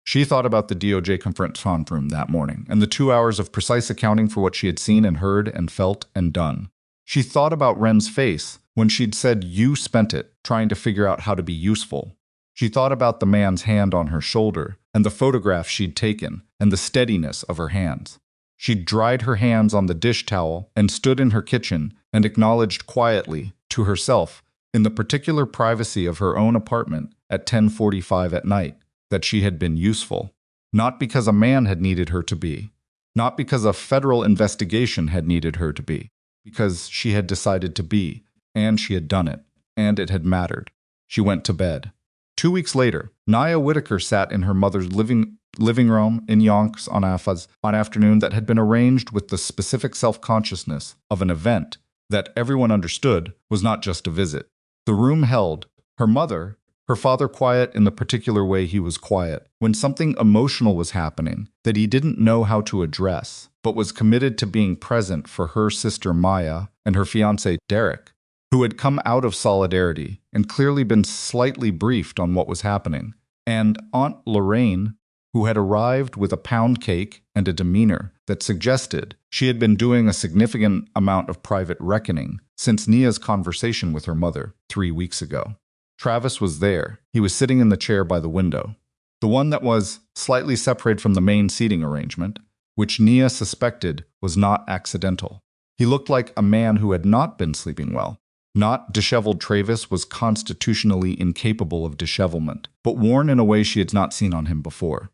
A: She thought about the DOJ conference room that morning and the 2 hours of precise accounting for what she had seen and heard and felt and done. She thought about Ren's face when she'd said you spent it trying to figure out how to be useful. She thought about the man's hand on her shoulder and the photograph she'd taken and the steadiness of her hands. She'd dried her hands on the dish towel and stood in her kitchen and acknowledged quietly to herself in the particular privacy of her own apartment at 10:45 at night that she had been useful, not because a man had needed her to be, not because a federal investigation had needed her to be, because she had decided to be, and she had done it, and it had mattered. She went to bed. 2 weeks later, Nia Whitaker sat in her mother's living room in Yonkers on an afternoon that had been arranged with the specific self-consciousness of an event that everyone understood was not just a visit. The room held her mother, her father quiet in the particular way he was quiet, when something emotional was happening that he didn't know how to address, but was committed to being present for her sister Maya and her fiancé Derek, who had come out of solidarity and clearly been slightly briefed on what was happening, and Aunt Lorraine, who had arrived with a pound cake and a demeanor that suggested she had been doing a significant amount of private reckoning since Nia's conversation with her mother 3 weeks ago. Travis was there. He was sitting in the chair by the window, the one that was slightly separated from the main seating arrangement, which Nia suspected was not accidental. He looked like a man who had not been sleeping well. Not disheveled. Travis was constitutionally incapable of dishevelment, but worn in a way she had not seen on him before.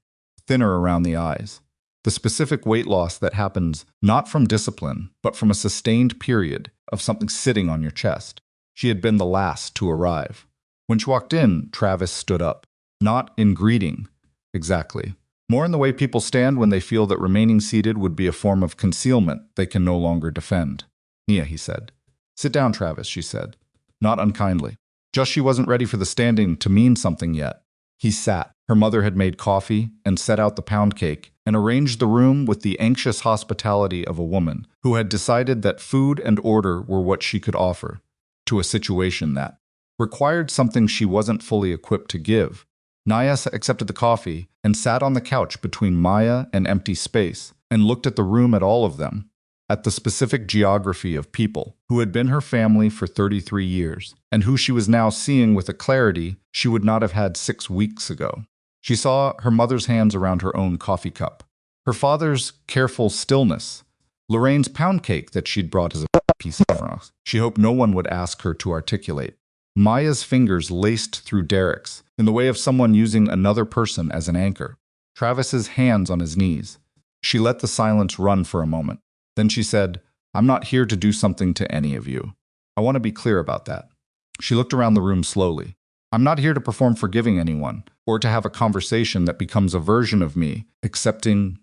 A: Thinner around the eyes. The specific weight loss that happens not from discipline, but from a sustained period of something sitting on your chest. She had been the last to arrive. When she walked in, Travis stood up. Not in greeting, exactly. More in the way people stand when they feel that remaining seated would be a form of concealment they can no longer defend. Nia, he said. Sit down, Travis, she said. Not unkindly. Just she wasn't ready for the standing to mean something yet. He sat. Her mother had made coffee and set out the pound cake and arranged the room with the anxious hospitality of a woman who had decided that food and order were what she could offer to a situation that required something she wasn't fully equipped to give. Nia accepted the coffee and sat on the couch between Maya and empty space and looked at the room, at all of them, at the specific geography of people who had been her family for 33 years and who she was now seeing with a clarity she would not have had 6 weeks ago. She saw her mother's hands around her own coffee cup, her father's careful stillness, Lorraine's pound cake that she'd brought as a piece of us. She hoped no one would ask her to articulate. Maya's fingers laced through Derek's, in the way of someone using another person as an anchor. Travis's hands on his knees. She let the silence run for a moment. Then she said, I'm not here to do something to any of you. I want to be clear about that. She looked around the room slowly. I'm not here to perform forgiving anyone, or to have a conversation that becomes a version of me accepting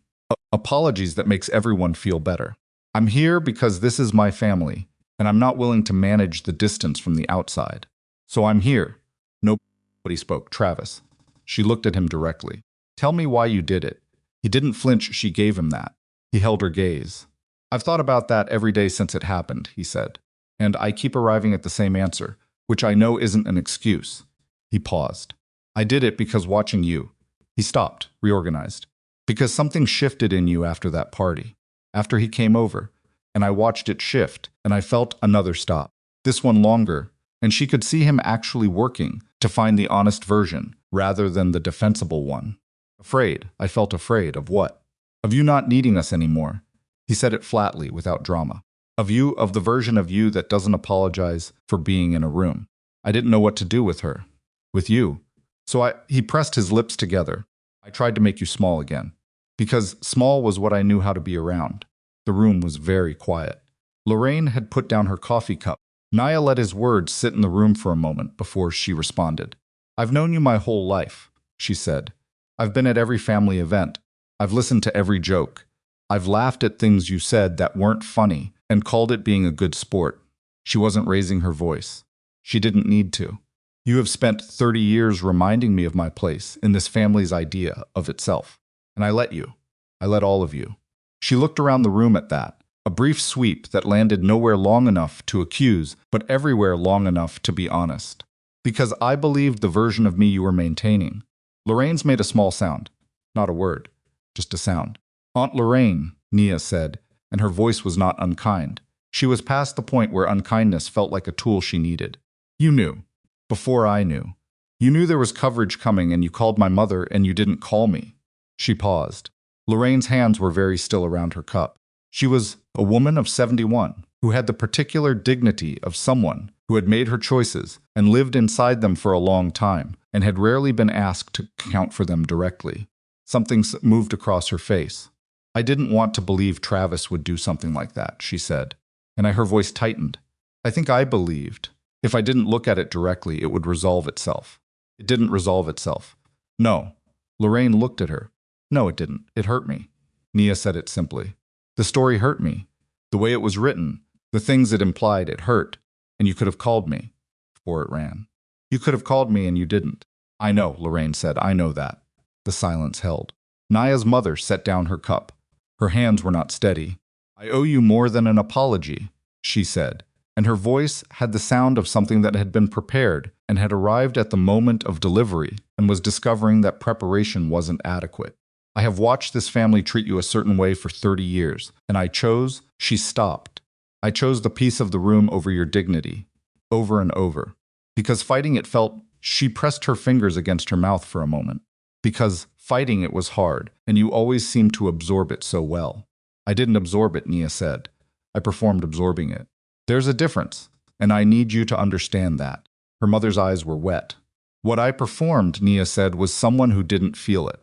A: apologies that makes everyone feel better. I'm here because this is my family, and I'm not willing to manage the distance from the outside. So I'm here. Nobody spoke. Travis. She looked at him directly. Tell me why you did it. He didn't flinch. She gave him that. He held her gaze. I've thought about that every day since it happened, he said. And I keep arriving at the same answer, which I know isn't an excuse. He paused. I did it because watching you. He stopped, reorganized. Because something shifted in you after that party. After he came over. And I watched it shift, and I felt another stop. This one longer. And she could see him actually working to find the honest version, rather than the defensible one. Afraid. I felt afraid. Of what? Of you not needing us anymore. He said it flatly, without drama. Of you, of the version of you that doesn't apologize for being in a room. I didn't know what to do with her. With you. So he pressed his lips together. I tried to make you small again. Because small was what I knew how to be around. The room was very quiet. Lorraine had put down her coffee cup. Nia let his words sit in the room for a moment before she responded. I've known you my whole life, she said. I've been at every family event. I've listened to every joke. I've laughed at things you said that weren't funny and called it being a good sport. She wasn't raising her voice. She didn't need to. You have spent 30 years reminding me of my place in this family's idea of itself. And I let you. I let all of you. She looked around the room at that. A brief sweep that landed nowhere long enough to accuse, but everywhere long enough to be honest. Because I believed the version of me you were maintaining. Lorraine's made a small sound. Not a word. Just a sound. Aunt Lorraine, Nia said, and her voice was not unkind. She was past the point where unkindness felt like a tool she needed. You knew. Before I knew. You knew there was coverage coming and you called my mother and you didn't call me. She paused. Lorraine's hands were very still around her cup. She was a woman of 71 who had the particular dignity of someone who had made her choices and lived inside them for a long time and had rarely been asked to account for them directly. Something moved across her face. I didn't want to believe Travis would do something like that, she said, and her voice tightened. I think I believed. If I didn't look at it directly, it would resolve itself. It didn't resolve itself. No. Lorraine looked at her. No, it didn't. It hurt me. Nia said it simply. The story hurt me. The way it was written, the things it implied, it hurt. And you could have called me before it ran. You could have called me and you didn't. I know, Lorraine said. I know that. The silence held. Nia's mother set down her cup. Her hands were not steady. I owe you more than an apology, she said, and her voice had the sound of something that had been prepared and had arrived at the moment of delivery and was discovering that preparation wasn't adequate. I have watched this family treat you a certain way for 30 years, and I chose, she stopped. I chose the peace of the room over your dignity, over and over. Because fighting it felt, she pressed her fingers against her mouth for a moment. Because fighting it was hard, and you always seemed to absorb it so well. I didn't absorb it, Nia said. I performed absorbing it. There's a difference, and I need you to understand that. Her mother's eyes were wet. What I performed, Nia said, was someone who didn't feel it.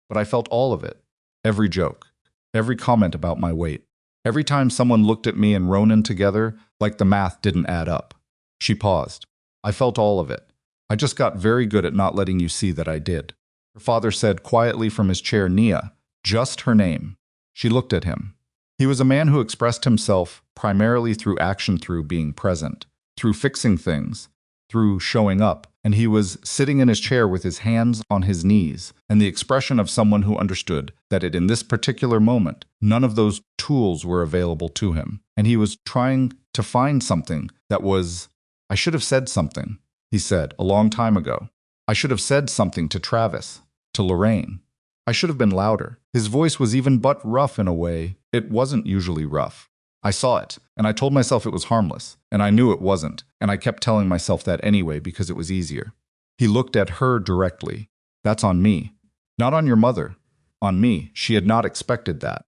A: But I felt all of it. Every joke. Every comment about my weight. Every time someone looked at me and Ronan together, like the math didn't add up. She paused. I felt all of it. I just got very good at not letting you see that I did. Her father said quietly from his chair, Nia, just her name. She looked at him. He was a man who expressed himself primarily through action, through being present, through fixing things, through showing up, and he was sitting in his chair with his hands on his knees, and the expression of someone who understood that in this particular moment, none of those tools were available to him, and he was trying to find something that was, I should have said something, he said, a long time ago. I should have said something to Travis, to Lorraine. I should have been louder. His voice was even but rough in a way. It wasn't usually rough. I saw it, and I told myself it was harmless, and I knew it wasn't, and I kept telling myself that anyway because it was easier. He looked at her directly. That's on me. Not on your mother. On me. She had not expected that.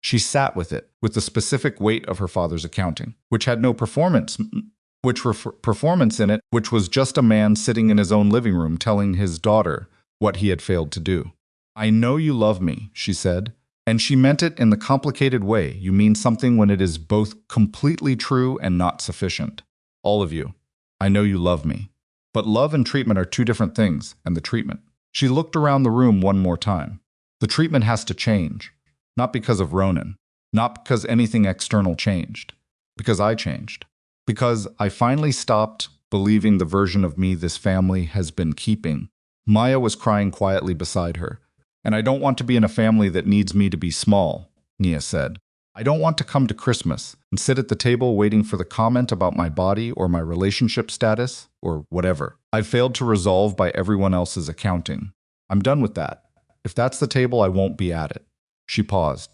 A: She sat with it, with the specific weight of her father's accounting, which had no performance in it, which was just a man sitting in his own living room telling his daughter what he had failed to do. I know you love me, she said. And she meant it in the complicated way you mean something when it is both completely true and not sufficient. All of you. I know you love me. But love and treatment are two different things, and the treatment. She looked around the room one more time. The treatment has to change. Not because of Ronan. Not because anything external changed. Because I changed. Because I finally stopped believing the version of me this family has been keeping. Maya was crying quietly beside her. And I don't want to be in a family that needs me to be small, Nia said. I don't want to come to Christmas and sit at the table waiting for the comment about my body or my relationship status or whatever I've failed to resolve by everyone else's accounting. I'm done with that. If that's the table, I won't be at it. She paused.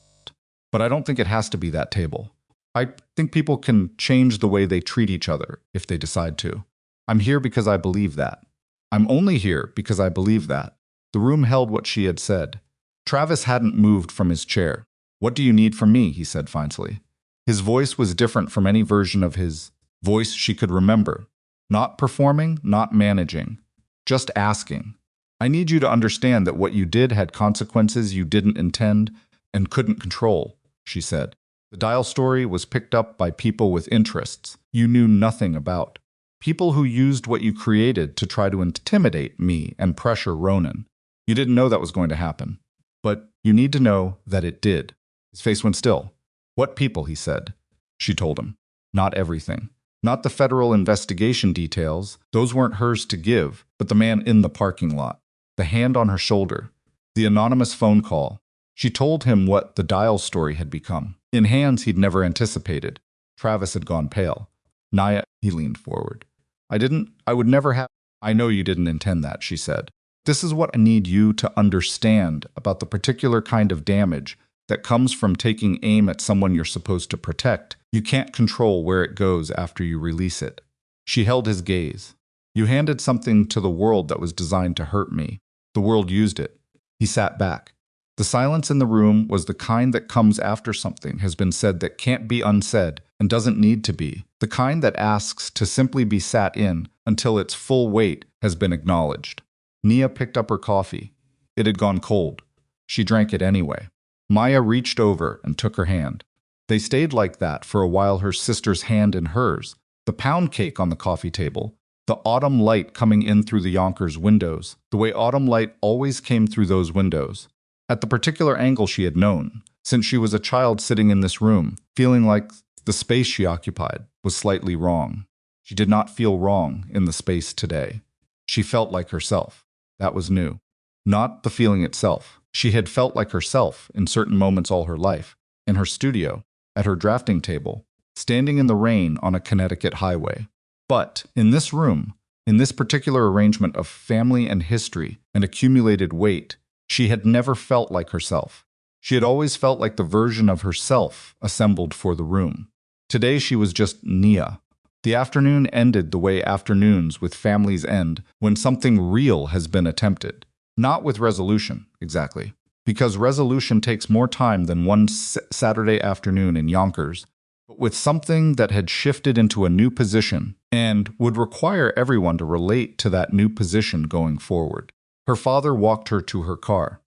A: But I don't think it has to be that table. I think people can change the way they treat each other if they decide to. I'm here because I believe that. I'm only here because I believe that. The room held what she had said. Travis hadn't moved from his chair. What do you need from me? He said finally. His voice was different from any version of his voice she could remember. Not performing, not managing. Just asking. I need you to understand that what you did had consequences you didn't intend and couldn't control, she said. The dial story was picked up by people with interests you knew nothing about. People who used what you created to try to intimidate me and pressure Ronan. You didn't know that was going to happen. But you need to know that it did. His face went still. What people, he said. She told him. Not everything. Not the federal investigation details. Those weren't hers to give, but the man in the parking lot. The hand on her shoulder. The anonymous phone call. She told him what the dial story had become. In hands he'd never anticipated. Travis had gone pale. Nia, he leaned forward. I would never have. I know you didn't intend that, she said. This is what I need you to understand about the particular kind of damage that comes from taking aim at someone you're supposed to protect. You can't control where it goes after you release it. She held his gaze. You handed something to the world that was designed to hurt me. The world used it. He sat back. The silence in the room was the kind that comes after something has been said that can't be unsaid and doesn't need to be. The kind that asks to simply be sat in until its full weight has been acknowledged. Nia picked up her coffee. It had gone cold. She drank it anyway. Maya reached over and took her hand. They stayed like that for a while, her sister's hand in hers, the pound cake on the coffee table, the autumn light coming in through the Yonkers windows, the way autumn light always came through those windows. At the particular angle she had known, since she was a child sitting in this room, feeling like the space she occupied was slightly wrong. She did not feel wrong in the space today. She felt like herself. That was new. Not the feeling itself. She had felt like herself in certain moments all her life. In her studio, at her drafting table, standing in the rain on a Connecticut highway. But in this room, in this particular arrangement of family and history and accumulated weight, She had never felt like herself. She had always felt like the version of herself assembled for the room. Today she was just Nia. The afternoon ended the way afternoons with families end when something real has been attempted. Not with resolution, exactly. Because resolution takes more time than one Saturday afternoon in Yonkers, but with something that had shifted into a new position and would require everyone to relate to that new position going forward. Her father walked her to her car.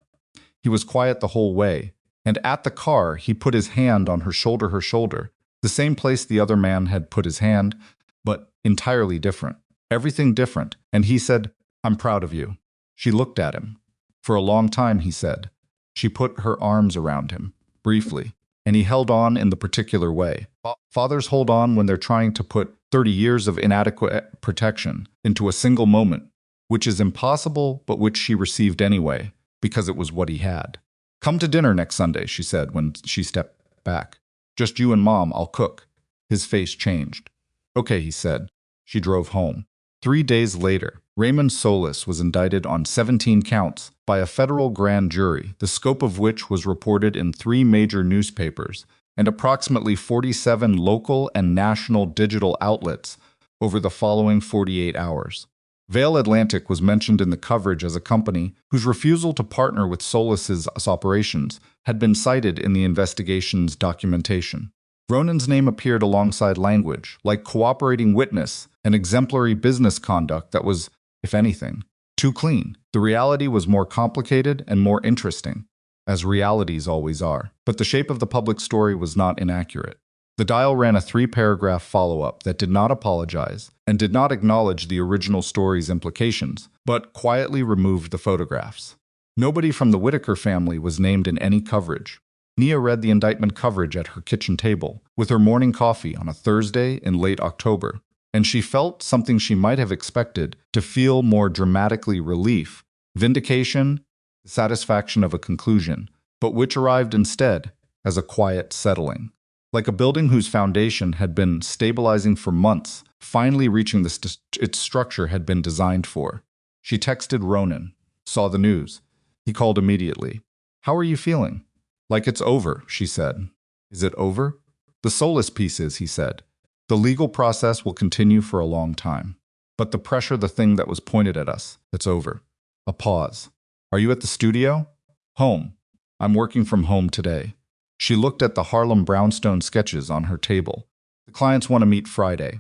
A: He was quiet the whole way, and at the car he put his hand on her shoulder, the same place the other man had put his hand, but entirely different. Everything different, and he said, "I'm proud of you." She looked at him. For a long time, he said. She put her arms around him, briefly, and he held on in the particular way. Fathers hold on when they're trying to put 30 years of inadequate protection into a single moment, which is impossible, but which she received anyway, because it was what he had. "Come to dinner next Sunday," she said when she stepped back. "Just you and Mom, I'll cook." His face changed. "Okay," he said. She drove home. 3 days later, Raymond Solis was indicted on 17 counts by a federal grand jury, the scope of which was reported in 3 major newspapers and approximately 47 local and national digital outlets over the following 48 hours. Vale Atlantic was mentioned in the coverage as a company whose refusal to partner with Solis's operations had been cited in the investigation's documentation. Ronan's name appeared alongside language, like cooperating witness and exemplary business conduct that was, if anything, too clean. The reality was more complicated and more interesting, as realities always are. But the shape of the public story was not inaccurate. The Dial ran a 3-paragraph follow-up that did not apologize and did not acknowledge the original story's implications, but quietly removed the photographs. Nobody from the Whitaker family was named in any coverage. Nia read the indictment coverage at her kitchen table, with her morning coffee on a Thursday in late October, and she felt something she might have expected to feel more dramatically relief, vindication, the satisfaction of a conclusion, but which arrived instead as a quiet settling. Like a building whose foundation had been stabilizing for months, finally reaching its structure had been designed for. She texted Ronan, saw the news. He called immediately. "How are you feeling?" "Like it's over," she said. "Is it over?" "The Solis piece is," he said. "The legal process will continue for a long time. But the pressure, the thing that was pointed at us, it's over." A pause. "Are you at the studio?" "Home. I'm working from home today." She looked at the Harlem brownstone sketches on her table. "The clients want to meet Friday.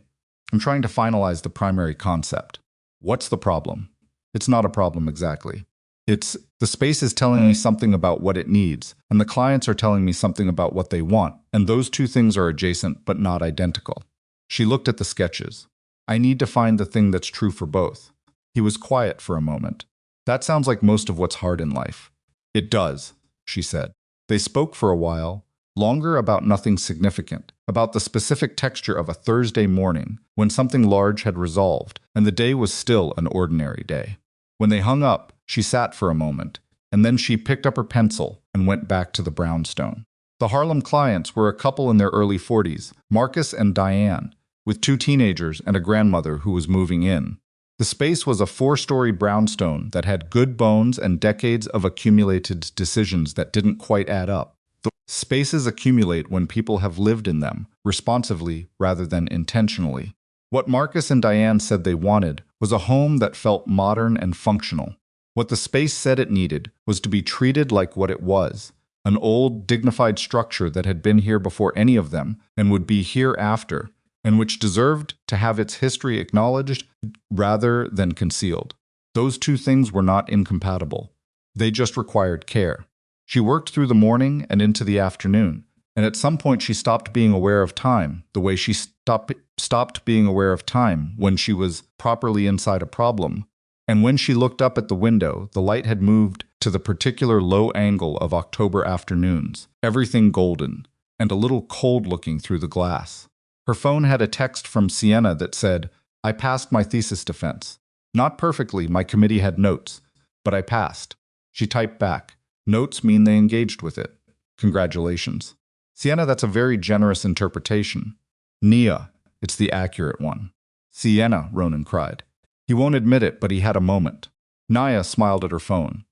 A: I'm trying to finalize the primary concept." "What's the problem?" "It's not a problem exactly. It's the space is telling me something about what it needs, and the clients are telling me something about what they want, and those two things are adjacent but not identical." She looked at the sketches. "I need to find the thing that's true for both." He was quiet for a moment. "That sounds like most of what's hard in life." "It does," she said. They spoke for a while, longer about nothing significant, about the specific texture of a Thursday morning when something large had resolved, and the day was still an ordinary day. When they hung up, she sat for a moment, and then she picked up her pencil and went back to the brownstone. The Harlem clients were a couple in their early 40s, Marcus and Diane, with 2 teenagers and a grandmother who was moving in. The space was a 4-story brownstone that had good bones and decades of accumulated decisions that didn't quite add up. The spaces accumulate when people have lived in them, responsively rather than intentionally. What Marcus and Diane said they wanted was a home that felt modern and functional. What the space said it needed was to be treated like what it was, an old, dignified structure that had been here before any of them and would be here after, and which deserved to have its history acknowledged rather than concealed. Those two things were not incompatible. They just required care. She worked through the morning and into the afternoon, and at some point she stopped being aware of time, the way she stopped being aware of time when she was properly inside a problem. And when she looked up at the window, the light had moved to the particular low angle of October afternoons, everything golden, and a little cold-looking through the glass. Her phone had a text from Sienna that said, "I passed my thesis defense. Not perfectly, my committee had notes, but I passed." She typed back, "Notes mean they engaged with it. Congratulations." "Sienna, that's a very generous interpretation." "Nia, it's the accurate one." "Sienna," Ronan cried. He won't admit it, but he had a moment. Nia smiled at her phone.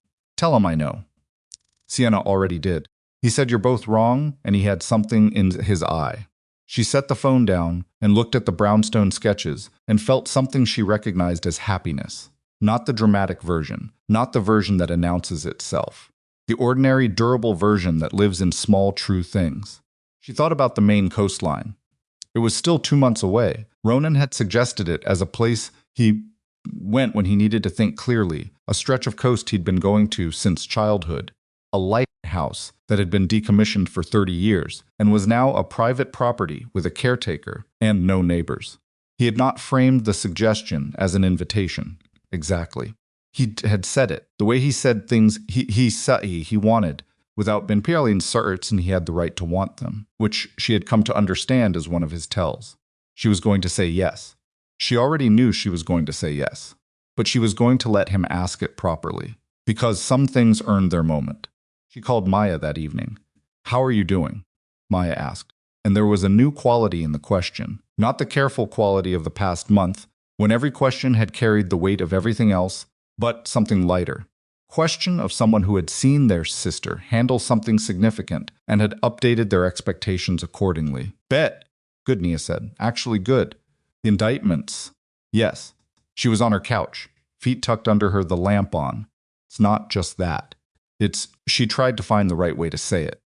A: Tell him I know. Sienna already did. He said you're both wrong, and he had something in his eye. She set the phone down and looked at the brownstone sketches and felt something she recognized as happiness. Not the dramatic version, not the version that announces itself. The ordinary, durable version that lives in small, true things. She thought about the Maine coastline. It was still 2 months away. Ronan had suggested it as a place he went when he needed to think clearly, a stretch of coast he'd been going to since childhood. A lighthouse that had been decommissioned for 30 years and was now a private property with a caretaker and no neighbors. He had not framed the suggestion as an invitation. Exactly. He had said it, the way he said things he wanted, without being purely certain he had the right to want them, which she had come to understand as one of his tells. She was going to say yes. She already knew she was going to say yes, but she was going to let him ask it properly, because some things earned their moment. She called Maya that evening. "How are you doing?" Maya asked, and there was a new quality in the question, not the careful quality of the past month, when every question had carried the weight of everything else, but something lighter. Question of someone who had seen their sister handle something significant and had updated their expectations accordingly. "Bet." "Good," Nia said. "Actually good." "The indictments." "Yes." She was on her couch, feet tucked under her, the lamp on. "It's not just that. She tried to find the right way to say it.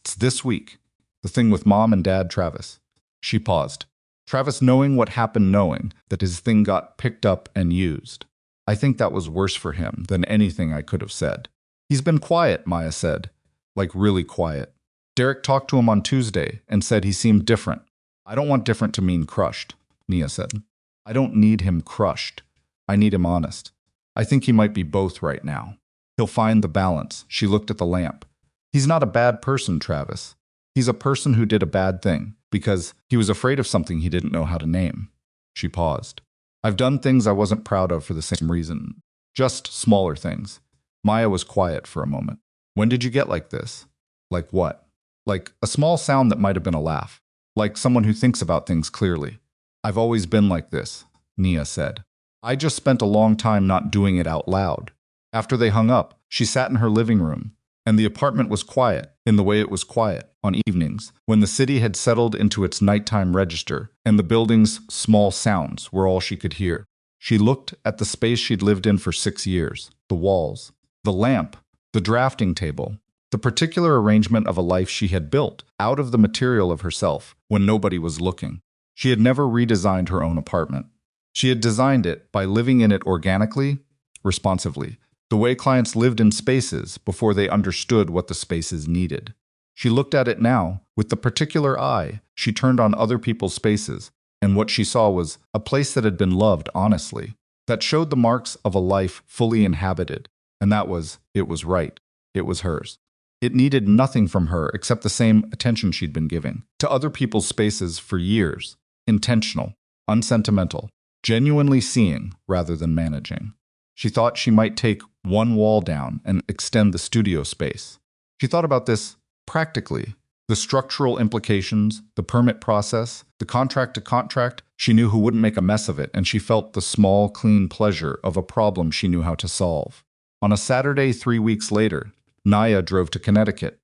A: "It's this week. The thing with Mom and Dad Travis." She paused. Travis knowing what happened, knowing that his thing got picked up and used. "I think that was worse for him than anything I could have said." "He's been quiet," Maya said. "Like really quiet. Derek talked to him on Tuesday and said he seemed different." "I don't want different to mean crushed," Nia said. "I don't need him crushed. I need him honest. I think he might be both right now. He'll find the balance." She looked at the lamp. "He's not a bad person, Travis. He's a person who did a bad thing because he was afraid of something he didn't know how to name." She paused. "I've done things I wasn't proud of for the same reason. Just smaller things." Maya was quiet for a moment. "When did you get like this?" "Like what?" "Like a small sound that might have been a laugh. Like someone who thinks about things clearly." "I've always been like this," Nia said. "I just spent a long time not doing it out loud." After they hung up, she sat in her living room, and the apartment was quiet in the way it was quiet on evenings when the city had settled into its nighttime register and the building's small sounds were all she could hear. She looked at the space she'd lived in for 6 years, the walls, the lamp, the drafting table, the particular arrangement of a life she had built out of the material of herself when nobody was looking. She had never redesigned her own apartment. She had designed it by living in it organically, responsively, the way clients lived in spaces before they understood what the spaces needed. She looked at it now with the particular eye she turned on other people's spaces, and what she saw was a place that had been loved honestly, that showed the marks of a life fully inhabited, and it was right. It was hers. It needed nothing from her except the same attention she'd been giving to other people's spaces for years. Intentional, unsentimental, genuinely seeing rather than managing. She thought she might take one wall down and extend the studio space. She thought about this practically. The structural implications, the permit process, the contract to contract, she knew who wouldn't make a mess of it, and she felt the small, clean pleasure of a problem she knew how to solve. On a Saturday 3 weeks later, Nia drove to Connecticut,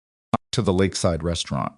A: to the Lakeside restaurant,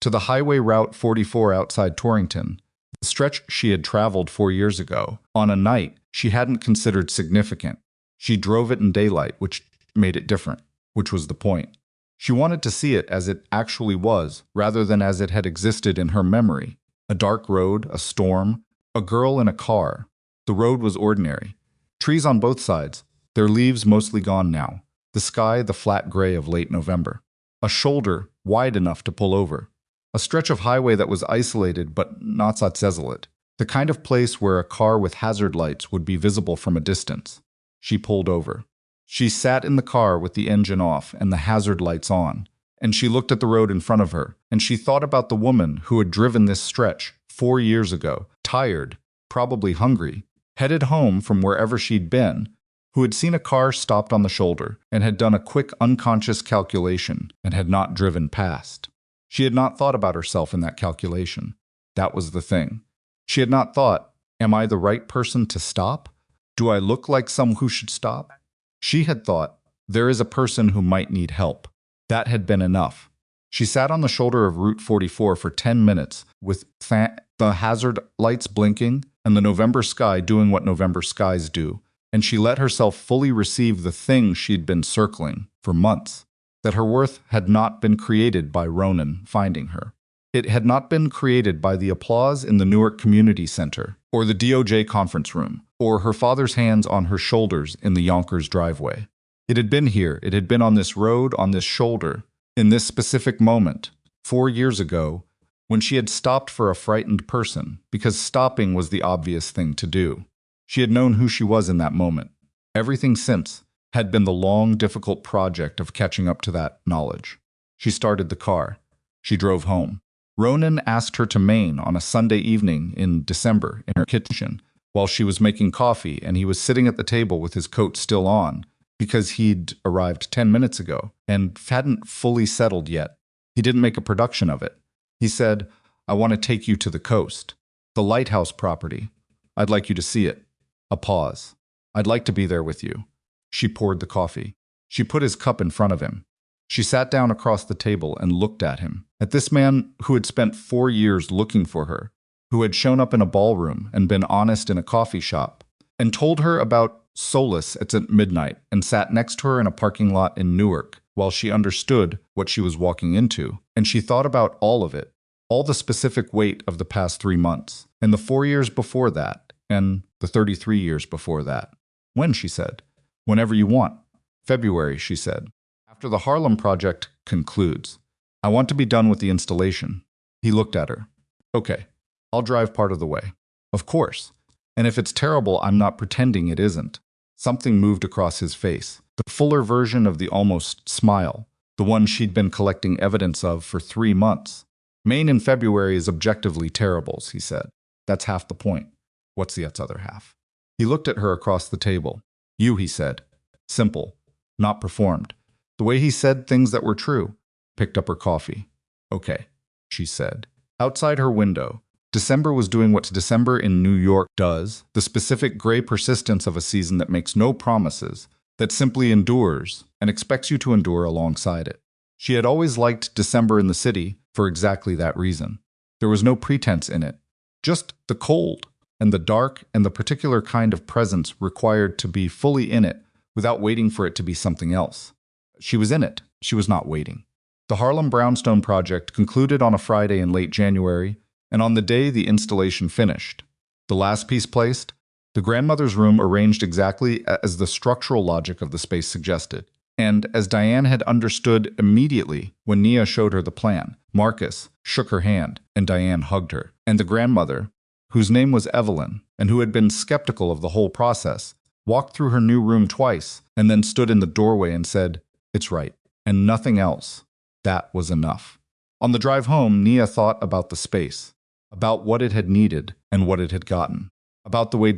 A: to the Highway Route 44 outside Torrington, the stretch she had traveled 4 years ago, on a night she hadn't considered significant. She drove it in daylight, which made it different, which was the point. She wanted to see it as it actually was, rather than as it had existed in her memory. A dark road, a storm, a girl in a car. The road was ordinary. Trees on both sides, their leaves mostly gone now. The sky the flat gray of late November. A shoulder wide enough to pull over. A stretch of highway that was isolated but not so desolate. The kind of place where a car with hazard lights would be visible from a distance. She pulled over. She sat in the car with the engine off and the hazard lights on, and she looked at the road in front of her, and she thought about the woman who had driven this stretch 4 years ago, tired, probably hungry, headed home from wherever she'd been, who had seen a car stopped on the shoulder and had done a quick unconscious calculation and had not driven past. She had not thought about herself in that calculation. That was the thing. She had not thought, am I the right person to stop? Do I look like someone who should stop? She had thought, There is a person who might need help. That had been enough. She sat on the shoulder of Route 44 for 10 minutes, with the hazard lights blinking and the November sky doing what November skies do, and she let herself fully receive the thing she'd been circling for months, that her worth had not been created by Ronan finding her. It had not been created by the applause in the Newark Community Center, or the DOJ conference room, or her father's hands on her shoulders in the Yonkers driveway. It had been here, it had been on this road, on this shoulder, in this specific moment, 4 years ago, when she had stopped for a frightened person, because stopping was the obvious thing to do. She had known who she was in that moment. Everything since had been the long, difficult project of catching up to that knowledge. She started the car. She drove home. Ronan asked her to Maine on a Sunday evening in December in her kitchen while she was making coffee, and he was sitting at the table with his coat still on because he'd arrived 10 minutes ago and hadn't fully settled yet. He didn't make a production of it. He said, "I want to take you to the coast, the lighthouse property. I'd like you to see it." A pause. "I'd like to be there with you." She poured the coffee. She put his cup in front of him. She sat down across the table and looked at him, at this man who had spent 4 years looking for her, who had shown up in a ballroom and been honest in a coffee shop, and told her about solace at midnight, and sat next to her in a parking lot in Newark while she understood what she was walking into, and she thought about all of it, all the specific weight of the past 3 months, and the 4 years before that, and the 33 years before that. "When?" she said. "Whenever you want." "February," she said. "After the Harlem project concludes. I want to be done with the installation." He looked at her. "Okay, I'll drive part of the way." "Of course. And if it's terrible, I'm not pretending it isn't." Something moved across his face, the fuller version of the almost smile, the one she'd been collecting evidence of for 3 months. "Maine in February is objectively terrible," he said. "That's half the point." "What's the other half?" He looked at her across the table. "You," he said. Simple, not performed. The way he said things that were true. Picked up her coffee. "Okay," she said. Outside her window, December was doing what December in New York does, the specific gray persistence of a season that makes no promises, that simply endures and expects you to endure alongside it. She had always liked December in the city for exactly that reason. There was no pretense in it, just the cold and the dark and the particular kind of presence required to be fully in it without waiting for it to be something else. She was in it. She was not waiting. The Harlem Brownstone project concluded on a Friday in late January, and on the day the installation finished. The last piece placed, the grandmother's room arranged exactly as the structural logic of the space suggested, and as Diane had understood immediately when Nia showed her the plan. Marcus shook her hand, and Diane hugged her, and the grandmother, whose name was Evelyn, and who had been skeptical of the whole process, walked through her new room twice, and then stood in the doorway and said, "It's right," and nothing else. That was enough. On the drive home, Nia thought about the space, about what it had needed and what it had gotten, about the way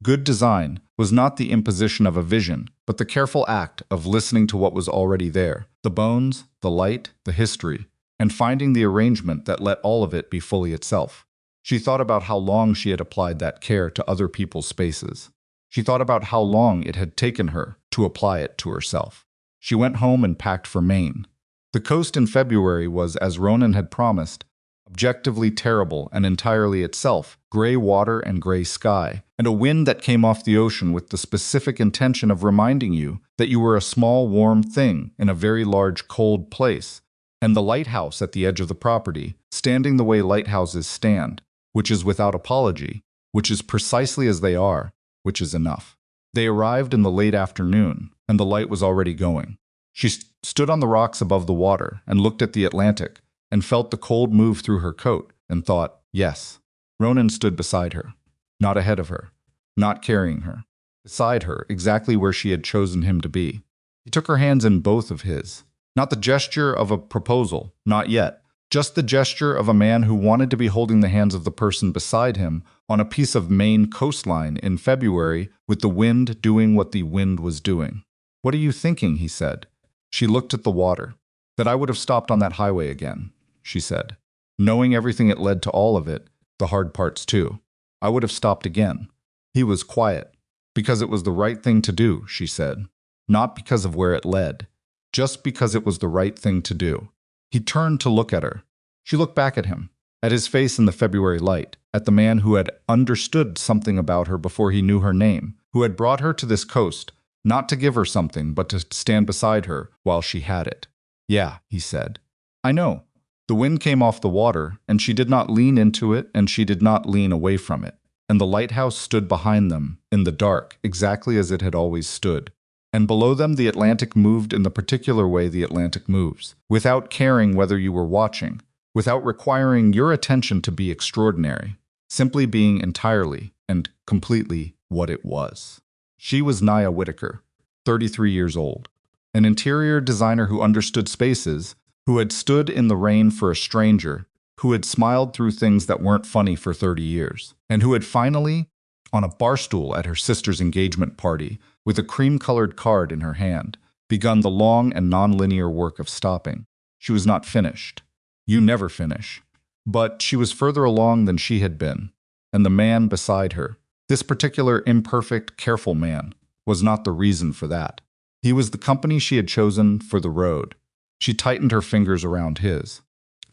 A: good design was not the imposition of a vision, but the careful act of listening to what was already there, the bones, the light, the history, and finding the arrangement that let all of it be fully itself. She thought about how long she had applied that care to other people's spaces. She thought about how long it had taken her to apply it to herself. She went home and packed for Maine. The coast in February was, as Ronan had promised, objectively terrible and entirely itself, gray water and gray sky, and a wind that came off the ocean with the specific intention of reminding you that you were a small, warm thing in a very large, cold place, and the lighthouse at the edge of the property, standing the way lighthouses stand, which is without apology, which is precisely as they are, which is enough. They arrived in the late afternoon, and the light was already going. She stood on the rocks above the water and looked at the Atlantic, and felt the cold move through her coat, and thought, yes. Ronan stood beside her, not ahead of her, not carrying her, beside her, exactly where she had chosen him to be. He took her hands in both of his, not the gesture of a proposal, not yet, just the gesture of a man who wanted to be holding the hands of the person beside him on a piece of Maine coastline in February with the wind doing what the wind was doing. "What are you thinking?" he said. She looked at the water. "That I would have stopped on that highway again," she said. "Knowing everything it led to all of it, the hard parts too. I would have stopped again." He was quiet. "Because it was the right thing to do," she said. not because of where it led, just because it was the right thing to do. He turned to look at her. She looked back at him, at his face in the February light, at the man who had understood something about her before he knew her name, who had brought her to this coast, not to give her something, but to stand beside her while she had it. "Yeah," he said. "I know." The wind came off the water, and she did not lean into it, and she did not lean away from it. And the lighthouse stood behind them, in the dark, exactly as it had always stood. And below them the Atlantic moved in the particular way the Atlantic moves, without caring whether you were watching, without requiring your attention to be extraordinary, simply being entirely and completely what it was. She was Nia Whitaker, 33 years old, an interior designer who understood spaces, who had stood in the rain for a stranger, who had smiled through things that weren't funny for 30 years, and who had finally, on a bar stool at her sister's engagement party, with a cream-colored card in her hand, begun the long and non-linear work of stopping. She was not finished. You never finish. But she was further along than she had been, and the man beside her, this particular imperfect, careful man, was not the reason for that. He was the company she had chosen for the road. She tightened her fingers around his.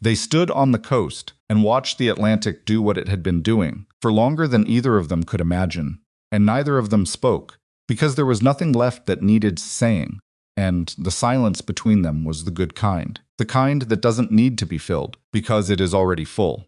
A: They stood on the coast and watched the Atlantic do what it had been doing for longer than either of them could imagine, and neither of them spoke, because there was nothing left that needed saying, and the silence between them was the good kind, the kind that doesn't need to be filled, because it is already full.